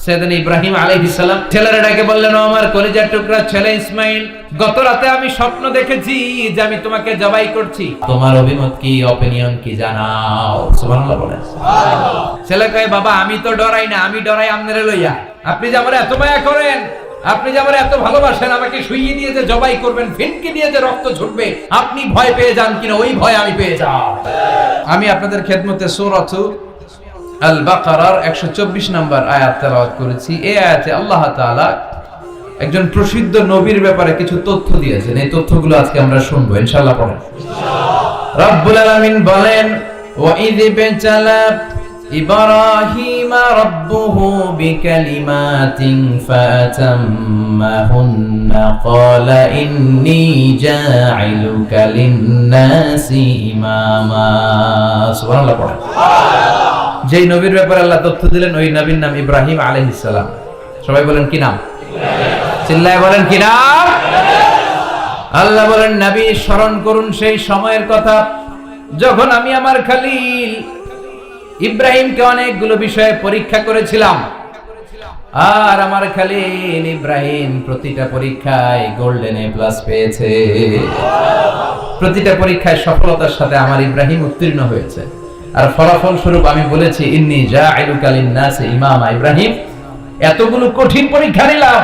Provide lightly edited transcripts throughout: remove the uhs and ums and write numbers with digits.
সাইয়েদনা ইব্রাহিম আলাইহিস সালাম ছেলেরা ডেকে বললেন, ও আমার কলিজার টুকরা ছেলে ইসমাইল, গত রাতে আমি স্বপ্ন দেখেছি যে আমি তোমাকে জবাই করছি, তোমার অভিমত কি, অপিনিয়ন কি জানাও। সুবহানাল্লাহ বলেন। ছেলে কয়, বাবা আমি তো ডরাই না, আমি ডরাই আপনারে লইয়া। আপনি যে আমার এত মায়া করেন, আপনি যে আমার এত ভালোবাসেন, আমাকে শুইয়ে দিয়ে যে জবাই করবেন, ফিনকি দিয়ে যে রক্ত ঝরবে, আপনি ভয় পেয়ে যান কিনা ওই ভয় আমি পেয়ে যাই। আমি আপনাদের খেদমতে সূরাত আল বাকারার 124 নম্বর আয়াত তেলাওয়াত করেছি। এই আয়াতে আল্লাহ তাআলা একজন প্রসিদ্ধ নবীর ব্যাপারে কিছু তথ্য দিয়েছেন। এই তথ্যগুলো আজকে আমরা শুনবো ইনশাআল্লাহ। পড়েন। রব্বুল আলামিন বলেন, ওয়া ইয বিতালা ইব্রাহিমা রাব্বুহু বিকালিমাতিন ফাতাম্মাহুন্না ক্বালা ইন্নী জাঈলুকা লিন-নাসি ইমামা। সুবহানাল্লাহ পড়েন। যেই নবীর ব্যাপারে আল্লাহ তথ্য দিলেন ওই নবীর নাম ইব্রাহিম আলাইহিস সালাম। সবাই বলেন কি নাম? চিল্লায় বলেন কি নাম? আল্লাহ বলেন, নবী স্মরণ করুন সেই সময়ের কথা যখন আমি আমার খলিল ইব্রাহিমকে অনেকগুলো বিষয়ে পরীক্ষা করেছিলাম, আর আমার খলিল ইব্রাহিম প্রতিটা পরীক্ষায় গোল্ডেন এ প্লাস পেয়েছে। প্রতিটা পরীক্ষায় সফলতার সাথে আমার ইব্রাহিম উত্তীর্ণ হয়েছে। আর ফলাফল স্বরূপ আমি বলেছি, ইন্নী জাঈলুকা লিন-নাসি ইমামা। ইব্রাহিম, এতগুলো কঠিন পরীক্ষা নিলাম,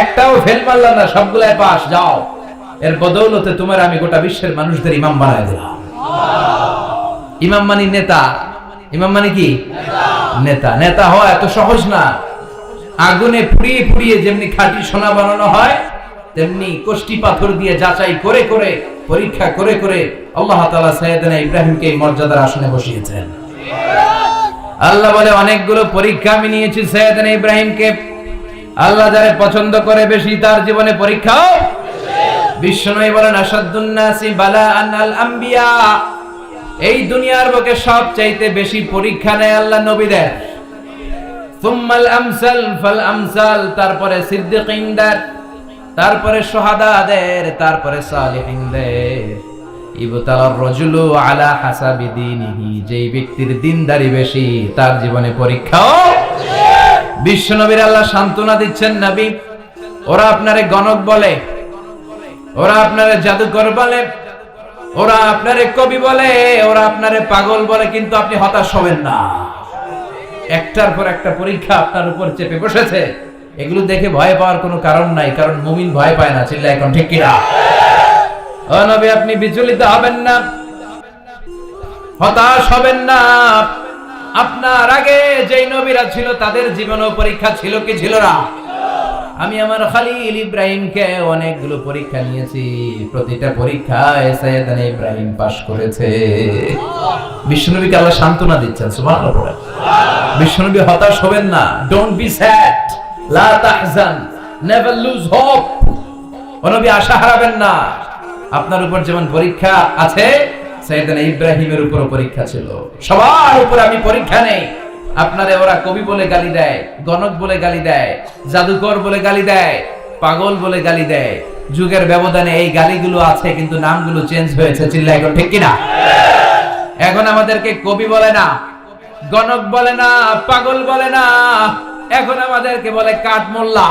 একটাও ফেল মারলাম না, সবগুলাই পাস। যাও, এর বদৌলতে তোমার আমি গোটা বিশ্বের মানুষদের ইমাম বানায় দিলাম। ইমাম মানে নেতা। ইমাম মানে কি? নেতা। নেতা হওয়া এত সহজ না। আগুনে পুড়িয়ে পুড়িয়ে যেমনি খাঁটি সোনা বানানো হয়, তেমনি কষ্টি পাথর দিয়ে যাচাই করে করে, পরীক্ষা করে করে আল্লাহ তাআলা সাইয়েদনা ইব্রাহিমকে এই মর্যাদার আসনে বসিয়েছেন। আল্লাহ বলে, অনেকগুলো পরীক্ষা আমি নিয়েছি সাইয়েদনা ইব্রাহিমকে। আল্লাহ যারে পছন্দ করে বেশি, তার জীবনে পরীক্ষাও বিশ্বনবী বলেন, আশাদ্দুন নাসি বালাআন আল আম্বিয়া। এই দুনিয়ার বুকে সবচাইতে বেশি পরীক্ষা নেয় আল্লাহ নবীদের। সুম্মাল আমসাল ফাল আমসাল, তারপরে সিদ্দিকিনদের, তারপরে শুহাদাদের, তারপরে সালিহিনদের। ইবতালার রাজুলু আলা হাসাবি দীনিহি, যেই ব্যক্তির দিনদারি বেশি তার জীবনে পরীক্ষাও। বিশ্বনবীর আল্লাহ সান্ত্বনা দিচ্ছেন, নবী ওরা আপনারে গণক বলে, ওরা আপনারে জাদুকর বলে, ওরা আপনারে কবি বলে, ওরা আপনারে পাগল বলে, কিন্তু আপনি হতাশ হবেন না। একটার পর একটা পরীক্ষা আপনার উপর চেপে বসেছে, এগুলো দেখে ভয় পাওয়ার কোনো কারণ নাই, কারণ মুমিন ভয় পায় না। চিল্লা এখন ঠিক কিনা? ও নবী, আপনি বিচলিত হবেন না, হতাশ হবেন না। আপনার আগে যেই নবীরা ছিল তাদের জীবনেও পরীক্ষা ছিল কি ছিল না? আমি আমার খলিল ইব্রাহিমকে অনেকগুলো পরীক্ষা নিয়েছি, প্রতিটা পরীক্ষায় সাইয়েদনা ইব্রাহিম পাস করেছে। বিশ্বনবীকে আল্লাহ সান্ত্বনা দিচ্ছেন। সুবহানাল্লাহ। বিশ্বনবী হতাশ হবেন না। ডোন্ট বি স্যাড, লা তাহজান, নেভার লুজ হোপ। ও নবী, আশা হারাবেন না। আপনার উপর যেমন পরীক্ষা আছে, সাইয়েদনা ইব্রাহিমের উপর পরীক্ষা ছিল। সবার উপর আমি পরীক্ষা নেই। আপনারে ওরা কবি বলে গালি দেয়, গণক বলে গালি দেয়, জাদুকর বলে গালি দেয়, পাগল বলে গালি দেয়। যুগের ব্যবধানে এই গালিগুলো আছে, কিন্তু নামগুলো চেঞ্জ হয়েছে। চিল্লা এখন ঠিক কিনা? এখন আমাদেরকে কবি বলে না, গণক বলে না, পাগল বলে না, এখন আমাদেরকে বলে কাঠমোল্লা,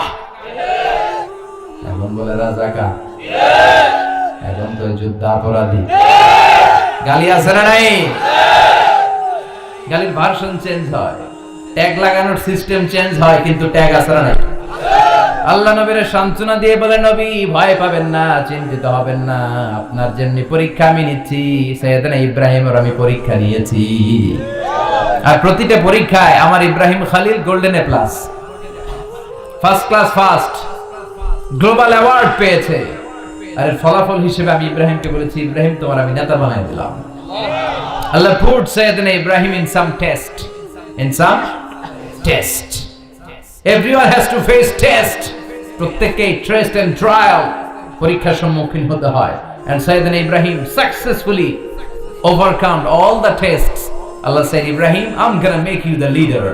এখন বলে রাজাকার, এখন তো যুদ্ধাপরাধী। গালি আছে না নাই? গালির ভার্সন চেঞ্জ হয়, ট্যাগ লাগানোর সিস্টেম চেঞ্জ হয়, কিন্তু ট্যাগ আছে না নাই? আল্লাহ নবীর সান্ত্বনা দিয়ে বলে, নবী ভয় পাবেন না, চিন্তিত হবেন না। আপনার যেমনি পরীক্ষা আমি নিচ্ছি, সাইয়েদনা ইব্রাহিমের আমি পরীক্ষা নিয়েছি। আর প্রতিটা পরীক্ষায় আমার Ibrahim Khalil golden A plus, first class first, global award পেয়েছে। আর ফলাফল হিসেবে আমি ইব্রাহিমকে বলেছি, ইব্রাহিম তোমার আমি নেতা বানাই দিলাম। Allah put Sayyidina Ibrahim in some test. In some test. Everyone has to face test. প্রত্যেককেই test and trial, পরীক্ষার সম্মুখীন হতে হয়। And Sayyidina Ibrahim successfully overcome all the tests. Allah said, Ibrahim, I'm gonna make you the leader.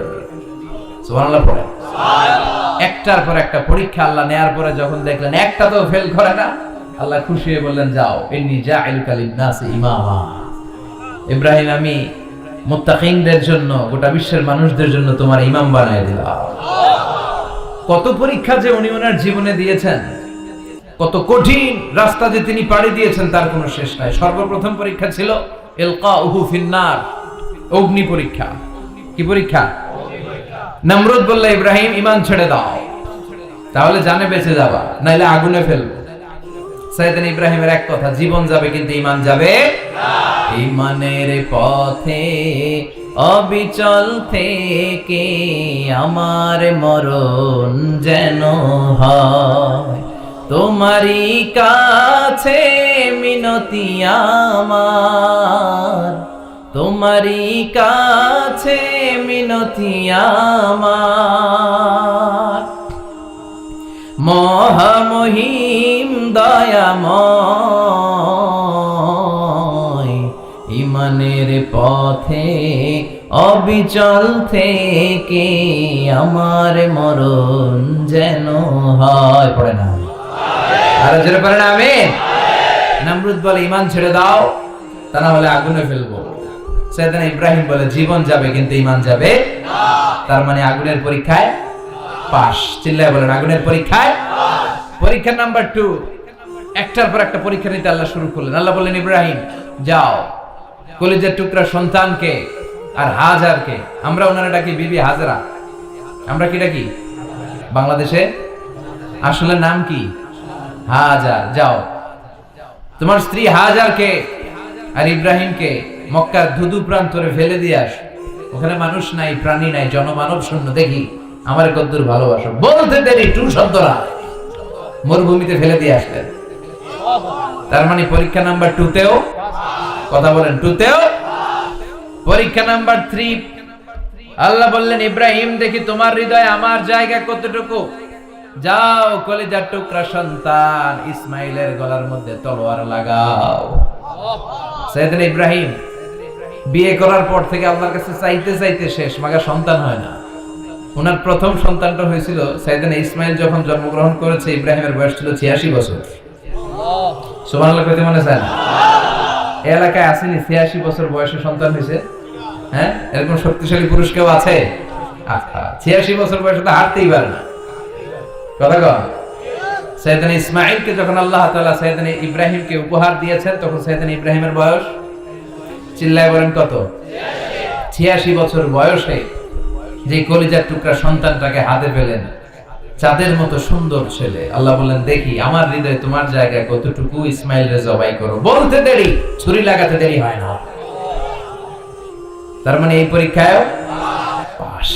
সুবহানাল্লাহ পড়ে। একটার পর একটা পরীক্ষা আল্লাহ নেয়ার পরে যখন দেখলেন একটা তো ফেল করে না, আল্লাহ খুশি হয়ে বললেন, যাও, ইন্নী জাঈলুকা লিন-নাসি ইমামা। ইব্রাহিম, আমি মুত্তাকিনদের জন্য, গোটা বিশ্বের মানুষদের জন্য তোমার ইমাম বানায় দিলাম। কত পরীক্ষা যে উনি ওনার জীবনে দিয়েছেন, কত কঠিন রাস্তা যে তিনি পাড়ি দিয়েছেন তার কোনো শেষ নাই। সর্বপ্রথম পরীক্ষা ছিল ইলকাউহু ফিন্নার, অগ্নি পরীক্ষা। কি পরীক্ষা? নমরুদ বলল, ইব্রাহিম ঈমান ছেড়ে দাও, তাহলে জানে বেঁচে যাবা, নাইলে আগুনে ফেলবো। সাইয়েদনা ইব্রাহিমের এক কথা, জীবন যাবে কিন্তু ঈমান যাবে না। ঈমানের পথে অবিচল থেকে আমার মরণ যেন হয়, তোমারই কাছে মিনতি আমার, তোমারই কাছে মিনতি আমার। মহামহিম দয়াময়, ঈমানের পথে অবিচল থেকে আমার মরণ যেন হয়। পড়ে না আর জোরে পড়ে না আমিন। নমরুদ বলে, ঈমান ছেড়ে দাও, তা না হলে আগুনে ফেলবো। সাইয়েদনা ইব্রাহিম বলে, জীবন যাবে কিন্তু ঈমান যাবে না। তার মানে আগুনের পরীক্ষায় পাস। চিল্লায় বলেন, আগুনের পরীক্ষায় পাস। পরীক্ষা নাম্বার 2, একটার পর একটা পরীক্ষা নিতে আল্লাহ শুরু করলেন। আল্লাহ বললেন, ইব্রাহিম যাও, কলিজার টুকরা সন্তানকে আর হাজারকে, আমরা ওনারা ডাকি বিবি হাজরা, আমরা কি ডাকি বাংলাদেশে? আসলে নাম কি? হাজার। যাও, তোমার স্ত্রী হাজারকে আর ইব্রাহিমকে মক্কার ধুধু প্রান্তরে ফেলে দিয়ে আস। ওখানে মানুষ নাই, প্রাণী নাই, জনমানব শূন্য। দেখি আমার কদ্দুর ভালোবাসো। বলতে দেরি, টু শব্দরা মরুভূমিতে ফেলে দিয়ে আসলেন। তার মানে পরীক্ষা নাম্বার 2তেও, কথা বলেন, 2তেও। পরীক্ষা নাম্বার 3, আল্লাহ বললেন, ইব্রাহিম দেখি তোমার হৃদয়ে আমার জায়গা কতটুকু। যাও, কলিজার টুকরা সন্তান ইসমাইলের গলার মধ্যে তলোয়ার লাগাও। সাইয়েদনা ইব্রাহিম বিয়ে করার পর থেকে আল্লাহর কাছে চাইতে চাইতে শেষ, মাগা সন্তান হয় না। ওনার প্রথম সন্তানটা হয়েছিল সাইয়েদনা ইসমাইল যখন জন্মগ্রহণ করেছে, ইব্রাহিমের বয়স ছিল 86 বছর। সুবহানাল্লাহ কইতে মনে চায় না? এই এলাকায় আসেনি 86 বছর বয়সে সন্তান হয়েছে? হ্যাঁ, এরকম শক্তিশালী পুরুষ কেউ আছে? 86 বছর বয়সে তো হাঁটতেই পারে না। কথা কন। সাইয়েদনা ইসমাইলকে যখন আল্লাহ তাআলা সাইয়েদনা ইব্রাহিমকে উপহার দিয়েছেন, তখন সাইয়েদনা ইব্রাহিমের বয়স, চিল্লায় বলেন কত? 86 বছর বয়সে যে কলিজার টুকরা সন্তানটাকে হাতে পেলেন, চাঁদের মতো সুন্দর ছেলে। আল্লাহ বললেন, দেখি আমার হৃদয়ে তোমার জায়গায় কতটুকু, ইসমাইলরে জবাই করো। বলতে দেরি, ছুরি লাগাতে দেরি হয় না। তার মানে এই পরীক্ষায় পাস।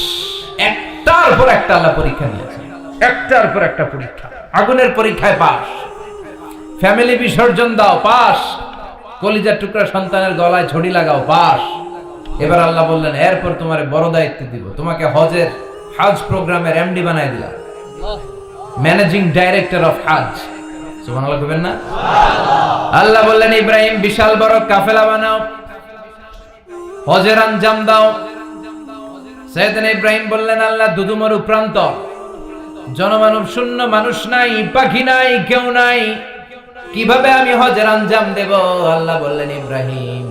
একটার পর একটা আল্লাহ পরীক্ষা নিয়েছে, একটার পর একটা পরীক্ষা। আগুনের পরীক্ষায় পাস, ফ্যামিলি বিসর্জন দাও, পাস। কলিজার টুকরা সন্তানের গলায় ছড়ি লাগাও, পাস। এবার আল্লাহ বললেন, এরপর তোমার বড় দায়িত্ব দিব, তোমাকে হজের হজ প্রোগ্রামের এমডি বানাই দিলাম, ম্যানেজিং ডাইরেক্টর অফ হজ। সুবহানাল্লাহ কইবেন না? আল্লাহ বললেন, ইব্রাহিম বিশাল বড় কাফেলা বানাও, হজের আঞ্জাম দাও। সাইয়েদনা ইব্রাহিম বললেন, আল্লাহ দুদুমরু প্রান্ত, জনমানব শূন্য, মানুষ নাই, পাখি নাই, কেউ নাই, কিভাবে আমি হজের আঞ্জাম দেব? আল্লাহ বললেন, ইব্রাহিম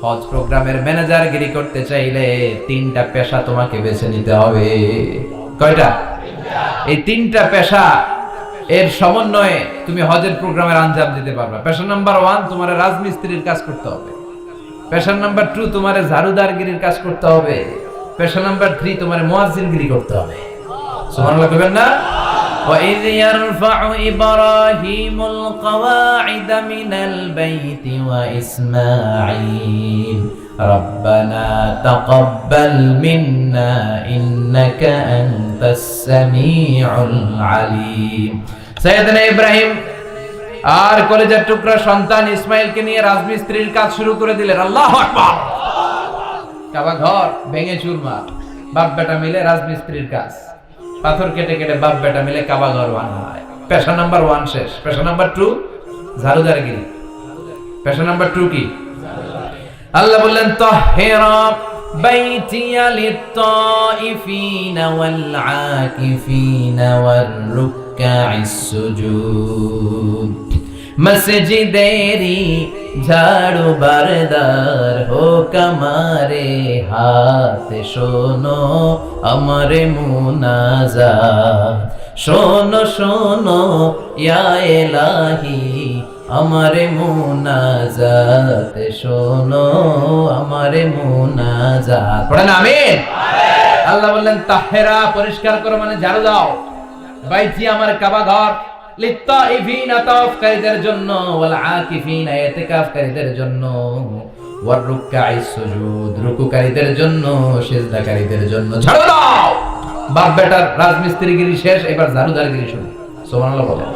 হজ প্রোগ্রামের ম্যানেজারগিরি করতে চাইলে 3টা পেশা তোমাকে বেছে নিতে হবে। কয়টা? এই 3টা পেশা এর সমন্বয়ে তুমি হজের প্রোগ্রামের আঞ্জাম দিতে পারবে। পেশা নাম্বার 1, তোমার রাজমিস্ত্রির কাজ করতে হবে। পেশা নাম্বার 2, তোমার ঝাড়ুদারগিরির কাজ করতে হবে। পেশা নাম্বার 3, তোমার মুয়াজ্জিনগিরি করতে হবে। সুবহানাল্লাহ কইবেন না? وَإِذْ يَرْفَعُ إِبْرَاهِيمُ الْقَوَاعِدَ مِنَ الْبَيْتِ وَإِسْمَاعِيلُ رَبَّنَا تَقَبَّلْ مِنَّا إِنَّكَ أَنْتَ السَّمِيعُ الْعَلِيمُ। সাইয়েদনা ইব্রাহিম আর কলিজার টুকরা সন্তান ইসমাইলকে নিয়ে রাজমিস্ত্রির কাজ শুরু করে দিলেন। আল্লাহু আকবার। কাবা ঘর ভেঙে চুরমার, বাপ বেটা মিলে রাজমিস্ত্রির কাজ, পাথর কেটে কেটে বাপ বেটা মিলে কাবা ঘর বানায়। পেশা নাম্বার 1 শেষ। পেশা নাম্বার 2 ঝাড়ুদারগিরি। পেশা নাম্বার 2 কি? আল্লাহ বললেন, তাহহিরা বাইতিয়া লিত-তাইফিনা ওয়াল আকিফিনা ওয়ার রুকআইস সুজুদ। মসজিদেরি ঝাড়ু বারদার হোক আমারে হাতে শোনো আমারে মুনাজাত শোনো শোনো ইয়া ইলাহি আমারে মুনাজাত শোনো আমারে মুনাজাত পড়েন আমিন। আল্লাহ বললেন তাহেরা পরিষ্কার করো মানে ঝাড়ু দাও বাইতি আমার কাবা ঘর লিত্তাইফিনা তাওয়াফকারীদের জন্য ওয়াল আকিফিনা ইতিকাফকারীদের জন্য ওয়ার রুকআইস সুজুদ রুকুকারীদের জন্য সিজদাকারীদের জন্য ঝাড়ু দাও। বাপ বেটার রাজমিস্ত্রিগিরি শেষ, এবার ঝাড়ুদারগিরি শুরু। সুবহানাল্লাহ বলেন।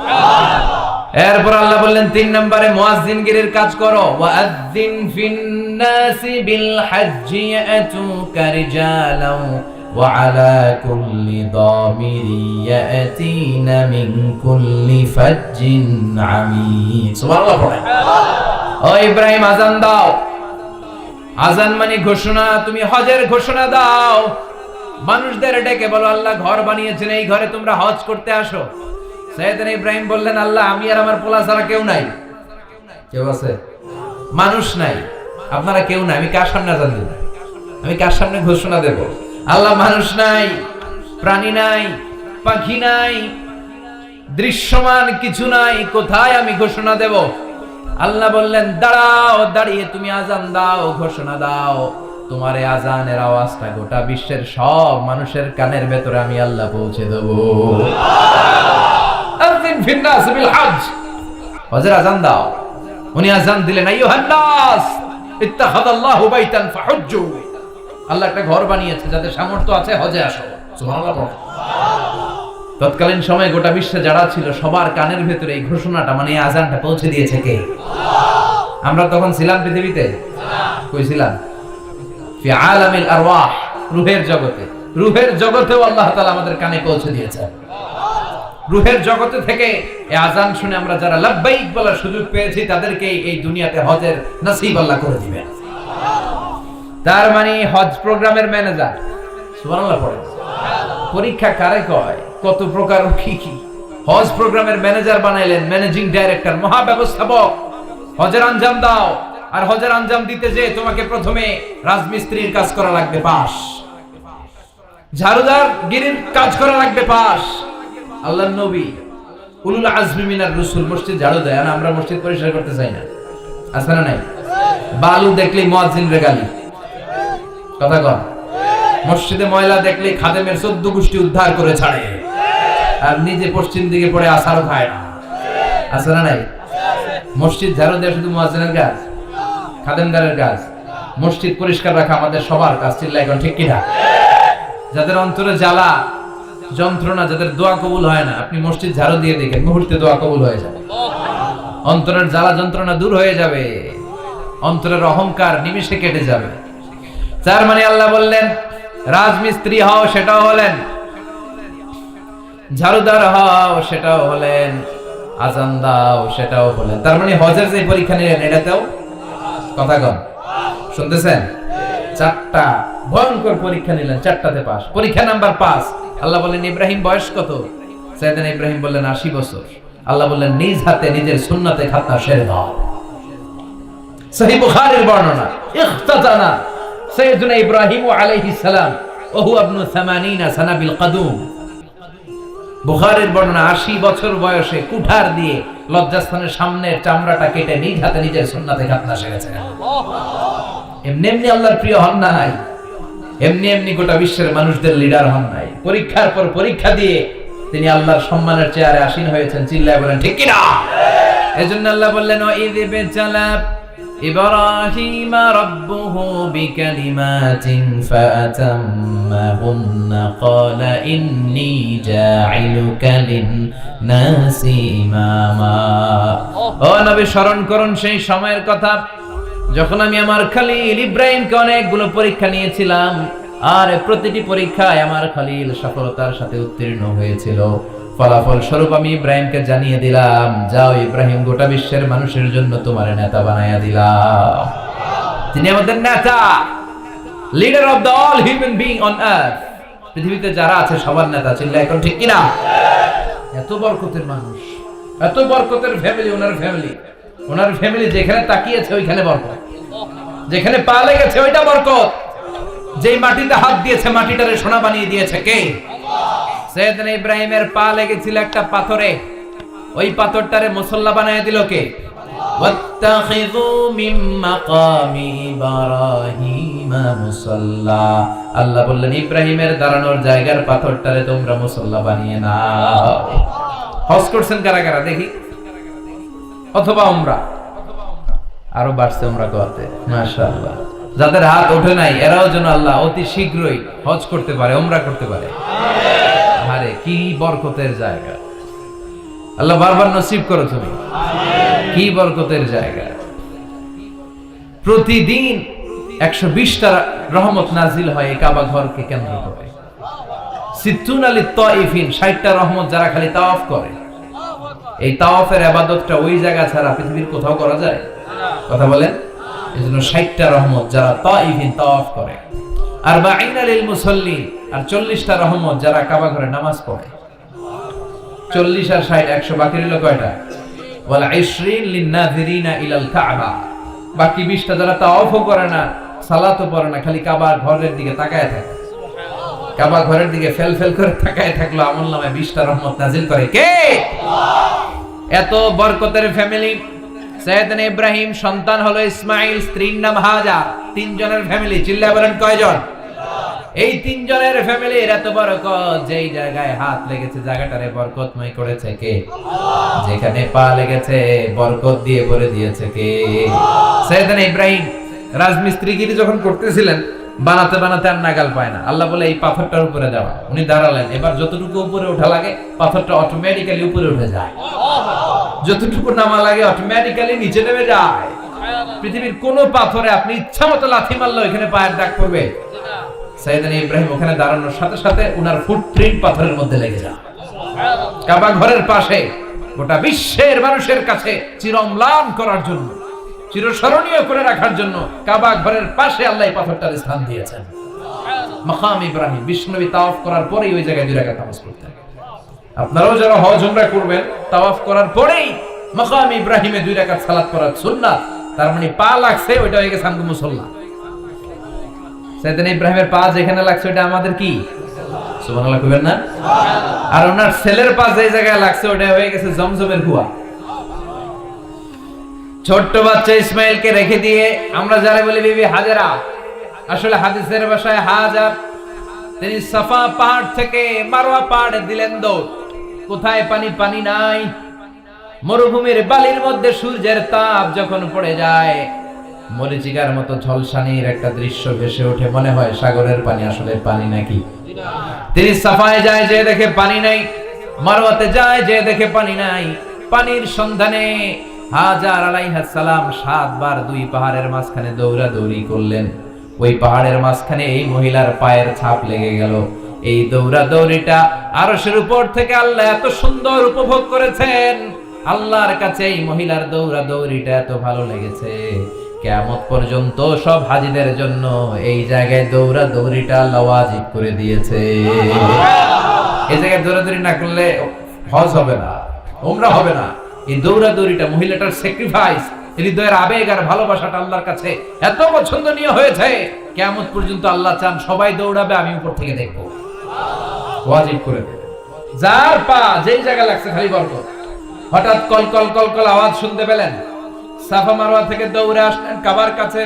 এরপর আল্লাহ বললেন ৩ নম্বরে মুয়াজ্জিনগিরির কাজ করো ওয়াআযযিন ফিন-নাসি বিল হাজ্জি ইয়াতুকা রিজালাও ওয়া আলা কুল্লি দামিরি ইয়াতিনা মিন কুল্লি ফাজ্জিন আমিক। সুবহানাল্লাহ পড়েন। ও ইব্রাহিম আযান দাও। আযান মানে ঘোষণা, তুমি হজের ঘোষণা দাও। মানুষদের ডেকে বলো আল্লাহ ঘর বানিয়েছেন, এই ঘরে তোমরা হজ করতে আসো। সাইয়েদনা ইব্রাহিম বললেন আল্লাহ আমি আর আমার পোলা ছাড়া কেউ নাই। কেউ আছে? মানুষ নাই, আপনারা কেউ নাই, আমি কার সামনে আযান দেব? আমি কার সামনে ঘোষণা দেব? আল্লাহ মানুষ নাই, প্রাণী নাই, পাখি নাই, দৃশ্যমান কিছু নাই, কোথায় আমি ঘোষণা দেব? আল্লাহ বললেন দাঁড়াও, দাঁড়িয়ে তুমি আযান দাও, ঘোষণা দাও। তোমার এই আযানের আওয়াজটা গোটা বিশ্বের সব মানুষের কানের ভেতরে আমি আল্লাহ পৌঁছে দেব। আযিন ফিন-নাস বিল হজ, হজের আযান দাও। উনি আযান দিলেন আইয়ুহান নাস ইত্তাখাযাল্লাহু বাইতান ফাহুজ্জু, আল্লাহ একটা ঘর বানিয়েছে, যাদের সামর্থ্য আছে হজে আসো। সুবহানাল্লাহ। তৎকালীন সময়ে গোটা বিশ্বে যারা ছিল সবার কানের ভেতরে এই ঘোষণাটা মানে এই আযানটা পৌঁছে দিয়েছে কে? আমরা তখন ছিলাম পৃথিবীতে? কই ছিলাম? ফি আলামিল আরওয়াহ, রূহের জগতে। রূহের জগতেও আল্লাহ তাআলা আমাদের কানে পৌঁছে দিয়েছে। রূহের জগতে থেকে এই আযান শুনে আমরা যারা লাব্বাইক বলার সুযোগ পেয়েছি তাদেরকে এই দুনিয়াতে হজের নসিব আল্লাহ করে দিবেন। তার মানে হজ প্রোগ্রামের ম্যানেজার। সুবহানাল্লাহ পড়েন। পরীক্ষা কারে কয়? কত প্রকার কি কি। হজ প্রোগ্রামের ম্যানেজার বানাইলেন, ম্যানেজিং ডাইরেক্টর, মহাব্যবস্থাপক। হজের আঞ্জাম দাও, আর হজের আঞ্জাম দিতে যে তোমাকে প্রথমে রাজমিস্ত্রির কাজ করা লাগবে পাস, ঝাড়ুদার গিরির কাজ করা লাগবে পাস। আল্লাহর নবী উলুল আজমি মিনার রাসূল মসজিদ ঝাড়ু দেয়, আর আমরা মসজিদ পরিষ্কার করতে চাই না। আছে না নাই? বালু দেখলেই মুয়াজ্জিন রে গালি। কথা কন। মসজিদে ময়লা দেখলেই খাদেমের 14 গোষ্ঠী উদ্ধার করে ছাড়ে, আর নিজে পশ্চিম দিকে পড়ে আসারও খায় না। আছে না নাই? মসজিদ ঝাড়ু দেওয়া শুধু মুয়াজ্জিনের কাজ, খাদেমদারের কাজ। মসজিদ পরিষ্কার রাখা আমাদের সবার কাজ। চিল্লায় এখন ঠিক কিনা? যাদের অন্তরে জ্বালা যন্ত্রণা, যাদের দোয়া কবুল হয় না, আপনি মসজিদ ঝাড়ু দিয়ে দেখেন মুহূর্তে দোয়া কবুল হয়ে যাবে। অন্তরের জ্বালা যন্ত্রণা দূর হয়ে যাবে, অন্তরের অহংকার নিমিষে কেটে যাবে। তার মানে আল্লাহ বললেন রাজমিস্ত্রি হও, সেটাও হলেন। ঝাড়ুদার হও, সেটাও হলেন। আযান দাও, সেটাও হলেন। তার মানে হজের যে পরীক্ষা নিলেন এটাতেও কথা কন, শুনতেছেন? 4টা ভয়ঙ্কর পরীক্ষা নিলেন, 4টাতে পাস। পরীক্ষা নাম্বার 5। আল্লাহ বললেন ইব্রাহিম বয়স কত? সাইয়েদনা ইব্রাহিম বললেন 80 বছর। আল্লাহ বললেন নিজ হাতে নিজের সুন্নতে খাতনা সেরে দাও। সহিহ বুখারীর বর্ণনা, ইখতাতানা সাইয়েদনা ইব্রাহিম আলাইহিস সালাম ওয়া হুয়া ইবনু 80 সানা বিল কদুম। বুখারীর বর্ণনা 80 বছর বয়সে কুঠার দিয়ে লজ্জাস্থানের সামনের চামড়াটা কেটে নিজ হাতে নিজের সুন্নতে খাতনা সেরেছেন। এমনি এমনি আল্লাহর প্রিয় হন নাই, এমনি এমনি গোটা বিশ্বের মানুষদের লিডার হন নাই। পরীক্ষার পর পরীক্ষা দিয়ে তিনি আল্লাহর সম্মানের চেয়ারে আসীন হয়েছেন। চিল্লায় বলেন ঠিক কিনা? এজন্য আল্লাহ বললেন ওয়াইদ বিতালা ইব্রাহিম রাব্বুহু বিকালিমাতিন ফাআতাম্মাহুন্না ক্বালা ইন্নী জাঈলুকা লিন-নাসি ইমামা। ও নবী স্মরণ করুন সেই সময়ের কথা যখন আমি আমার খলিল ইব্রাহিমকে অনেকগুলো পরীক্ষা নিয়েছিলাম, আর প্রতিটি পরীক্ষায় আমার খলিল সফলতার সাথে উত্তীর্ণ হয়েছিল। ফলাফল স্বরূপ আমি ইব্রাহিমকে জানিয়ে দিলাম, যাও ইব্রাহিম, গোটা বিশ্বের মানুষের জন্য তোমার নেতা বানায়া দিলাম। তিনি আমাদের নেতা, leader of the all human being on earth. পৃথিবীতে যারা আছে সবার নেতা। চিল্লায় এখন ঠিক কিনা? এত বরকতের মানুষ, এত বরকতের ফ্যামিলি, ওনার ফ্যামিলি। ওনার ফ্যামিলি যেখানে তাকিয়েছে ওইখানে বরকত, যেখানে পা লেগেছে ওইটা বরকত। যেই মাটিতে হাত দিয়েছে মাটিটারে সোনা বানিয়ে দিয়েছে কে? সাইয়েদনা ইব্রাহিমের পা লেগেছিল একটা পাথরে, ওই পাথরটারে মুসল্লা বানিয়ে দিল কে? ওয়াত্তাখিযু মিন মাকামি ইব্রাহিম মুসাল্লা। আল্লাহ বললেন ইব্রাহিমের দাঁড়ানোর জায়গার পাথরটারে তোমরা মুসল্লা বানিয়ে নাও। হজ করছেন কারা কারা দেখি, অথবা উমরা, আরো বাড়ছে উমরা করতে মাশাআল্লাহ। যাদের হাত ওঠে নাই এরাও যেন আল্লাহ অতি শীঘ্রই হজ করতে পারে, উমরা করতে পারে। আরে কি বরকতের জায়গা, আল্লাহ বারবার নসিব করো তুমি। কি বরকতের জায়গা, প্রতিদিন 120টা রহমত নাজিল হয় এই কাবা ঘরকে কেন্দ্র করে। সিত্তুন আলী তাইফিন, 60টা রহমত যারা খালি তাওয়াফ করে। এই তাওয়াফের ইবাদতটা ওই জায়গা ছাড়া পৃথিবীর কোথাও করা যায়? কথা বলেন। এজন্য 60টা রহমত যারা তাইফিন তাওয়াফ করে, আর বাঈনা লিল মুসাল্লিন, আর 40টা রহমত যারা কাবা ঘরে নামাজ পড়ে। 40 আর 60 100, বাকি রইল কয়টা? ওয়াল 20 লিন-নাযিরিনা ইলাল কাবা। বাকি 20টা যারা তাওয়াফও করে না, সালাতও পড়ে না, খালি কাবার ঘরের দিকে তাকায় থাকে। কাবা ঘরের দিকে ফেল ফেল করে তাকায় থাকলো, আমলনামায় 20টা রহমত নাজিল করে কে? এত বরকতের ফ্যামিলি। সাইয়েদনা ইব্রাহিম সন্তান হলো ইসমাইল, স্ত্রীর নাম হাজার। 3 জনের ফ্যামিলি, চিল্লায় বলেন কয়জন? এই 3 জনের ফ্যামিলির এত বরকত, যেই জায়গায় হাত লেগেছে জায়গাটারে বরকতময় করেছে কে? যেখানে পা লেগেছে বরকত দিয়ে ভরে দিয়েছে কে? সাইয়েদনা ইব্রাহিম রাজমিস্ত্রিগিরি যখন করতেছিলেন, বানাতে বানাতে আর নাগাল পায় না। আল্লাহ বলে এই পাথরটার উপরে দেওয়া। উনি দাঁড়ালেন, এবার যতটুকু উপরে ওঠা লাগে পাথরটা অটোমেটিক্যালি উপরে উঠে যায়, যতটুকু নামা লাগে অটোমেটিক্যালি নিচে নেমে যায়। পৃথিবীর কোন পাথরে আপনি ইচ্ছা মতো লাথি মারলে এখানে পায়ের দাগ পড়বে? সাইয়েদনা ইব্রাহিম ওখানে দাঁড়ানোর সাথে সাথে উনার ফুটপ্রিন্ট পাথরের মধ্যে লেগে যায়। কাবা ঘরের পাশে গোটা বিশ্বের মানুষের কাছে চিরম্লান করার জন্য, চিরস্মরণীয় করে রাখার জন্য কাবা ঘরের পাশে আল্লাহ এই পাথরটার স্থান দিয়েছেন। মাকাম ইব্রাহিম, বিশ্বনবী তাওয়াফ করার পরেই ওই জায়গায় 2 রাকাত নামাজ পড়তেন। আপনারাও যারা হজ উমরা করবেন, তাওয়াফ করার পরেই মাকাম ইব্রাহিমে 2 রাকাত সালাত পড়ার সুন্নাত। তার মানে পা লাগছে, ওইটা হয়ে গেছে আমগো মুসল্লা। সাইয়েদনা ইব্রাহিমের পা যেখানে লাগছে ওটা আমাদের কি? সুবহানাল্লাহ কইবেন না? আর ওনার ছেলের পা যে জায়গায় লাগছে ওটা হয়ে গেছে জমজমের কুয়া। ছোট্ট বাচ্চা ইসমাইলকে রেখে দিয়ে আমরা যারা বলি বিবি হাজেরা, আসলে হাদিসের ভাষায় হাজার, তিনি সাফা পাহাড় থেকে মারওয়া পাহাড়ে দিলেন দৌড়। কোথায় পানি? পানি নাই। মরুভূমির বালির মধ্যে সূর্যের তাপ যখন পড়ে যায়, মরিচিকার মতো ঝলসানির একটা দৃশ্য ভেসে ওঠে, মনে হয় সাগরের পানি, আসলে পানি নাকি। তিনি সাফায় যায়, যে দেখে পানি নাই। মারওয়াতে যায়, যে দেখে পানি নাই। পানির সন্ধানে হাজার আলাইহিস সালাম 7 বার 2 পাহাড়ের মাঝখানে দৌড়াদৌড়ি করলেন। ওই পাহাড়ের মাঝখানে এই মহিলার পায়ের ছাপ লেগে গেল। এই দৌড়াদৌড়িটা আরশের উপর থেকে আল্লাহ এত সুন্দর উপভোগ করেছেন। আল্লাহর কাছে এই মহিলার দৌড়াদৌড়িটা এত ভালো লেগেছে, কিয়ামত পর্যন্ত সব হাজীদের জন্য এই জায়গায় দৌড়াদৌড়িটা আল্লাহ ওয়াজিব করে দিয়েছে। এই জায়গায় দৌড়াদৌড়ি না করলে হজ হবে না, উমরা হবে না। এই দৌড়াদৌড়িটা, মহিলাটার স্যাক্রিফাইস, হৃদয়ের আবেগ আর ভালোবাসাটা আল্লাহর কাছে এত পছন্দনীয় হয়েছে, কিয়ামত পর্যন্ত আল্লাহ চান সবাই দৌড়াবে, আমি উপর থেকে দেখবো। ওয়াজিব করে দেবে। যার পা যেই জায়গা লাগছে খালি বরকত। হঠাৎ কল কল কল কল আওয়াজ শুনতে পেলেন, সাফা মারওয়া থেকে দৌড়ে আসলেন কাবার কাছে।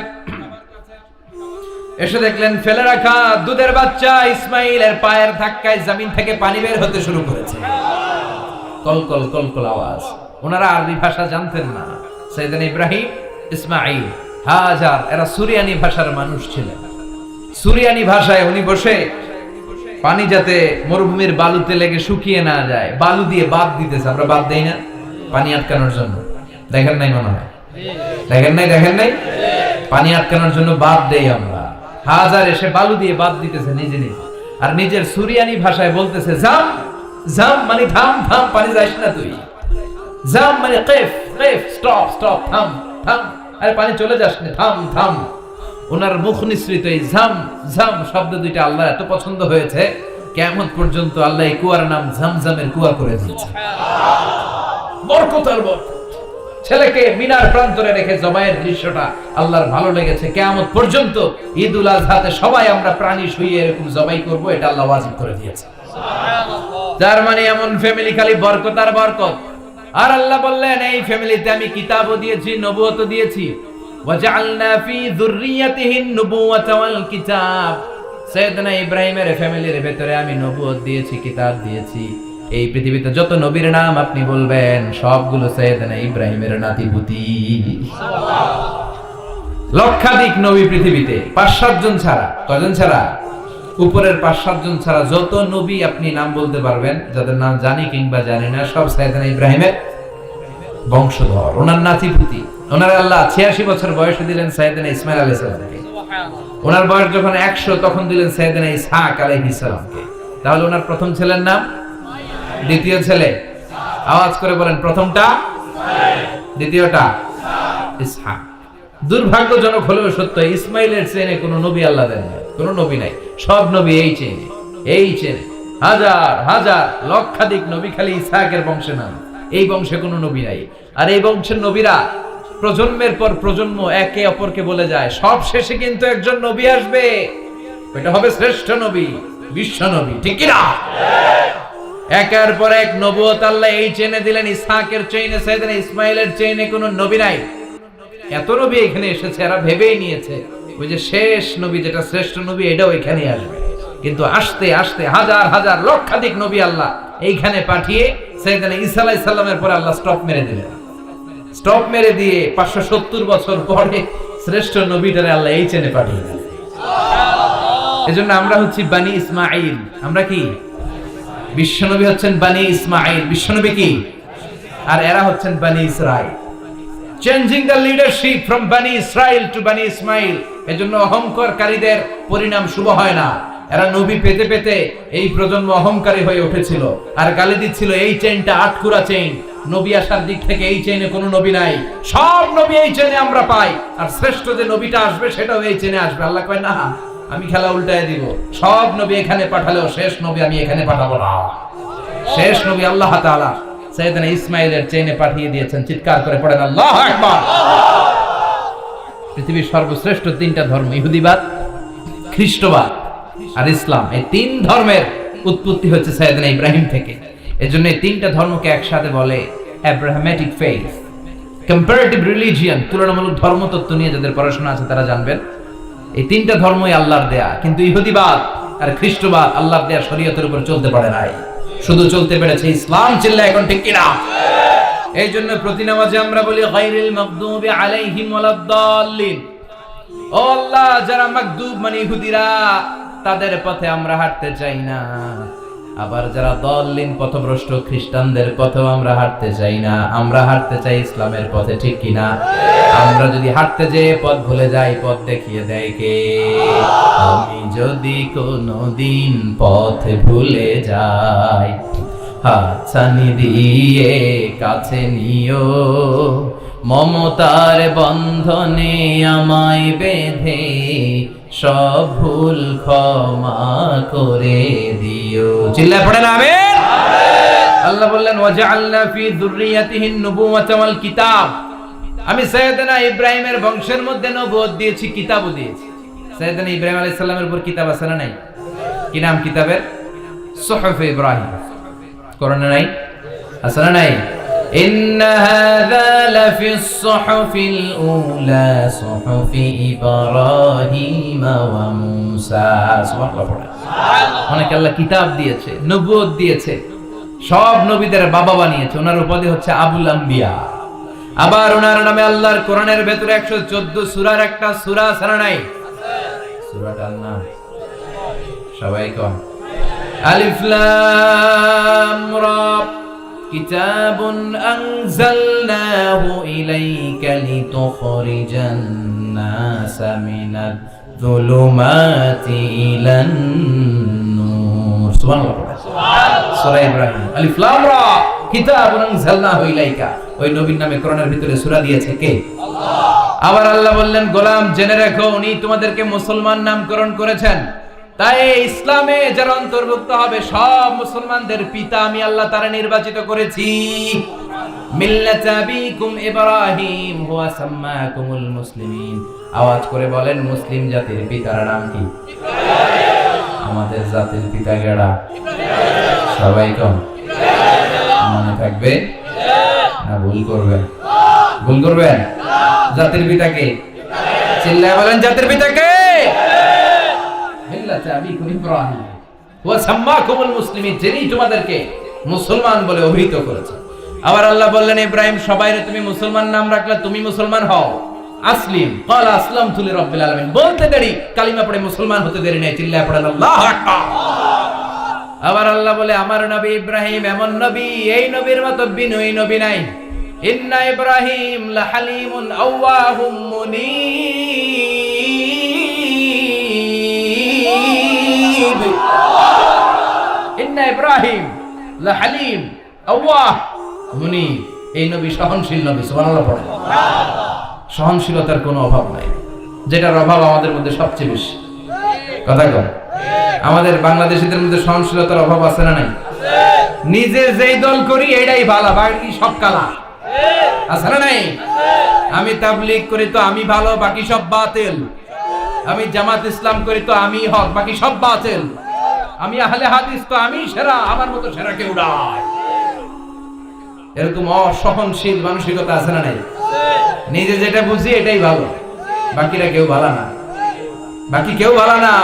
এসে দেখলেন ফেলে রাখা দুধের বাচ্চা ইসমাইলের পায়ের ধাক্কায় জমিন থেকে পানি বের হতে শুরু করেছে। কল কল কল কল আওয়াজ। ওনারা আরবি ভাষা জানতেন না। সাইয়েদনা ইব্রাহিম, ইসমাইল, হাজার এরা সুরিয়ানি ভাষার মানুষ ছিলেন। সুরিয়ানি ভাষায় উনি বসে পানি যাতে মরুভূমির বালুতে লেগে শুকিয়ে না যায়, বালু দিয়ে বাঁধ দিতেছে। আমরা বাঁধ দেই না পানি আটকানোর জন্য? দেখেন নাই মনে হয়? দেখেন নাই? পানি আটকানোর জন্য বাঁধ দেই আমরা। হাজার এসে বালু দিয়ে বাঁধ দিতেছে নিজে নিজে, আর নিজের সুরিয়ানি ভাষায় বলতেছে জাম জাম, মানে থাম থাম, পানি যাস না তুই। জাম মানে কেফ কেফ, স্টপ স্টপ, থাম থাম, আরে পানি চলে যাস না, থাম থাম। ওনার মুখ নিঃসৃত এই ঝাম ঝাম শব্দ দুইটা আল্লাহ এত পছন্দ হয়েছে, কিয়ামত পর্যন্ত আল্লাহ এই কুয়ার নাম ঝামঝামের কুয়া করে দিয়েছে। বরকত আর বরকত। ছেলেকে মিনার প্রান্তরে রেখে জবাইয়ের দৃশ্যটা আল্লাহর ভালো লেগেছে। কিয়ামত পর্যন্ত ঈদুল আজহাতে সবাই আমরা প্রাণী শুইয়ে এরকম জবাই করব, এটা আল্লাহ ওয়াজিব করে দিয়েছে। তার মানে এমন ফ্যামিলি খালি বরকত আর বরকত। আর আল্লাহ বললেন এই ফ্যামিলিতে আমি কিতাবও দিয়েছি, নবুয়তও দিয়েছি। ওয়াজআলনা ফি যুররিয়াতিহিন নুবুওয়াতা ওয়াল কিতাব। সাইয়েদনা ইব্রাহিমের ফ্যামিলির ভেতরে আমি নবুয়ত দিয়েছি, কিতাব দিয়েছি। এই পৃথিবীতে যত নবীর নাম আপনি বলবেন সবগুলো সাইয়েদনা ইব্রাহিমের নাতিপুতি। লক্ষাধিক নবী পৃথিবীতে, 5-7 জন ছাড়া। কয়জন ছাড়া? উপরের 5-7 জন ছাড়া যত নবী আপনি নাম বলতে পারবেন, যাদের নাম জানি কিংবা জানি না, সব সাইয়েদনা ইব্রাহিমের বংশধর, ওনার নাতিপুতি। ওনার আল্লাহ 86 বছর বয়সে দিলেন সাইয়েদনা ইসমাঈল আলাইহিস সালামকে। ওনার বয়স যখন 100 তখন দিলেন সাইয়েদনা ইসহাক আলাইহিস সালামকে। তাহলে ওনার প্রথম ছেলের নাম, দ্বিতীয় ছেলে, আওয়াজ করে বলেন, প্রথমটা দ্বিতীয়টা ইসহাক। দুর্ভাগ্যজনক হলেও সত্য, ইসমাইলের চেনে কোনো নবী আল্লাহ দেন নাই, কোনো নবী নাই। সব নবী এই চেনে, এই চেনে। হাজার হাজার লক্ষাধিক নবী খালি ইসহাকের বংশে নাম, এই বংশে কোনো নবী নাই। আর এই বংশের নবীরা প্রজন্মের পর প্রজন্ম একে অপরকে বলে যায়, সব শেষে কিন্তু একজন নবী আসবে, এটা হবে শ্রেষ্ঠ নবী, বিশ্ব নবী, ঠিক কি না? একের পর এক নবুয়ত আল্লাহ এই চেনে দিলেন। ইসহাকের চেইনে, সাইয়েদনা ইসমাইলের চেইনে কোনো নবী নাই। এত নবী এখানে এসেছে, এরা ভেবেই নিয়েছে ওই যে শেষ নবী যেটা শ্রেষ্ঠ নবী এটাও এখানে আসবে। কিন্তু আস্তে আস্তে হাজার হাজার লক্ষাধিক নবী আল্লাহ এইখানে পাঠিয়ে সাইয়েদনা ঈসা আলাইহিস সালামের পরে আল্লাহ স্টপ মেরে দিলেন। স্টপ মেরে দিয়ে 570 বছর পরে শ্রেষ্ঠ নবীটারে আল্লাহ এই চেনে পাঠিয়ে দিলেন। এজন্য আমরা হচ্ছি বানি ইসমাঈল। আমরা কি? বিশ্বনবী হচ্ছেন বানি ইসমাঈল, বিশ্বনবী কি? আর এরা হচ্ছেন বানি Israil. Changing the leadership from বানি ইসরাইল টু বানি ইসমাঈল। এজন্য অহংকারকারীদের পরিণাম শুভ হয় না। এরা নবী পেতে পেতে এই প্রজন্ম অহংকারী হয়ে উঠেছিল আর গালি দিচ্ছিল এই চেইনটা আটকুরা চেইন, নবী আসার দিক থেকে এই চেইনে কোনো নবী নাই, সব নবী এই চেইনে আমরা পাই, আর শ্রেষ্ঠ যে নবীটা আসবে সেটাও এই চেইনে আসবে। আল্লাহ কয় না, আমি খেলা উল্টায় দিব, সব নবী এখানে পাঠালেও শেষ নবী আমি এখানে পাঠাবো না। শেষ নবী আল্লাহ তাআলা সাইয়েদনা ইসমাঈলের চেইনে পাঠিয়ে দিয়েছেন। চিৎকার করে পড়েন আল্লাহু আকবার। পৃথিবীর সর্বশ্রেষ্ঠ 3টা ধর্ম, ইহুদিবাদ, খ্রিস্টবাদ আর ইসলাম, এই 3 ধর্মের উৎপত্তি হচ্ছে সাইয়েদনা ইব্রাহিম থেকে। এজন্য এই 3টা ধর্মকে একসাথে বলে অ্যাব্রাহামেটিক ফেইথ, কম্পারেটিভ রিলিজিয়ন। তুলনামূলক ধর্মতত্ত্ব নিয়ে যাদের পড়াশোনা আছে তারা জানবেন এই 3টা ধর্মই আল্লাহর দেয়া। কিন্তু ইহুদিবাদ আর খ্রিস্টবাদ আল্লাহর দেয়া শরীয়তের উপর চলতে পারে নাই, শুধু চলতে পেরেছে ইসলাম। চিল্লা এখন ঠিক কিনা? এই জন্য প্রতি নামাজে আমরা বলি গায়রিল মাগদুবি আলাইহিম ওয়ালাদ-দাল্লিন। ও আল্লাহ, যারা মাগদুব মানে ইহুদিরা, তাদের পথে আমরা হাঁটতে চাই না। আবার যারা দাল্লিন পথভ্রষ্ট খ্রিস্টানদের পথেও আমরা হাঁটতে চাই না। আমরা হাঁটতে চাই ইসলামের পথে, ঠিক কিনা? আমরা যদি হাঁটতে যেয়ে পথ ভুলে যাই, পথ দেখিয়ে দেয় কে? আমি যদি কোনোদিন পথ ভুলে যাই, হাতছানি দিয়ে কাছে নিও, মমতার বন্ধনে আমায় বেঁধে সব ভুল ক্ষমা করে দিও। চিল্লায় পড়েন আমিন। আল্লাহ বললেন ওয়াজআলনা ফি যুররিয়াতিহিন নুবুওয়াতা ওয়াল কিতাব। আমি সাইয়েদনা ইব্রাহিমের বংশের মধ্যে নবুয়ত দিয়েছি, কিতাবও দিয়েছি। সাইয়েদনা ইব্রাহিম আলাইহিস সালামের উপর কিতাব আছে না নাই? কি নাম কিতাবের? সুহুফে ইব্রাহিম। কোরআনে নাই? আছে না নাই? ইন্না হাযা লাফিস সুহুফিল উলা সুহুফি ইব্রাহিম ওয়া মূসা। সুবহানাল্লাহ। অনেক আল্লাহ কিতাব দিয়েছে, নবুয়ত দিয়েছে, সব নবীদের বাবা বানিয়েছে। ওনার উপাধি হচ্ছে আবুল আম্বিয়া। আবার ওনার নামে আল্লাহর কোরআনের ভেতরে 114 সূরার একটা সূরা আছে না নাই? সূরাটার নাম সবাই কোন? আলিফ লাম রা। কিতাবুন আনজালনাহু ইলাইকা লিতুখরিজান নাসা মিনাল যুলুমাতি ইলান নূর। সুবহানাল্লাহ। সূরা ইব্রাহিম, আলিফ লাম রা, কিতাবুন আনজালনাহু ইলাইকা। ওই নবীর নামে কোরআনের ভিতরে সূরা দিয়েছে কে? আল্লাহ। আবার আল্লাহ বললেন, গোলাম জেনে রাখো, উনি তোমাদেরকে মুসলমান নামকরণ করেছেন। তাই ইসলামে যারা অন্তর্ভুক্ত হবে সব মুসলমানদের পিতা আমি আল্লাহ তারা নির্বাচিত করেছি। মিল্লাতা আবিকুম ইব্রাহিম হুয়া সাম্মাকুমুল মুসলিমিন। আওয়াজ করে বলেন, মুসলিম জাতির পিতার নাম কি? আমাদের জাতির পিতা কেডা? সবাই কম মনে থাকবে না ভুল করবেন? ভুল করবেন? জাতির পিতা কে? চিল্লায় বলেন, জাতির পিতা কে? মিল্লাতা আবিকুম ইব্রাহিম ওয়া সাম্মাকুমুল মুসলিমিন, যিনি তোমাদেরকে মুসলমান বলে অভিহিত করেছেন। আবার আল্লাহ বললেন, ইব্রাহিম সবাইরে তুমি মুসলমান নাম রাখলে, তুমি মুসলমান হও। আসলিম ক্বালা আসলামতু লিরাব্বিল আলামিন, বলতে দেরি, কালিমা পড়ে মুসলমান হতে দেরি নেই। চিল্লায় পড়েন আল্লাহু আকবার। আবার আল্লাহ বলে, আমার নবী ইব্রাহিম এমন নবী, এই নবীর মতো বিনয়ী নবী নাই। ইন্না ইব্রাহিম লাহালিমুন আওয়াহুম মুনীব। ইন্না ইব্রাহিম লাহালিম আওয়াহ মুনীব, এই নবী সহনশীল নবী। সুবহানাল্লাহ পড়েন। সহনশীলতার কোনো অভাব নাই, যেটার অভাব আমাদের মধ্যে সবচেয়ে বেশি। কথা কর, আমাদের বাংলাদেশীদের মধ্যে সহনশীলতার অভাব আছে না নাই? নিজে যেই দল করি এটাই ভালো, বাকি সব কালা। আছে না নাই? আমি তাবলীগ করি তো আমি ভালো, বাকি সব বাতিল। আমি জামাত ইসলাম করি তো আমি হক, বাকি সব বাতিল। আমি আহলে হাদিস তো আমি সেরা, আমার মতো সেরা কেউ নাই। এরকম অসহনশীল মানসিকতা আছে না নাই? নিজে যেটা বুঝি এটাই ভালো, বাকিরা কেউ ভালো না, বাকি কেউ ভালো না।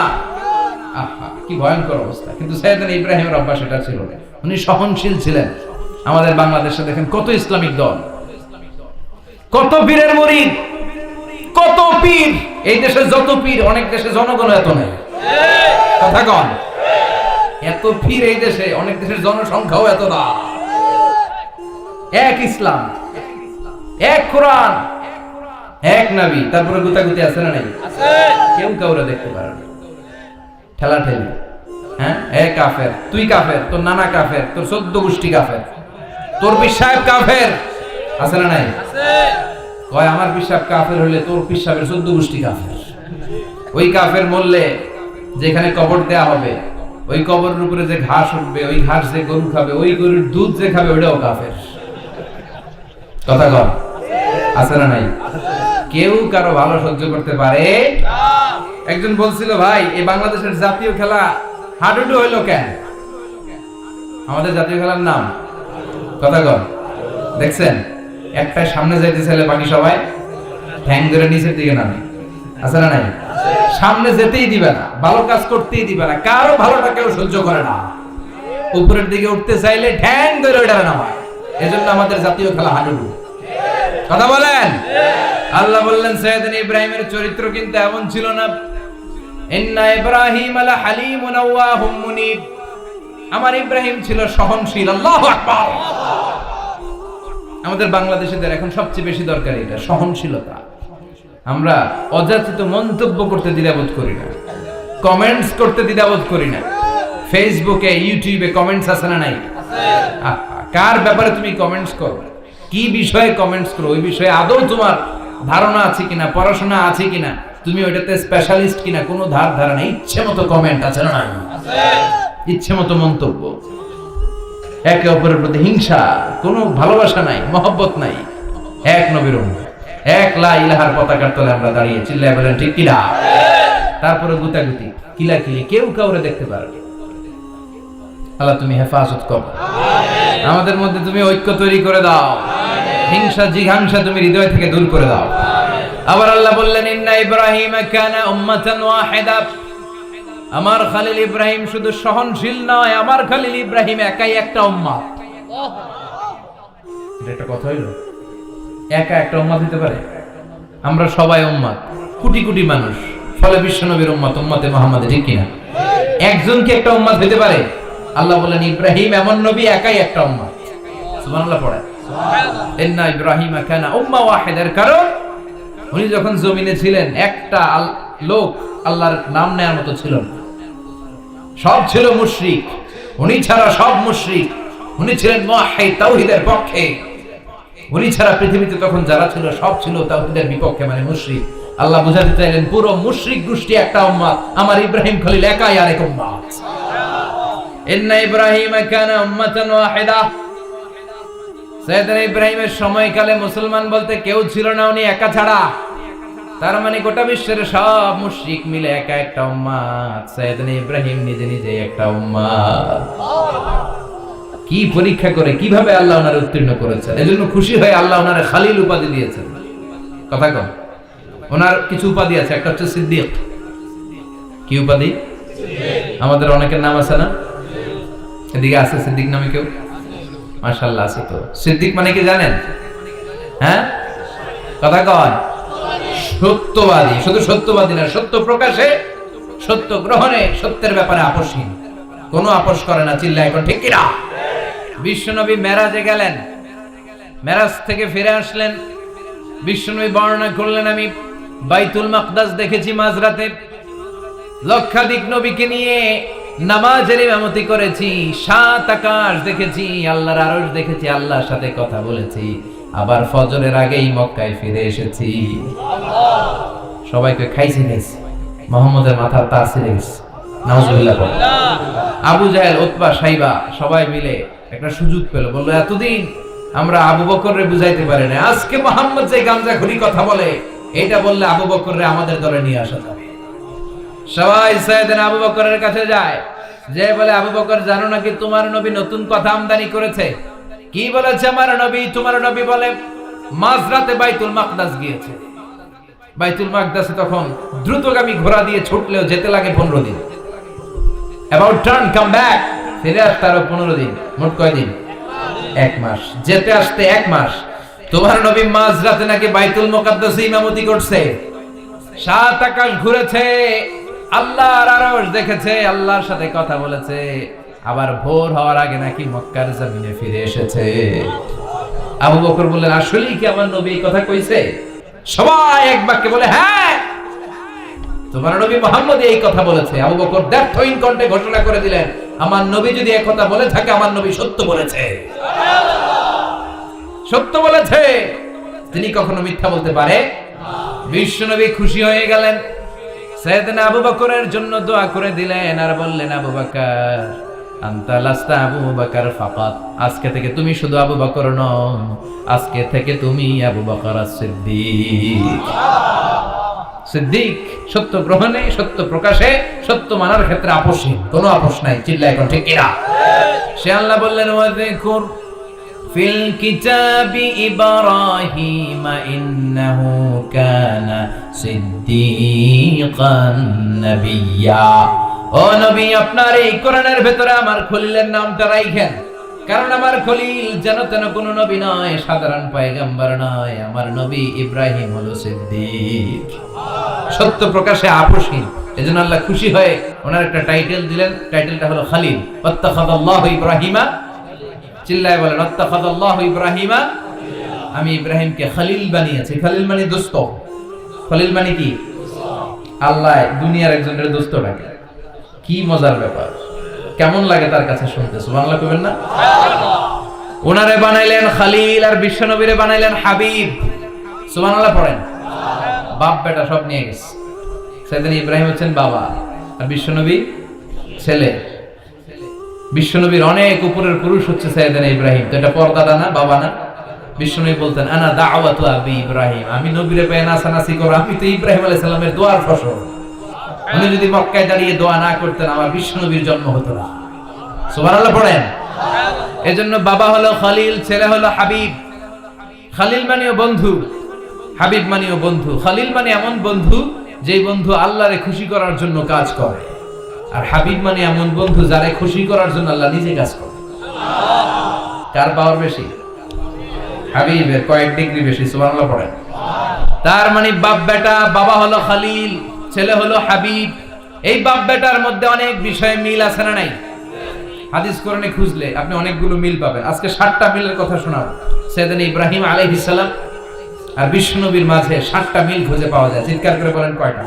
আহা, কি ভয়ঙ্কর অবস্থা। কিন্তু সাইয়েদনা ইব্রাহিমের অভ্যাস এটা ছিল না, উনি সহনশীল ছিলেন। আমাদের বাংলাদেশে দেখেন কত ইসলামিক দল, কত পীরের মুরিদ, কত পীর। এই দেশে যত পীর, অনেক দেশে জনগণ এত নেই। কথা কন, এত পীর এই দেশে, অনেক দেশের জনসংখ্যাও এত না। এক ইসলাম, এক কোরআন, এক নবী, তারপরে গুতাগুতি আছে না নাই? কেউ কাউরে দেখতে পারে না, ঠেলা ঠেলি। হ্যাঁ, এ কাফের, তুই কাফের, তোর নানা কাফের, তোর 14 গোষ্ঠী কাফের, তোর পীর সাহেব কাফের, আছে না নাই? কয় আমার পীর সাহেব কাফের হলে তোর পীর সাহেবের 14 গোষ্ঠী কাফের। ওই কাফের মরলে যেখানে কবর দেয়া হবে, ওই কবরের উপরে যে ঘাস উঠবে, ওই ঘাস যে গরু খাবে, ওই গরুর দুধ যে খাবে, ওইটাও কাফের। কথা কর, আছে না নাই? কেউ কারো ভালো সহ্য করতে পারে না। একজন বলছিল, ভাই এই বাংলাদেশের জাতীয় খেলা হাডুডু হইলো কেন? আমাদের জাতীয় খেলার নাম, কথা কর, দেখছেন একটা সামনে যাইতেছিলে, বাকি সবাই ঠ্যাং ধরে নিচের দিকে নামে। আছে না নাই? সামনে যেতেই দিবে না, ভালো কাজ করতেই দিবে না, কারো ভালোটা কেউ সহ্য করে না। উপরের দিকে উঠতে চাইলে ঠ্যাং ধরে ওইটা নামায়। এজন্য আমাদের জাতীয় খেলা হাডুডু। কথা বলেন। আল্লাহ বললেন, সাইয়েদনা ইব্রাহিমের চরিত্র কিন্তু এমন ছিল না। ইন্না ইব্রাহিম লাহালিমুন আওয়াহুম মুনীব, আমার ইব্রাহিম ছিল সহনশীল। আল্লাহু আকবার। আমাদের বাংলাদেশীদের এখন সবচেয়ে বেশি দরকার এটা, সহনশীলতা। আমরা অযাচিত মন্তব্য করতে দ্বিধাবোধ করি না, কমেন্টস করতে দ্বিধাবোধ করি না। ফেসবুকে, ইউটিউবে কমেন্টস আছে না নাই? কার ব্যাপারে তুমি কমেন্টস করো, কি বিষয়ে কমেন্টস করো, ওই বিষয়ে আদৌ তোমার ধারণা আছে কিনা, পড়াশোনা আছে কিনা, তুমি ওইটাতে স্পেশালিস্ট কিনা, কোনো ধারণা। ইচ্ছে মতো কমেন্ট আছে না নাই? ইচ্ছে মতো মন্তব্য, একে অপরের প্রতি হিংসা, কোনো ভালোবাসা নাই, মহব্বত নাই। এক নবীর উম্মত, এক লা ইলাহার পতাকার তলে আমরা দাঁড়িয়ে, চিল্লায় বলেন ঠিক কিনা? তারপরে গুতাগুতি, কিলাকিলি, কেউ কাউরে দেখতে পারে না। আল্লাহ তুমি হেফাজত করো, আমাদের মধ্যে তুমি ঐক্য তৈরি করে দাও, হিংসা জিঘাংসা তুমি হৃদয় থেকে দূর করে দাও। আবার আল্লাহ বললেন, ইন্না ইব্রাহিম কানা উম্মাতান ওয়াহিদা, আমার খলিল ইব্রাহিম শুধু সহনশীল নয়, আমার খলিল ইব্রাহিম একাই একটা উম্মত। এটা একটা কথা হইল, একা একটা উম্মত হতে পারে? আমরা সবাই উম্মত, কোটি কোটি মানুষ, ফলে বিশ্ব নবীর উম্মত, উম্মতে মুহাম্মাদ, ঠিক কিনা? একজন কি একটা উম্মত হতে পারে? আল্লাহ বলেন, ইব্রাহিম এমন নবী, একাই একটা উম্মত। সুবহানাল্লাহ পড়ে। ইন্না ইব্রাহিম কানা উম্মাহ ওয়াহিদার, কারণ উনি যখন জমিনে ছিলেন একটা লোক আল্লাহর নাম নেয়ার মতো ছিল না, সব ছিল মুশরিক। উনি ছাড়া সব মুশরিক। উনি ছিলেন মুওয়াহহিদ, তাওহীদের পক্ষে। উনি ছাড়া পৃথিবীতে তখন যারা ছিল সব ছিল তাওহীদের বিপক্ষে, মানে মুশরিক। আল্লাহ বুঝাতে চাইলেন পুরো মুশরিক গোষ্ঠী একটা উম্মত, আমার ইব্রাহিম খলিল একাই আরেক উম্মত। ইন্না ইব্রাহিম কানা উম্মাতান ওয়াহিদা সাইয়েদনা ইব্রাহিমের সময়কালে মুসলমান বলতে কেউ ছিল না, উনি একা ছাড়া। তার মানে গোটা বিশ্বের সব মুশরিক মিলে একা একটা উম্মাত, সাইয়েদনা ইব্রাহিম নিজে নিজে একটা উম্মাত। কি পরীক্ষা করে কিভাবে আল্লাহ ওনারে উত্তীর্ণ করেছেন, এজন্য খুশি হয়ে আল্লাহ ওনারে খালিল উপাধি দিয়েছেন। কথা কম, ওনার কিছু উপাধি আছে, একটা হচ্ছে সিদ্দিক। কি উপাধি? আমাদের অনেকের নাম আছে না? এদিকে আছে সিদ্দিক নামে কেউ? মাশাআল্লাহ আছে। তো সিদ্দিক মানে কি জানেন? হ্যাঁ, কথা কন। সত্যবাদী, শুধু সত্যবাদী না, সত্য প্রকাশে, সত্য গ্রহণে, সত্যের ব্যাপারে আপোষহীন, কোনো আপোষ করে না। চিল্লায় এখন ঠিক কিনা? বিশ্বনবী মেরাজে গেলেন, মেরাজ থেকে ফিরে আসলেন। বিশ্বনবী বর্ণনা করলেন, আমি বাইতুল মাকদাস দেখেছি মাঝরাতে, লক্ষাধিক নবীকে নিয়ে নামাজের ইমামতি করেছি, 7 আকাশ দেখেছি, আল্লাহর আরশ দেখেছি, আল্লাহর সাথে কথা বলেছি, আবার ফজরের আগেই মক্কায় ফিরে এসেছি। সবাইকে খাইছি খাইছি, মুহাম্মদের মাথার তার ছিঁড়ে গেছে। নাউজুবিল্লাহ। আবু জাহেল, উতবা, সাইবা সবাই মিলে একটা সুযোগ পেল, বললো এতদিন আমরা আবু বকররে বুঝাইতে পারি না, আজকে মুহাম্মদ যে গামজাখুরি কথা বলে, এটা বললে আবু বকররে আমাদের দলে নিয়ে আসা যাবে। সবাই সাইয়েদনা আবু বকরের কাছে যায়, যে বলে আবু বকর জানো নাকি তোমার নবী নতুন কথা আমদানি করেছে? কি বলেছে আমার নবী? তোমার নবী বলে মাঝরাতে বাইতুল মাকদাস গিয়েছে। বাইতুল মাকদাসে তখন দ্রুতগামী ঘোড়া দিয়ে ছুটলেও যেতে লাগে 15 দিন। অ্যাবাউট টার্ন কাম ব্যাক, ফিরে আসতে আরো 15 দিন, মোট কয় দিন? 1 মাস। যেতে আসতে 1 মাস। তোমার নবী মাঝরাতে নাকি বাইতুল মুকাদ্দাসে ইমামতি করছে, 7 আকাশ ঘুরেছে, আল্লাহর আরশ দেখেছে, আল্লাহর সাথে কথা বলেছে, আবার ভোর হওয়ার আগে নাকি মক্কার জমিনে ফিরে এসেছে। আবু বকর বললেন, আসলেই কি আমার নবী এই কথা কইছে? সবাই এক বাক্যে বলে, হ্যাঁ, তোমার নবী মুহাম্মদ এই কথা বলেছে। আবু বকর দ্ব্যর্থহীন কণ্ঠে ঘোষণা করে দিলেন, আমার নবী যদি এই কথা বলে থাকে, আমার নবী সত্য বলেছে, সত্য বলেছে, তিনি কখনো মিথ্যা বলতে পারে? বিশ্বনবী খুশি হয়ে গেলেন, সাইয়েদনা আবু বকরের জন্য দোয়া করে দিলেন, আর বললেন, আবু বকর আনতা লাস্তা আবু বকর ফাকাত, আজকে থেকে তুমি শুধু আবু বকর নও, আজকে থেকে তুমি আবু বকর as-সিদ্দিক। সিদ্দিক সত্য গ্রহণে, সত্য প্রকাশে, সত্য মানার ক্ষেত্রে আপোষহীন, কোনো আপোষ নাই। চিল্লায় এখন ঠিক কিনা? সে আল্লাহ বললেন, ওয়াযকুর ফিল কিতাবি ইব্রাহিম ইন্নাহু কানা সিদ্দীকান নাবিয়্যা। ও নবী, আপনার এই কোরআনের ভেতরে আমার খলিলের নামটা রাখেন, কারণ আমার খলিল যেন তেন কোন নবী নয়, সাধারণ পয়গম্বর নয়, আমার নবী ইব্রাহিম হলো সিদ্দিক, সত্য প্রকাশে আপোষহীন। এজন্য আল্লাহ খুশি হয়ে ওনার একটা টাইটেল দিলেন, টাইটেলটা হলো খলিল। ওয়াত্তাখাযাল্লাহু ইব্রাহিমা, চিল্লায় বলেন, ওয়াত্তাখাযাল্লাহু ইব্রাহিমা, আমি ইব্রাহিমকে খলিল বানিয়েছি। খলিল মানে দোস্ত। খলিল মানে কি? আল্লাহ দুনিয়ার একজনের দোস্ত ডাকে। কি মজার ব্যাপার, কেমন লাগে তার কাছে শুনতে? সুবহানাল্লাহ কইবেন না? ওনারে বানাইলেন খলিল, আর বিশ্বনবীরে বানাইলেন হাবিব। সুবহানাল্লাহ পড়েন। বাপ বেটা সব নিয়ে গেছে। সাইয়েদনা ইব্রাহিম হচ্ছেন বাবা, আর বিশ্বনবী ছেলে। বিশ্বনবীর অনেক উপরের পুরুষ হচ্ছে সাইয়েদনা ইব্রাহিম। তো এটা পর্দাটা না, বাবা না? বিশ্বনবী বলতেন, আনা দাওয়াতু আবি ইব্রাহিম, আমি নবীরে পেয়ে নাচানাচি করো, আমি তো ইব্রাহিম আলাইহিস সালামের দোয়ার ফসল। উনি যদি মক্কায় দাঁড়িয়ে দোয়া না করতেন, আমার বিশ্বনবীর জন্ম হতো না। সুবহানাল্লাহ পড়েন। এজন্য বাবা হলো খলিল, ছেলে হলো হাবিব। খলিল মানেও বন্ধু, হাবিব মানেও বন্ধু। খলিল মানে এমন বন্ধু যে বন্ধু আল্লাহরে খুশি করার জন্য কাজ করে, আর হাবিব মানে এমন বন্ধু যারে খুশি করার জন্য আল্লাহ নিজে কাজ করে। কার পাওয়ার বেশি? হাবিবের কয়েক ডিগ্রি বেশি। সুবহানাল্লাহ পড়েন। তার মানে বাপ বেটা, বাবা হলো খলিল, ছেলে হলো হাবিব। এই বাপ বেটার মধ্যে অনেক বিষয়ে মিল আছে না নাই? হাদিস কোরআনে খুঁজলে আপনি অনেকগুলো মিল পাবেন। আজকে 7টা মিলের কথা শোনাবো। সাইয়েদনা ইব্রাহিম আলাইহিস সালাম আর বিশ্বনবীর মাঝে 7টা মিল খুঁজে পাওয়া যায়। চিৎকার করে বলেন কয়টা?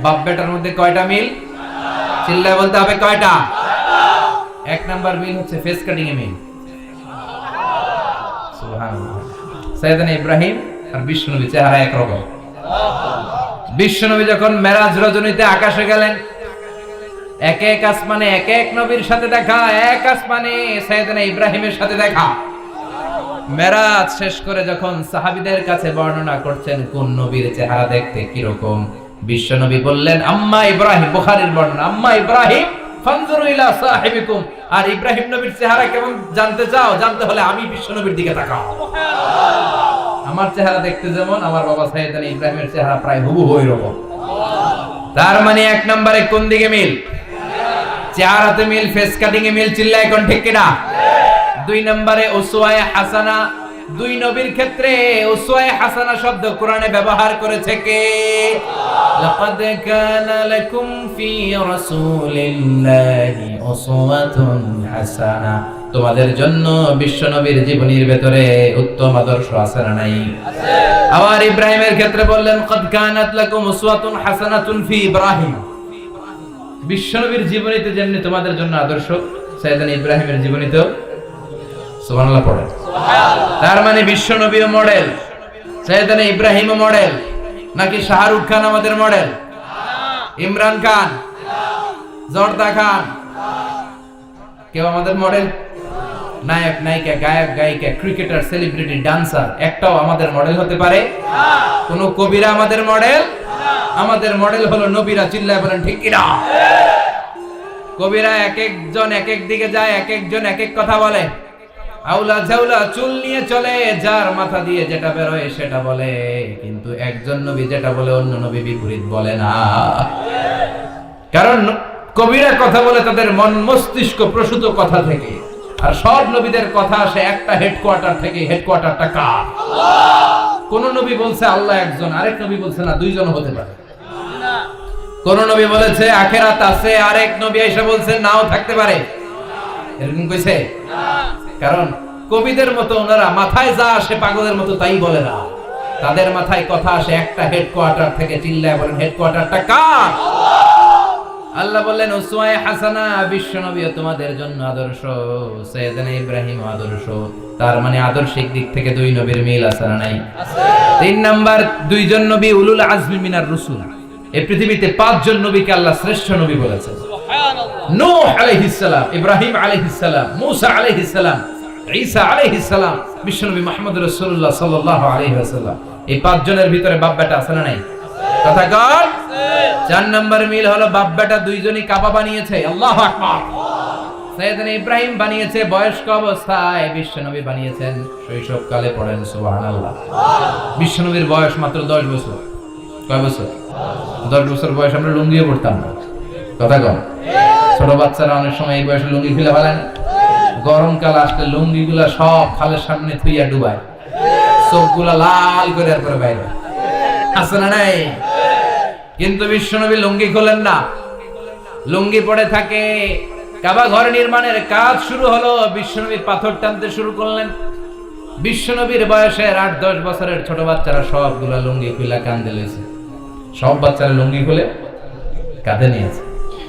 বাপ বেটার মধ্যে কয়টা মিল? চিল্লায় বলতে হবে কয়টা? 1 নাম্বার মিল হচ্ছে ফেস কাটিং এ মিল। সুবহানাল্লাহ। সাইয়েদনা ইব্রাহিম আর বিশ্বনবী চেহারা একরকম। বিশ্বনবী যখন মেরাজ রজনীতে আকাশে গেলেন, এক এক আসমানে এক এক নবীর সাথে দেখা, এক আসমানে সাইয়েদনা ইব্রাহিমের সাথে দেখা। মেরাজ শেষ করে যখন সাহাবীদের কাছে বর্ণনা করছেন কোন নবীর চেহারা দেখতে কিরকম, বিশ্ব নবী বললেন আম্মা ইব্রাহিম, বুখারীর বর্ণনা, আম্মা ইব্রাহিম ফানজুরু ইলা সাহিবিকুম, আর ইব্রাহিম নবীর চেহারা কেমন জানতে চাও, জানতে হলে আমি বিশ্ব নবীর দিকে তাকাও। আমার চেহারা দেখতে যেমন, আমার বাবা সাইয়েদনা ইব্রাহিমের চেহারা প্রায় হুবহু ওইরকম। তার মানে এক নম্বরে কোন দিকে মিল? চেহারাতে মিল, ফেস কাটিং এ মিল, চিল্লায় কোন ঠিক কিনা? দুই নম্বরে উসওয়ায়ে হাসানা, দুই নবীর ক্ষেত্রে উসওয়ায়ে হাসানা শব্দ কোরআনে ব্যবহার করেছে কে? লাকাদ কানা লাকুম ফি রাসূলিল্লাহি উসওয়াতুন হাসানা, তোমাদের জন্য বিশ্ব নবীর জীবনীর ভেতরে উত্তম আদর্শ আছে না নাই? আছে। আবার ইব্রাহিমের ক্ষেত্রে বললেন কাদ কানাত লাকুম উসওয়াতুন হাসানাতুন ফি ইব্রাহিম, বিশ্ব নবীর জীবনীতে যেমনি তোমাদের জন্য আদর্শ, সাইয়েদনা ইব্রাহিমের জীবনীতেও সুবহানাল্লাহ পড়েন। সুবহানাল্লাহ। তার মানে বিশ্ব নবীও মডেল, সাইয়েদনা ইব্রাহিমও মডেল, নাকি শাহরুখ খান আমাদের মডেল? ইমরান খান, জর্দা খান, কেউ আমাদের মডেল? নায়ক নায়িকা, গায়ক গায়িকা, ক্রিকেটার, সেলিব্রিটি, ডান্সার একটাও আমাদের মডেল হতে পারে? কোন কবিরা আমাদের মডেল? আমাদের মডেল হলো নবীরা, চিল্লায় বলেন ঠিক কিনা? কবিরা এক একজন এক এক দিকে যায়, এক একজন এক এক কথা বলে, আউলা ঝাউলা চুল নিয়ে চলে, যার মাথা দিয়ে যেটা বের হয় সেটা বলে, কিন্তু একজন নবী যেটা বলে অন্য নবী বিপরীত বলে না। কারণ কবিরা কথা বলে তাদের মন মস্তিষ্ক প্রসূত কথা থেকে, আর সব নবীদের কথা আসে একটা হেডকোয়ার্টার থেকে। হেডকোয়ার্টারটা কার? কোন নবী বলছে আল্লাহ একজন, আরেক নবী বলছে না দুইজন হতে পারে। কোন নবী বলেছে আখিরাত আছে, আরেক নবী এসে বলছে নাও থাকতে পারে, এরকম কইছে? কারণ কবিদের মতো ওনারা মাথায় যা আসে পাগলের মতো তাই বলে না, তাদের মাথায় কথা আসে একটা হেডকোয়ার্টার থেকে। চিল্লায় বলেন হেডকোয়ার্টারটা কার? আল্লাহ বললেন উসওয়ায়ে হাসানা, বিশ্ব নবী তোমাদের জন্য আদর্শ, সাইয়েদনা ইব্রাহিম আদর্শ। তার মানে আদর্শিক দিক থেকে দুই নবীর মিল আছে না নাই? আছে। তিন নাম্বার, দুইজন নবী উলুল আজমি মিনার রাসূল। এই পৃথিবীতে পাঁচজন নবীকে আল্লাহ শ্রেষ্ঠ নবী বলেছেন। সুবহানাল্লাহ। নূহ আলাইহিস সালাম, ইব্রাহিম আলাইহিস সালাম, মূসা আলাইহিস সালাম, ঈসা আলাইহিস সালাম, বিশ্বনবী মুহাম্মদ রাসূলুল্লাহ সাল্লাল্লাহু আলাইহি ওয়াসাল্লাম। এই পাঁচজনের ভিতরে বাপ বেটা আছে না নাই? কথা কর। চার নম্বর মিল হলো বাপ বেটা দুইজনই কাবা বানিয়েছে। আল্লাহু আকবার। সাইয়েদনা ইব্রাহিম বানিয়েছে বয়স্ক অবস্থায়, বিশ্বনবী বানিয়েছেন শৈশবকালে। পড়েন সুবহানাল্লাহ। বিশ্বনবীর বয়স মাত্র 10 বছর। কয় বছর? 10 বছর বয়স আমরা লুঙ্গিও পড়তাম না। কথা কর। ছোট বাচ্চারা অনেক সময় এই বয়সে লুঙ্গি খুলে ফেলে না? গরমকাল আসলে লুঙ্গিগুলা সব খালের সামনে থুইয়া ডুবায়, চোখগুলা লাল করে এরপরে বাইরে আছে না নাই? কিন্তু বিশ্বনবী লুঙ্গি খোলেন না, লুঙ্গি পড়ে থাকে। কাবা ঘর নির্মাণের কাজ শুরু হলো, বিশ্বনবী পাথর টানতে শুরু করলেন। বিশ্বনবীর বয়সের 8-10 বছরের ছোট বাচ্চারা সবগুলা লুঙ্গি খুলে কাঁধে লইছে। সব বাচ্চারা লুঙ্গি খুলে কাঁধে নিয়েছে,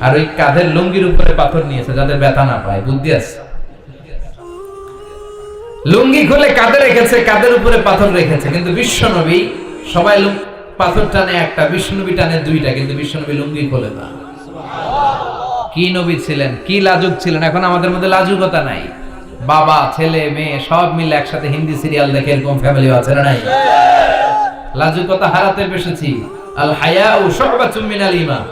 আর ওই কাঁধের লুঙ্গির উপরে পাথর নিয়েছে যাতে ব্যথা না পায়। বুদ্ধি আছে। লুঙ্গি খুলে কাঁধে রেখেছে, কাঁধের উপরে পাথর রেখেছে, কিন্তু বিশ্বনবী সবাই পাথর টানে একটা, বিশ্বনবী টানে দুইটা, কিন্তু বিশ্বনবী লুঙ্গি খোলে না। কি নবী ছিলেন, কি লাজুক ছিলেন! এখন আমাদের মধ্যে লাজুকতা নাই। বাবা ছেলে মেয়ে সব মিলে একসাথে হিন্দি সিরিয়াল দেখে, এরকম ফ্যামিলি আছে না নাই? লাজুকতা হারাতে বসেছি। আল হায়াউ শুবাতুম মিনাল ঈমান,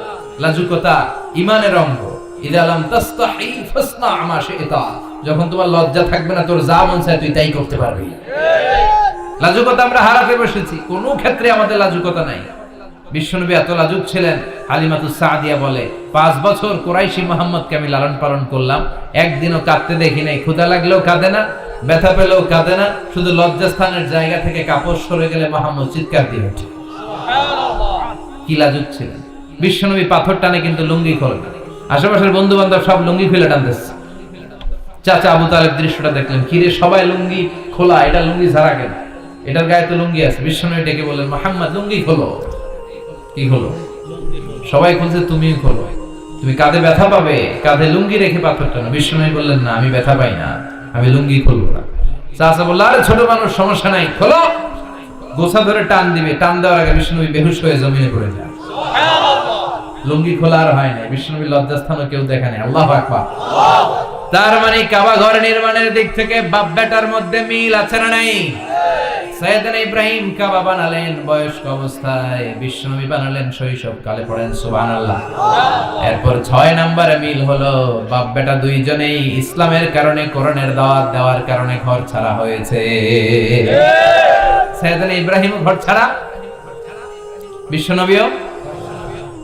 লাজুকতা ঈমানের অঙ্গ। ইযা লাম তাসতাহি ফাসনা মা শি'তা, যখন তোমার লজ্জা থাকবে না, তোর যা মন চায় তুই তাই করতে পারবি। লাজুকতা আমরা হারাতে বসেছি, কোন ক্ষেত্রে আমাদের লাজুকতা নাই। বিশ্বনবী এত লাজুক ছিলেন, হালিমাতুস সাদিয়া বলে 5 বছর কুরাইশি মুহাম্মদকে আমি লালন পালন করলাম, একদিনও কাঁদতে দেখি নাই। ক্ষুধা লাগলেও কাঁদে না, ব্যথা পেলেও কাঁদে না, শুধু লজ্জাস্থানের জায়গা থেকে কাপড় সরে গেলে মুহাম্মদ চিৎকার দিয়ে ওঠে। কি লাজুক ছিলেন বিশ্বনবী! পাথর টানে কিন্তু লুঙ্গি খোলে না। আশেপাশের বন্ধু বান্ধব সব লুঙ্গি খুলে টানতেছে। চাচা আবু তালেব দৃশ্যটা দেখলেন, কিরে সবাই লুঙ্গি খোলা, এটা লুঙ্গি ছাড়া কেন? এটার গায়ে তো লুঙ্গি আছে। বিশ্বনবী ডেকে বললেন, মুহাম্মদ লুঙ্গি খোলো। কি খোলো? সবাই খুলছে, তুমিও খোলো। তুমি কাঁধে ব্যথা পাবে, কাঁধে লুঙ্গি রেখে পাথর টানো। বিশ্বনবী বললেন, না আমি ব্যথা পাই না, আমি লুঙ্গি খুলবো না। চাচা বলল, আরে ছোট মানুষ, সমস্যা নাই, খোলো। গোছা ধরে টান দিবে, টান দেওয়ার আগে বিশ্বনবী বেহুশ হয়ে জমিনে পড়ে যায়। লুঙ্গি খোলা আর হয় না। বিশ্বনবীর লজ্জাস্থানও কেউ দেখে নাই। আল্লাহু আকবার। তার মানে কাবা ঘর নির্মাণের দিক থেকে বাপ বেটার মধ্যে মিল আছে না নাই? সাইয়েদনা ইব্রাহিম কাবা বানালেন বয়স্ক অবস্থায়, বিশ্বনবী বানালেন শৈশবকালে, পড়েন সুবহানাল্লাহ। এরপর 6 নম্বরে মিল হলো বাপ বেটা দুইজনেই ইসলামের কারণে, কোরআনের দাওয়াত দেওয়ার কারণে ঘর ছাড়া হয়েছে। সাইয়েদনা ইব্রাহিম ঘর ছাড়া,